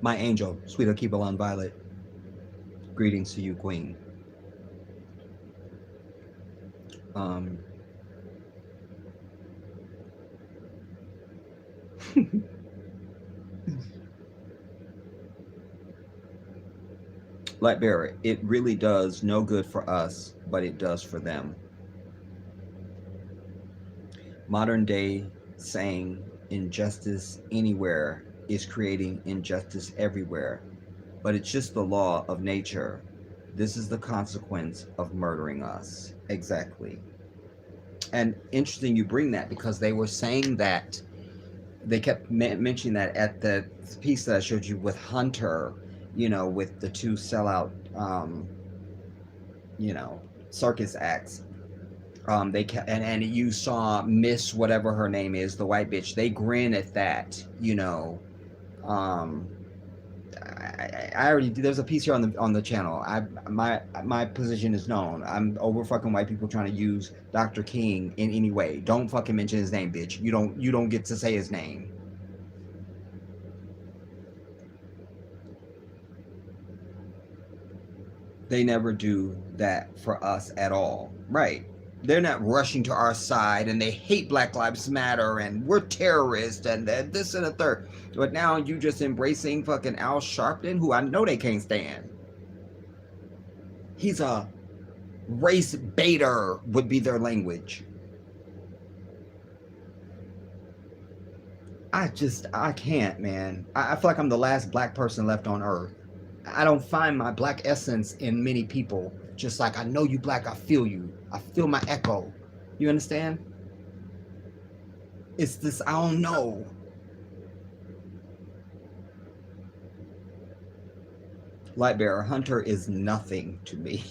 My angel, sweet Akibalon Violet. Greetings to you, Queen. Lightbearer, it really does no good for us, but it does for them. Modern day saying injustice anywhere is creating injustice everywhere, but it's just the law of nature. This is the consequence of murdering us. Exactly. And interesting you bring that, because they were saying that they kept mentioning that at the piece that I showed you with Hunter, with the two sellout, circus acts. They kept, and you saw Miss whatever her name is, the white bitch. They grin at that, Um, I already, there's a piece here on the channel. My position is known. I'm over fucking white people trying to use Dr. King in any way. Don't fucking mention his name, bitch. You don't get to say his name. They never do that for us at all. Right. They're not rushing to our side, and they hate Black Lives Matter, and we're terrorists, and this and the third. But now you just embracing fucking Al Sharpton, who I know they can't stand. He's a race baiter, would be their language. I can't, man. I feel like I'm the last black person left on earth. I don't find my black essence in many people. Just like, I know you black, I feel you. I feel my echo. You understand? It's this, I don't know. Lightbearer, Hunter is nothing to me.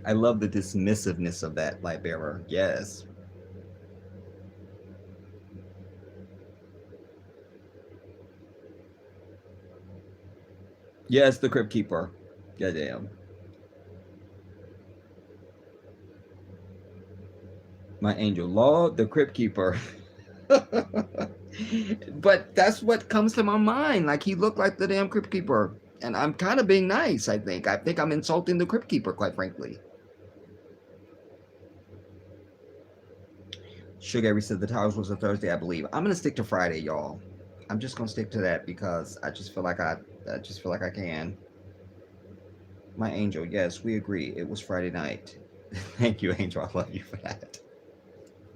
I love the dismissiveness of that, Lightbearer. Yes. Yes, the Crypt Keeper. Goddamn. My angel. Lord, the Crypt Keeper. But that's what comes to my mind. Like, he looked like the damn Crypt Keeper. And I'm kind of being nice, I think. I think I'm insulting the Crypt Keeper, quite frankly. Sugar Avery said the Towers was a Thursday, I believe. I'm going to stick to Friday, y'all. I'm just going to stick to that because I just feel like I can. My angel, yes, we agree. It was Friday night. Thank you, Angel. I love you for that.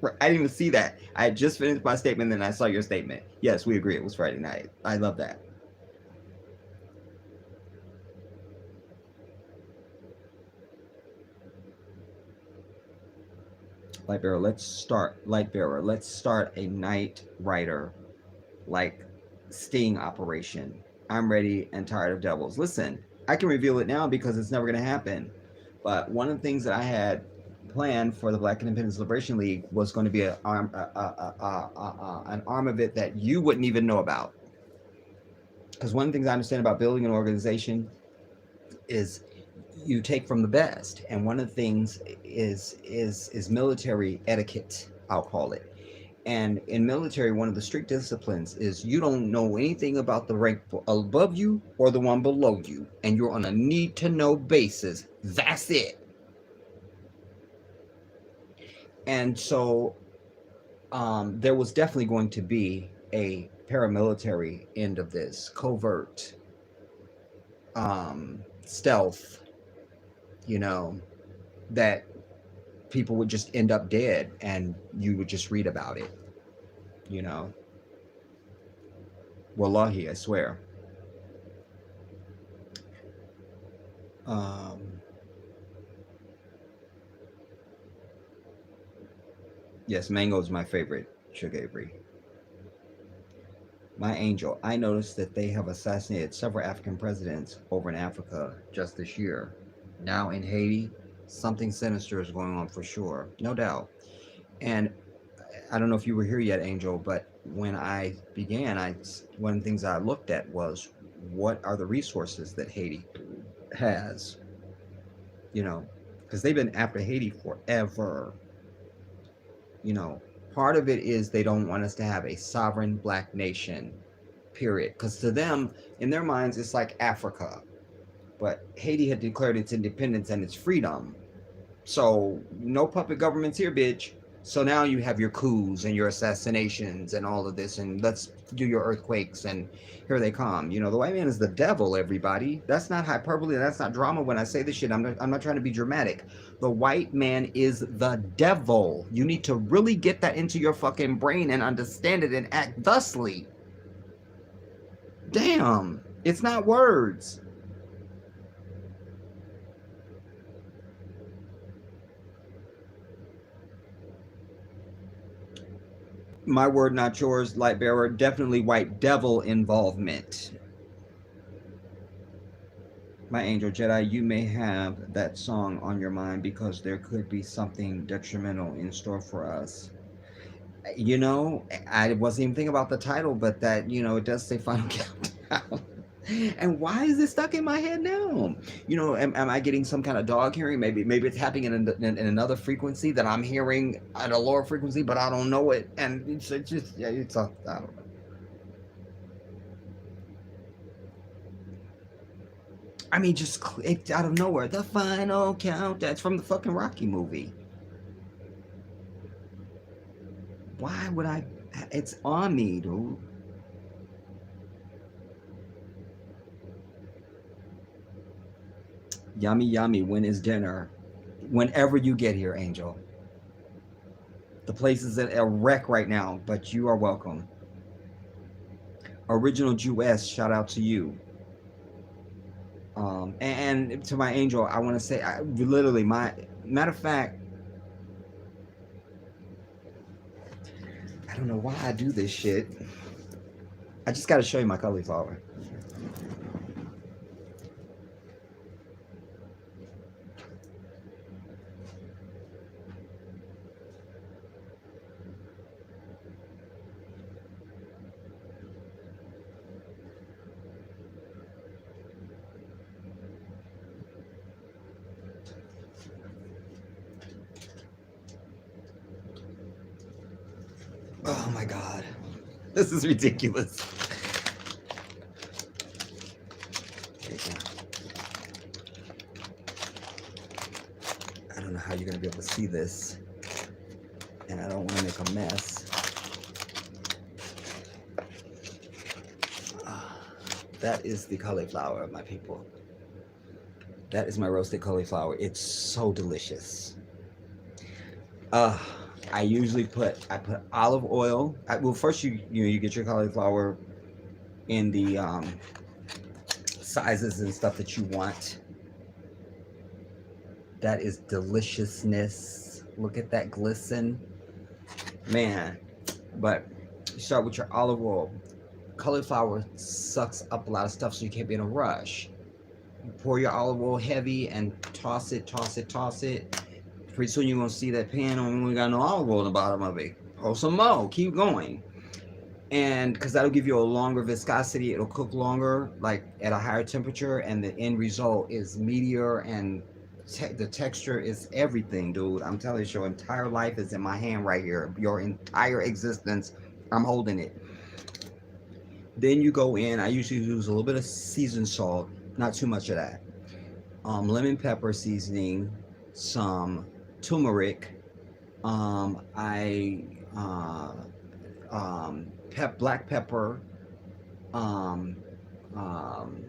I didn't even see that. I had just finished my statement, and then I saw your statement. Yes, we agree. It was Friday night. I love that. Lightbearer, let's start. Lightbearer, let's start a Night Rider, like, sting operation. I'm ready and tired of devils. Listen, I can reveal it now because it's never going to happen. But one of the things that I had planned for the Black Independence Liberation League was going to be an arm of it that you wouldn't even know about. Because one of the things I understand about building an organization is you take from the best, and one of the things is military etiquette, I'll call it. And in military, one of the strict disciplines is you don't know anything about the rank above you or the one below you, and you're on a need-to-know basis. That's it. And so there was definitely going to be a paramilitary end of this, covert, stealth, that people would just end up dead and you would just read about it, Wallahi, I swear. Yes, mango is my favorite, Sugar Avery. My angel, I noticed that they have assassinated several African presidents over in Africa just this year. Now in Haiti, something sinister is going on for sure, no doubt. And I don't know if you were here yet, Angel, but when I began, one of the things I looked at was, what are the resources that Haiti has? Because they've been after Haiti forever. Part of it is they don't want us to have a sovereign black nation, period. Because to them, in their minds, it's like Africa. But Haiti had declared its independence and its freedom. So no puppet governments here, bitch. So now you have your coups and your assassinations and all of this, and let's do your earthquakes, and here they come. The white man is the devil, everybody. That's not hyperbole, that's not drama when I say this shit. I'm not trying to be dramatic. The white man is the devil. You need to really get that into your fucking brain and understand it and act thusly. Damn. It's not words. My word, not yours, light bearer. Definitely white devil involvement. My angel Jedi, you may have that song on your mind because there could be something detrimental in store for us. You know, I wasn't even thinking about the title, but that, it does say Final Countdown. And why is it stuck in my head now? Am I getting some kind of dog hearing? Maybe it's happening in another frequency that I'm hearing at a lower frequency, but I don't know it. And it's just, yeah, I don't know. I mean, just it's out of nowhere. The final count. That's from the fucking Rocky movie. Why would I? It's on me, dude. Yummy, yummy. When is dinner? Whenever you get here, Angel. The place is at a wreck right now, but you are welcome. Original Jewess, shout out to you. And to my angel, I want to say, literally, my matter of fact, I don't know why I do this shit. I just got to show you my cauliflower. Oh my god. This is ridiculous. I don't know how you're going to be able to see this. And I don't want to make a mess. That is the cauliflower, my people. That is my roasted cauliflower. It's so delicious. I usually put olive oil. Well, first you get your cauliflower in the sizes and stuff that you want. That is deliciousness. Look at that glisten, man. But you start with your olive oil. Cauliflower sucks up a lot of stuff, so you can't be in a rush. You pour your olive oil heavy and toss it. Pretty soon you're gonna see that pan only got no olive oil in the bottom of it. Pour some more. Keep going. And because that'll give you a longer viscosity, it'll cook longer, like at a higher temperature, and the end result is meatier, and the texture is everything, dude. I'm telling you, your entire life is in my hand right here. Your entire existence, I'm holding it. Then you go in. I usually use a little bit of seasoned salt, not too much of that. Lemon pepper seasoning, some turmeric. Black pepper. Um, um,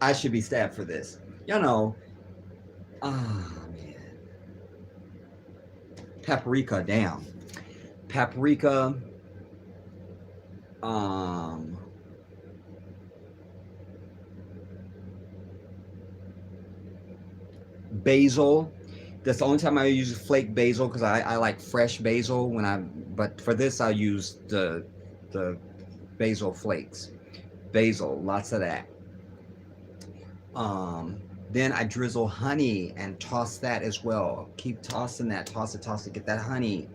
I should be stabbed for this. Man. Paprika, damn. Paprika. Basil. That's the only time I use flake basil because I like fresh basil but for this I use the basil flakes. Basil, lots of that. Then I drizzle honey and toss that as well. Keep tossing that, toss it, get that honey.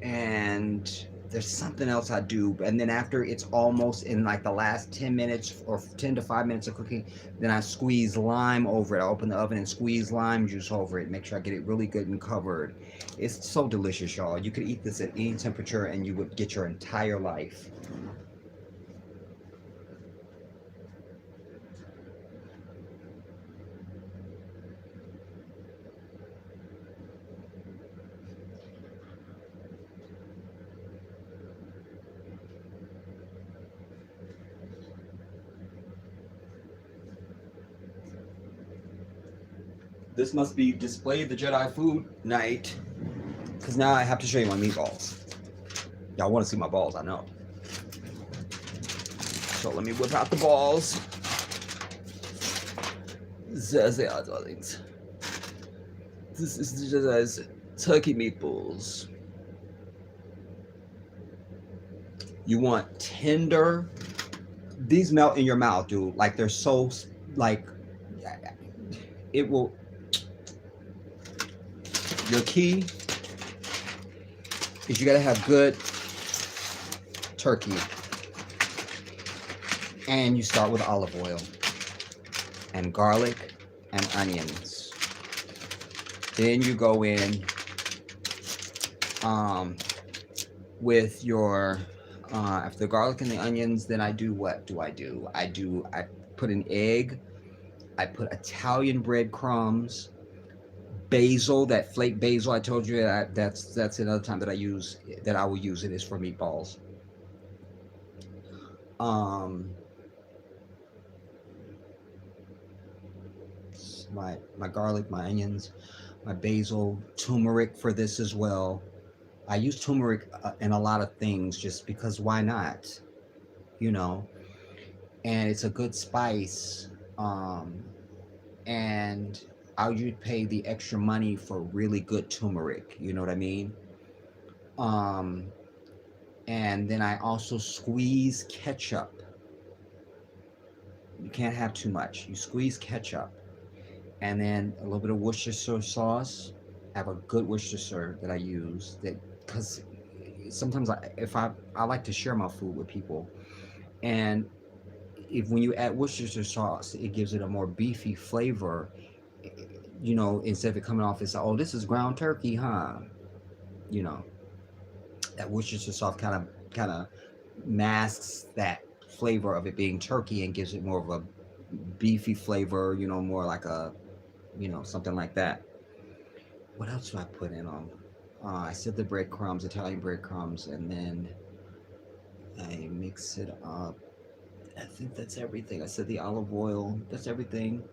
And there's something else I do. And then after it's almost in like the last 10 minutes or 10 to 5 minutes of cooking, then I squeeze lime over it. I open the oven and squeeze lime juice over it. Make sure I get it really good and covered. It's so delicious, y'all. You could eat this at any temperature and you would get your entire life. This must be Display the Jedi Food Night. Because now I have to show you my meatballs. Y'all want to see my balls, I know. So let me whip out the balls. There they are, darlings. This is the Jedi's turkey meatballs. You want tender. These melt in your mouth, dude. Like they're so, like, it will. Your key is you gotta have good turkey. And you start with olive oil and garlic and onions. Then you go in with your after the garlic and the onions. Then I do, what do? I put an egg. I put Italian breadcrumbs, basil, that flake basil I told you. That's another time that I will use it is for meatballs. My garlic, my onions, my basil, turmeric for this as well. I use turmeric in a lot of things just because why not? You know, and it's a good spice. And I would pay the extra money for really good turmeric. You know what I mean? And then I also squeeze ketchup. You can't have too much. You squeeze ketchup. And then a little bit of Worcestershire sauce. I have a good Worcestershire that I use, that because sometimes I like to share my food with people, and when you add Worcestershire sauce, it gives it a more beefy flavor. You know, instead of it coming off as, oh, this is ground turkey, huh? You know, that Worcestershire sauce kind of masks that flavor of it being turkey and gives it more of a beefy flavor. You know, more like a, you know, something like that. What else do I put in on? I said the breadcrumbs, Italian breadcrumbs, and then I mix it up. I think that's everything. I said the olive oil, that's everything,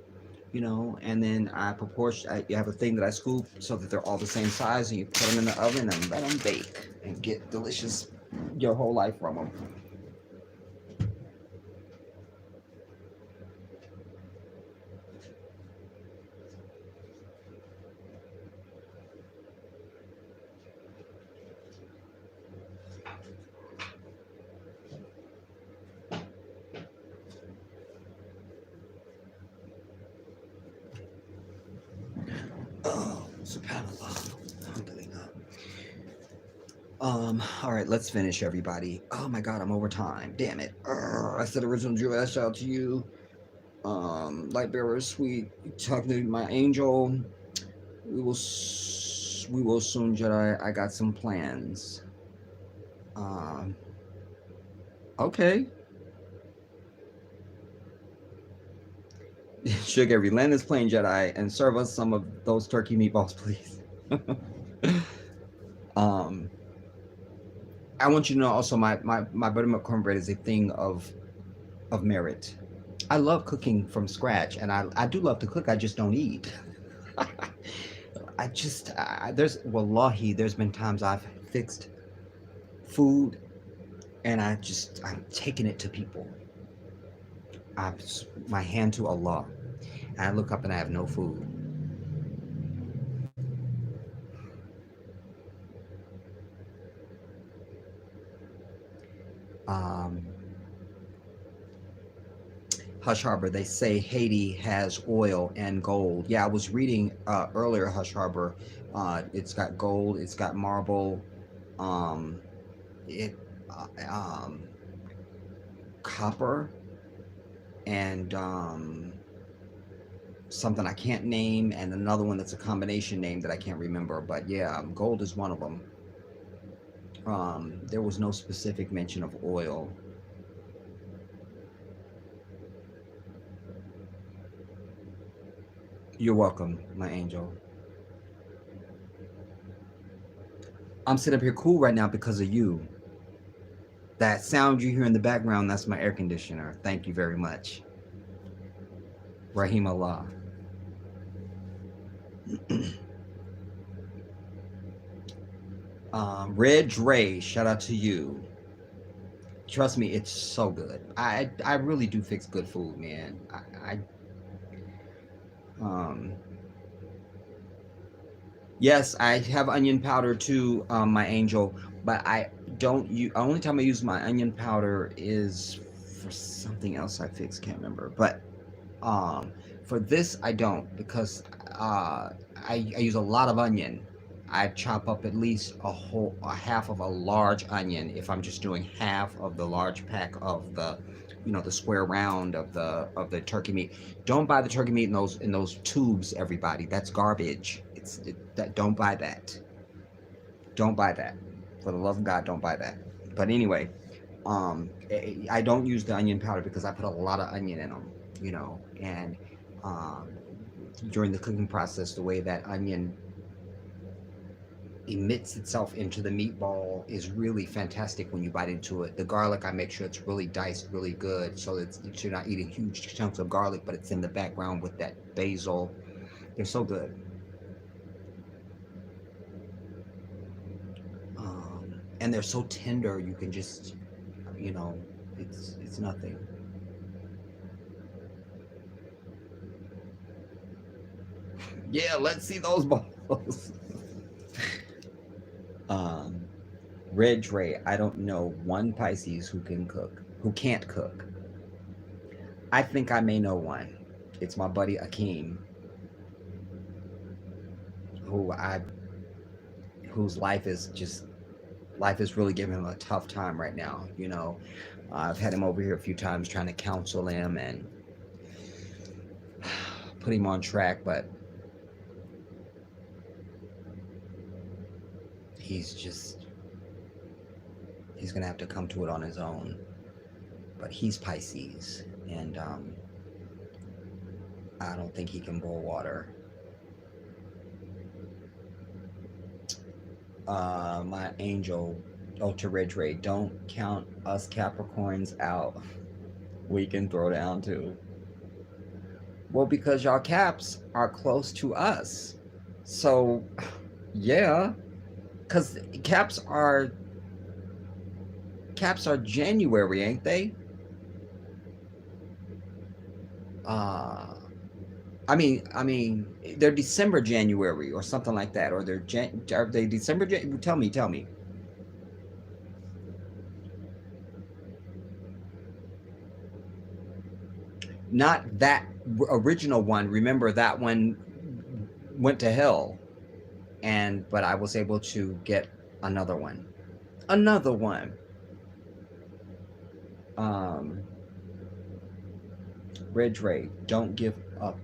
you know, and then I have a thing that I scoop so that they're all the same size, and you put them in the oven and let them bake and get delicious your whole life from them. SubhanAllah. Alhamdulillah. All right, let's finish, everybody. Oh my God, I'm over time. Damn it. I said original Jewish, shout out to you. Light bearer, sweet, talking to my angel. We will soon, Jedi. I got some plans. Okay. Sugar, land this plane, Jedi, and serve us some of those turkey meatballs, please. I want you to know also my buttermilk cornbread is a thing of merit. I love cooking from scratch, and I do love to cook. I just don't eat. Wallahi, there's been times I've fixed food and I'm taking it to people. My hand to Allah, and I look up and I have no food. Hush Harbor, they say Haiti has oil and gold. Yeah, I was reading earlier, Hush Harbor. It's got gold, it's got marble, copper, and something I can't name, and another one that's a combination name that I can't remember. But yeah, gold is one of them. There was no specific mention of oil. You're welcome, my angel. I'm sitting up here cool right now because of you. That sound you hear in the background, that's my air conditioner. Thank you very much. Rahim Allah. Red Ray, shout out to you. Trust me, it's so good. I really do fix good food, man. Um yes, I have onion powder too, my angel, but I don't use. Only time I use my onion powder is for something else I fix. Can't remember, but um, for this I don't because I use a lot of onion. I chop up at least a half of a large onion if I'm just doing half of the large pack of the, the square round of the turkey meat. Don't buy the turkey meat in those tubes, everybody. That's garbage. Don't buy that. Don't buy that. For the love of God, don't buy that. But anyway, I don't use the onion powder because I put a lot of onion in them, and um, during the cooking process, the way that onion emits itself into the meatball is really fantastic when you bite into it. The garlic, I make sure it's really diced really good so that you're not eating huge chunks of garlic, but it's in the background with that basil. They're so good. And they're so tender, you can just, you know, it's nothing. Yeah, let's see those balls. um, Red Dre, I don't know one Pisces who can't cook. I think I may know one. It's my buddy Akeem, who I whose life is really giving him a tough time right now. I've had him over here a few times trying to counsel him and put him on track, but he's gonna have to come to it on his own. But he's Pisces, and I don't think he can boil water. My angel, Ultra Red Ray, don't count us Capricorns out. We can throw down too. Well, because y'all Caps are close to us. So, yeah. Because Caps are January, ain't they? I mean, they're December, January, or something like that, or are they December? Tell me. Not that original one. Remember that one went to hell, but I was able to get another one. Red Dre, don't give up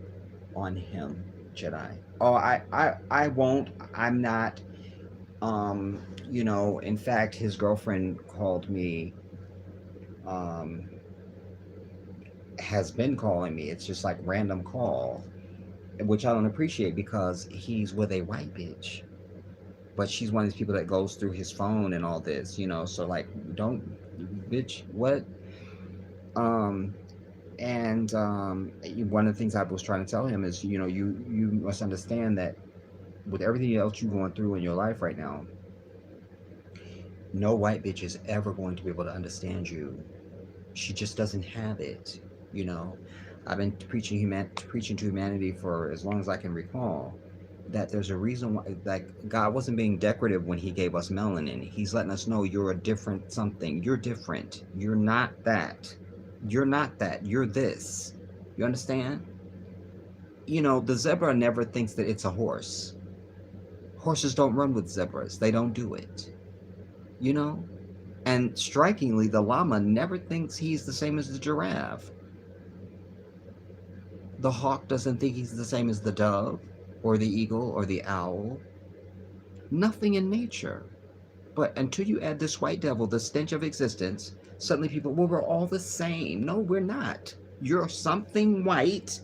on him, Jedi. Oh, I won't. I'm not. In fact, his girlfriend called me. Has been calling me. It's just like random call, which I don't appreciate because he's with a white bitch. But she's one of these people that goes through his phone and all this, So like, don't, bitch, what? And one of the things I was trying to tell him is, you must understand that with everything else you're going through in your life right now, no white bitch is ever going to be able to understand you. She just doesn't have it. I've been preaching to humanity for as long as I can recall, that there's a reason why, like, God wasn't being decorative when he gave us melanin. He's letting us know you're a different something. You're different. You're not that. You're not that. You're this. You understand? The zebra never thinks that it's a horse. Horses don't run with zebras. They don't do it. And strikingly, the llama never thinks he's the same as the giraffe. The hawk doesn't think he's the same as the dove, or the eagle, or the owl. Nothing in nature. But until you add this white devil, the stench of existence, suddenly people, well, we're all the same. No, we're not. You're something white,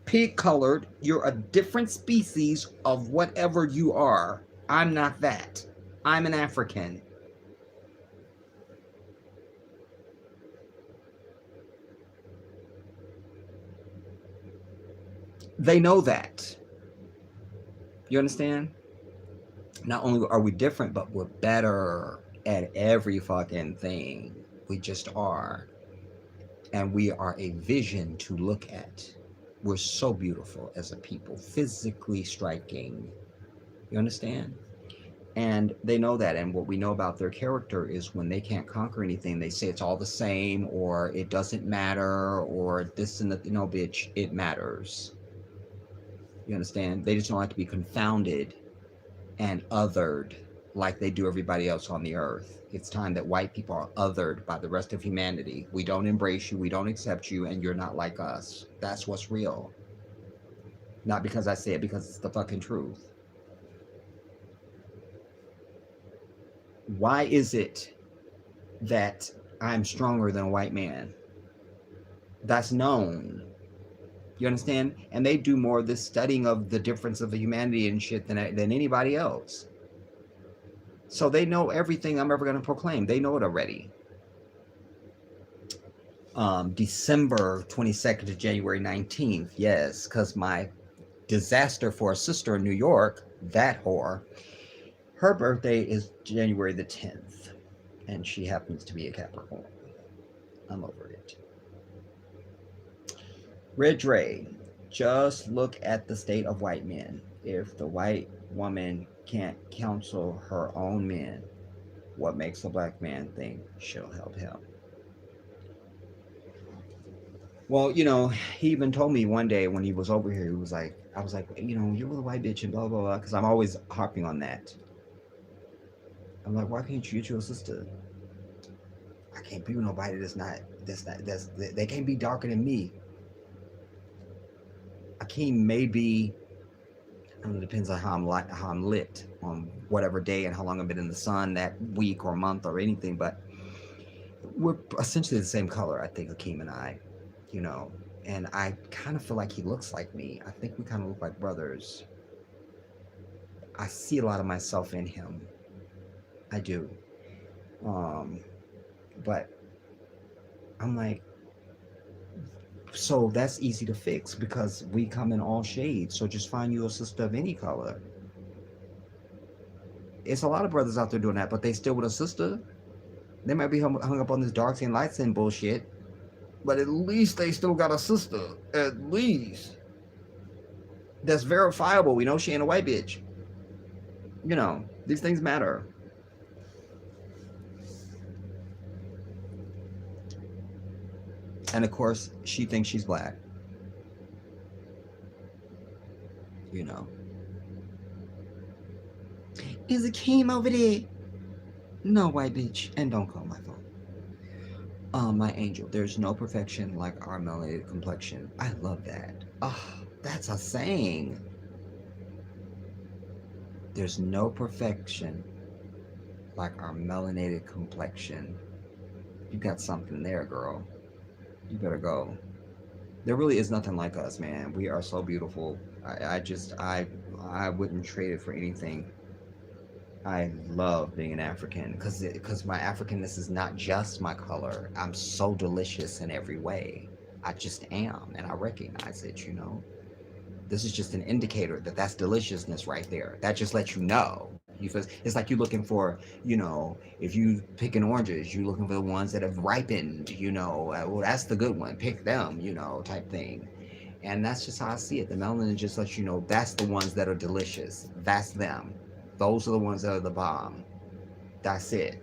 pig-colored. You're a different species of whatever you are. I'm not that. I'm an African. They know that. You understand? Not only are we different, but we're better at every fucking thing. We just are. And we are a vision to look at. We're so beautiful as a people, physically striking. You understand? And they know that. And what we know about their character is when they can't conquer anything, they say it's all the same, or it doesn't matter, or this and that. No, bitch, it matters. You understand? They just don't like to be confounded and othered like they do everybody else on the earth. It's time that white people are othered by the rest of humanity. We don't embrace you, we don't accept you, and you're not like us. That's what's real. Not because I say it, because it's the fucking truth. Why is it that I'm stronger than a white man? That's known. You understand? And they do more of this studying of the difference of the humanity and shit than anybody else. So they know everything I'm ever going to proclaim. They know it already. December 22nd to January 19th. Yes, because my disaster for a sister in New York, that whore, her birthday is January the 10th. And she happens to be a Capricorn. I'm over it. Red Dre, just look at the state of white men. If the white woman can't counsel her own men, what makes a black man think she'll help him? Well, you know, he even told me one day when he was over here, he was like, I was like, you know, you're a white bitch and blah, blah, blah, because I'm always harping on that. I'm like, why can't you get your sister? I can't be with nobody they can't be darker than me. Akeem may be, I don't know, it depends on how I'm lit on whatever day and how long I've been in the sun that week or month or anything, but we're essentially the same color, I think, Akeem and I, you know, and I kind of feel like he looks like me. I think we kind of look like brothers. I see a lot of myself in him. I do. But I'm like, so that's easy to fix because we come in all shades. So just find you a sister of any color. It's a lot of brothers out there doing that, but they still with a sister. They might be hung up on this dark skin, light skin bullshit, but at least they still got a sister. At least. That's verifiable. We know she ain't a white bitch. You know, these things matter. And of course, she thinks she's black. You know. Is it Kim over there? No, white bitch. And don't call my phone. My angel, there's no perfection like our melanated complexion. I love that. Oh, that's a saying. There's no perfection like our melanated complexion. You got something there, girl. You better go. There really is nothing like us, man. We are so beautiful. I wouldn't trade it for anything. I love being an African because my Africanness is not just my color. I'm so delicious in every way. I just am, and I recognize it, you know. This is just an indicator that that's deliciousness right there. That just lets you know. It's like you're looking for, you know, if you picking oranges, you're looking for the ones that have ripened, you know, well, that's the good one, pick them, you know, type thing. And that's just how I see it. The melanin just lets you know that's the ones that are delicious. That's them. Those are the ones that are the bomb. That's it.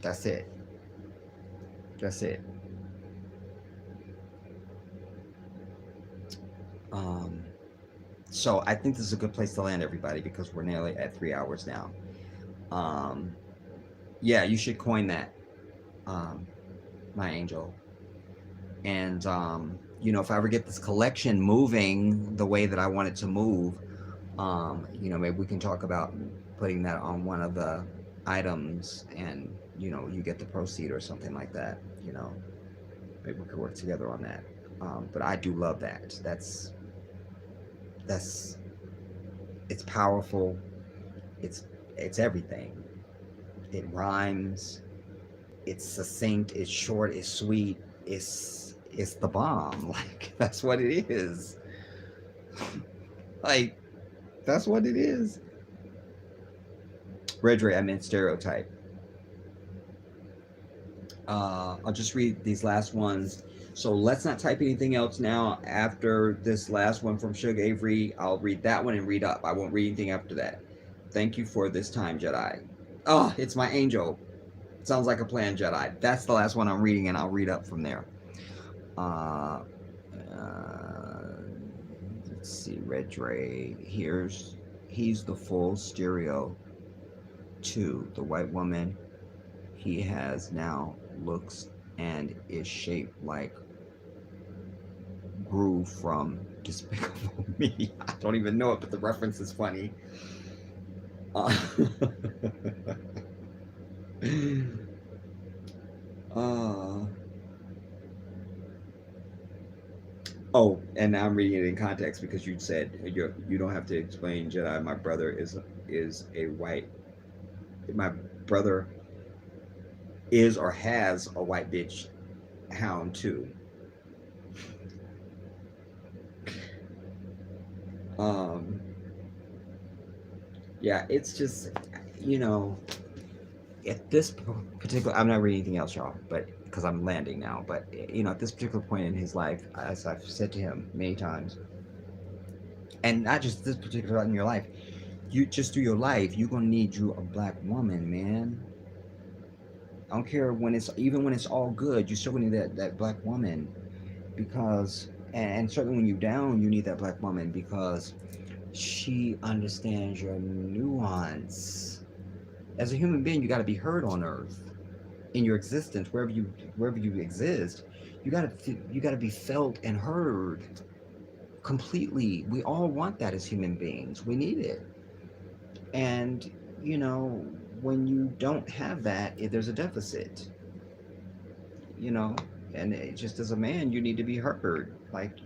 That's it. That's it. So I think this is a good place to land, everybody, because we're nearly at 3 hours now. Yeah, you should coin that, my angel. And, you know, if I ever get this collection moving the way that I want it to move, you know, maybe we can talk about putting that on one of the items and, you know, you get the proceed or something like that, you know. Maybe we could work together on that. But I do love that. It's powerful. It's everything. It rhymes. It's succinct. It's short. It's sweet. It's the bomb. Like, that's what it is. Like, That's what it is. Red Ray, I meant stereotype. I'll just read these last ones. So let's not type anything else now. After this last one from Suge Avery, I'll read that one and read up. I won't read anything after that. Thank you for this time, Jedi. Oh, it's my angel. Sounds like a plan, Jedi. That's the last one I'm reading, and I'll read up from there. Uh, let's see, Red Dre. He's the full stereo to the white woman. He has now looks and is shaped like Gru from Despicable Me. I don't even know it, but the reference is funny. Oh, and now I'm reading it in context because you said you don't have to explain, Jedi. My brother is a white. My brother is or has a white bitch hound too. Yeah, it's just, at this particular, I'm not reading anything else, y'all, but because I'm landing now, but at this particular point in his life, as I've said to him many times, and not just this particular in your life, you just through your life, you're gonna need you a black woman, man. I don't care even when it's all good, you still need that black woman, because and certainly when you're down, you need that black woman because she understands your nuance. As a human being, you got to be heard on earth in your existence, wherever you exist. You got to be felt and heard completely. We all want that as human beings. We need it. And when you don't have that, there's a deficit. And it, just as a man, you need to be heard. Like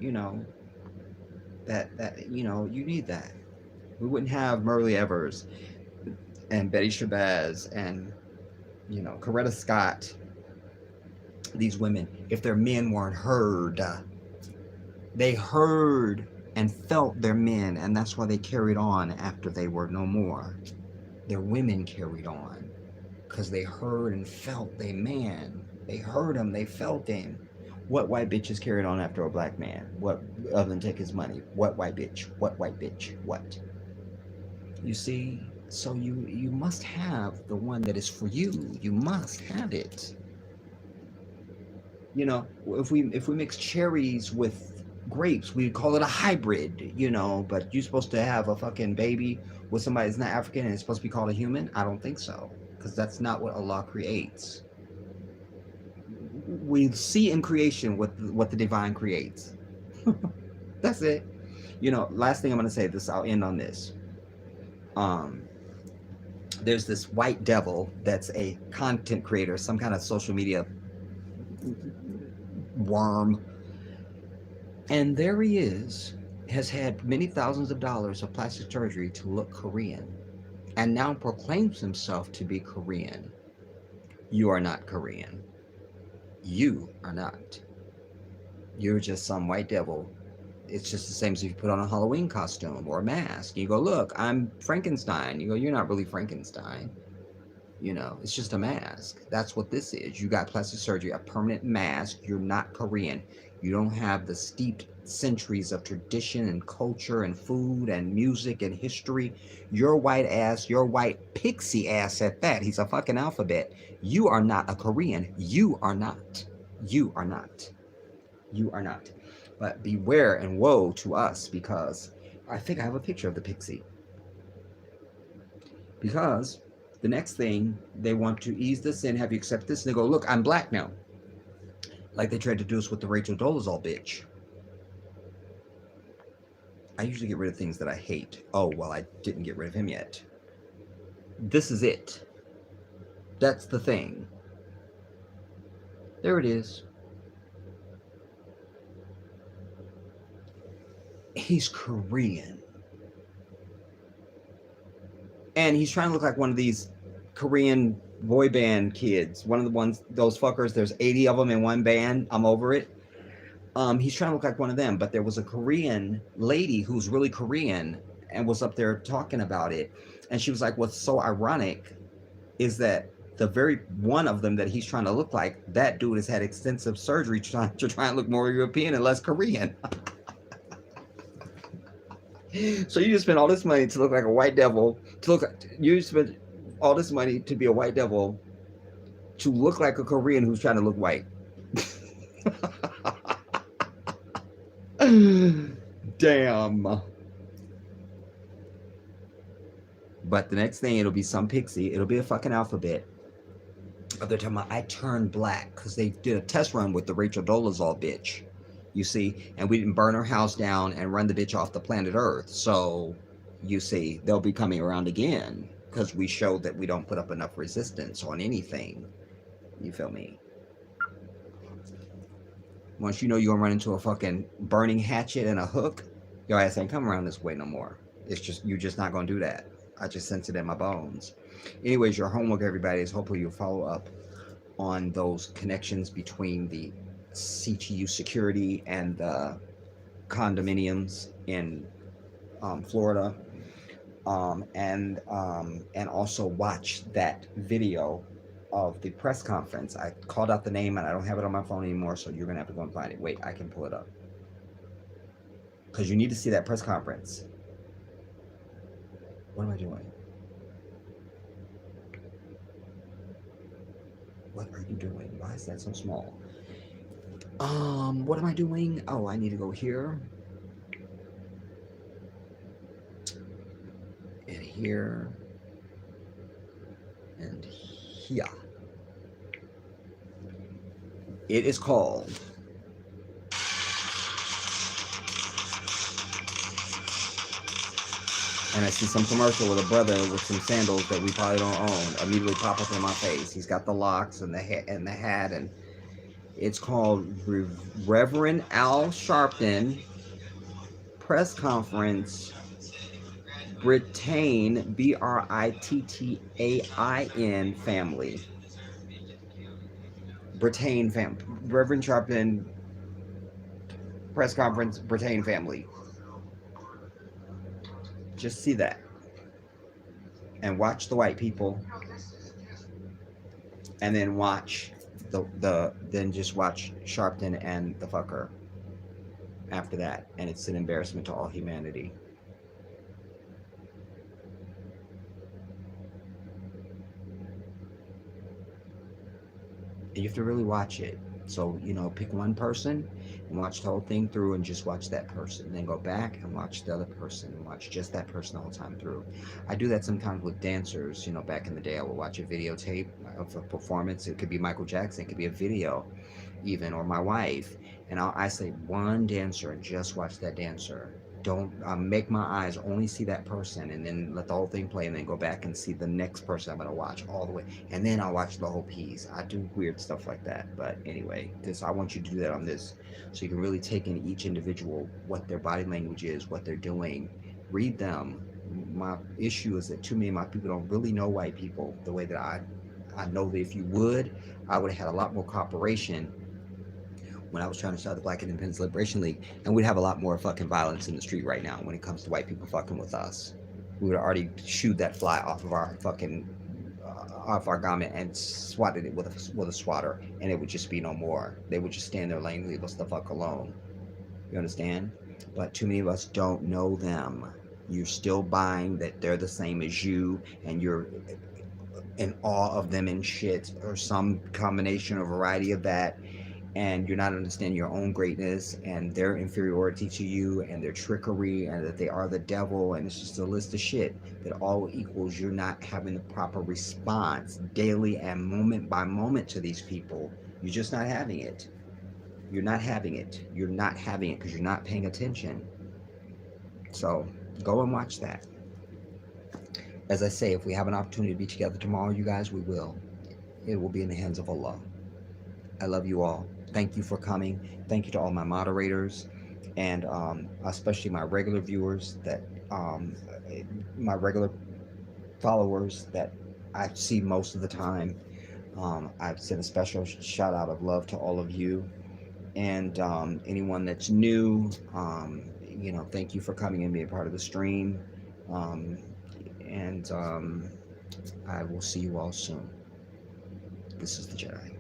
that you need that. We wouldn't have Murray Evers and Betty Shabazz and Coretta Scott, these women, if their men weren't heard. They heard and felt their men, and that's why they carried on after they were no more. Their women carried on because they heard and felt their man. They heard him, they felt him. What white bitches carried on after a black man? What, other than take his money? What white bitch? What white bitch? What? You see, so you must have the one that is for you. You must have it. If we mix cherries with grapes, we call it a hybrid, but you're supposed to have a fucking baby with somebody that's not African and it's supposed to be called a human? I don't think so, because that's not what Allah creates. We see in creation what the divine creates. That's it. Last thing I'm going to say, I'll end on this. There's this white devil that's a content creator, some kind of social media worm. And there he is, has had many thousands of dollars of plastic surgery to look Korean, and now proclaims himself to be Korean. You are not Korean. You are not. You're just some white devil. It's just the same as if you put on a Halloween costume or a mask. You go, look, I'm Frankenstein. You go, you're not really Frankenstein. It's just a mask. That's what this is. You got plastic surgery, a permanent mask. You're not Korean. You don't have the steeped centuries of tradition and culture and food and music and history. Your white ass, your white pixie ass at that. He's a fucking alphabet. You are not a Korean. You are not. You are not. You are not. But beware and woe to us, because I think I have a picture of the pixie. Because the next thing, they want to ease this in, have you accept this, and they go, look, I'm black now. Like they tried to do us with the Rachel Dolezal bitch. I usually get rid of things that I hate. Oh, well, I didn't get rid of him yet. This is it. That's the thing. There it is. He's Korean. And he's trying to look like one of these Korean boy band kids. One of the ones, those fuckers, there's 80 of them in one band. I'm over it. He's trying to look like one of them. But there was a Korean lady who's really Korean, and was up there talking about it. And she was like, what's so ironic is that the very one of them that he's trying to look like, that dude has had extensive surgery to try and look more European and less Korean. So you just spend all this money to look like a white devil, to look you spent all this money to be a white devil, to look like a Korean who's trying to look white. Damn. But the next thing, it'll be some pixie. It'll be a fucking alphabet. They're talking about I turned black because they did a test run with the Rachel Dolezal bitch. You see, and we didn't burn her house down and run the bitch off the planet Earth. So, you see, they'll be coming around again because we showed that we don't put up enough resistance on anything. You feel me? Once you know you're gonna run into a fucking burning hatchet and a hook, your ass ain't come around this way no more. It's just, you're just not gonna do that. I just sense it in my bones. Anyways, your homework, everybody, is hopefully you'll follow up on those connections between the CTU security and the condominiums in Florida, and also watch that video of the press conference. I called out the name and I don't have it on my phone anymore, so you're gonna have to go and find it. Wait, I can pull it up because you need to see that press conference. What am I doing? What are you doing? Why is that so small? What am I doing? Oh, I need to go here. And here. And here. It is called and I see some commercial with a brother with some sandals that we probably don't own immediately pop up in my face. He's got the locks and the hat, and it's called Reverend Al Sharpton Press Conference, Britain, Brittain family. Britain family. Reverend Sharpton Press Conference, Britain family. Just see that and watch the white people, and then watch then just watch Sharpton and the fucker after that, and it's an embarrassment to all humanity. And you have to really watch it. So, you know, pick one person and watch the whole thing through and just watch that person. Then go back and watch the other person and watch just that person the whole time through. I do that sometimes with dancers. You know, back in the day, I would watch a videotape of a performance. It could be Michael Jackson. It could be a video even, or my wife. And I say one dancer and just watch that dancer. Don't make my eyes only see that person, and then let the whole thing play, and then go back and see the next person I'm going to watch all the way, and then I'll watch the whole piece. I do weird stuff like that, but anyway, I want you to do that on this, so you can really take in each individual, what their body language is, what they're doing, read them. My issue is that too many of my people don't really know white people the way that I know that if you would, I would have had a lot more cooperation when I was trying to start the Black Independence Liberation League, and we'd have a lot more fucking violence in the street right now when it comes to white people fucking with us. We would already shoot that fly off of our fucking off our garment and swatted it with a swatter, and it would just be no more. They would just stay in their lane, leave us the fuck alone. You understand? But too many of us don't know them. You're still buying that they're the same as you, and you're in awe of them and shit, or some combination or variety of that. And you're not understanding your own greatness and their inferiority to you and their trickery and that they are the devil, and it's just a list of shit that all equals you're not having the proper response daily and moment by moment to these people. You're just not having it. You're not having it. You're not having it because you're not paying attention. So go and watch that. As I say, if we have an opportunity to be together tomorrow, you guys, we will. It will be in the hands of Allah. I love you all. Thank you for coming. Thank you to all my moderators, and especially my regular viewers, that my regular followers that I see most of the time. I've sent a special shout out of love to all of you, and anyone that's new, you know, thank you for coming and being part of the stream. And I will see you all soon. This is the Jedi.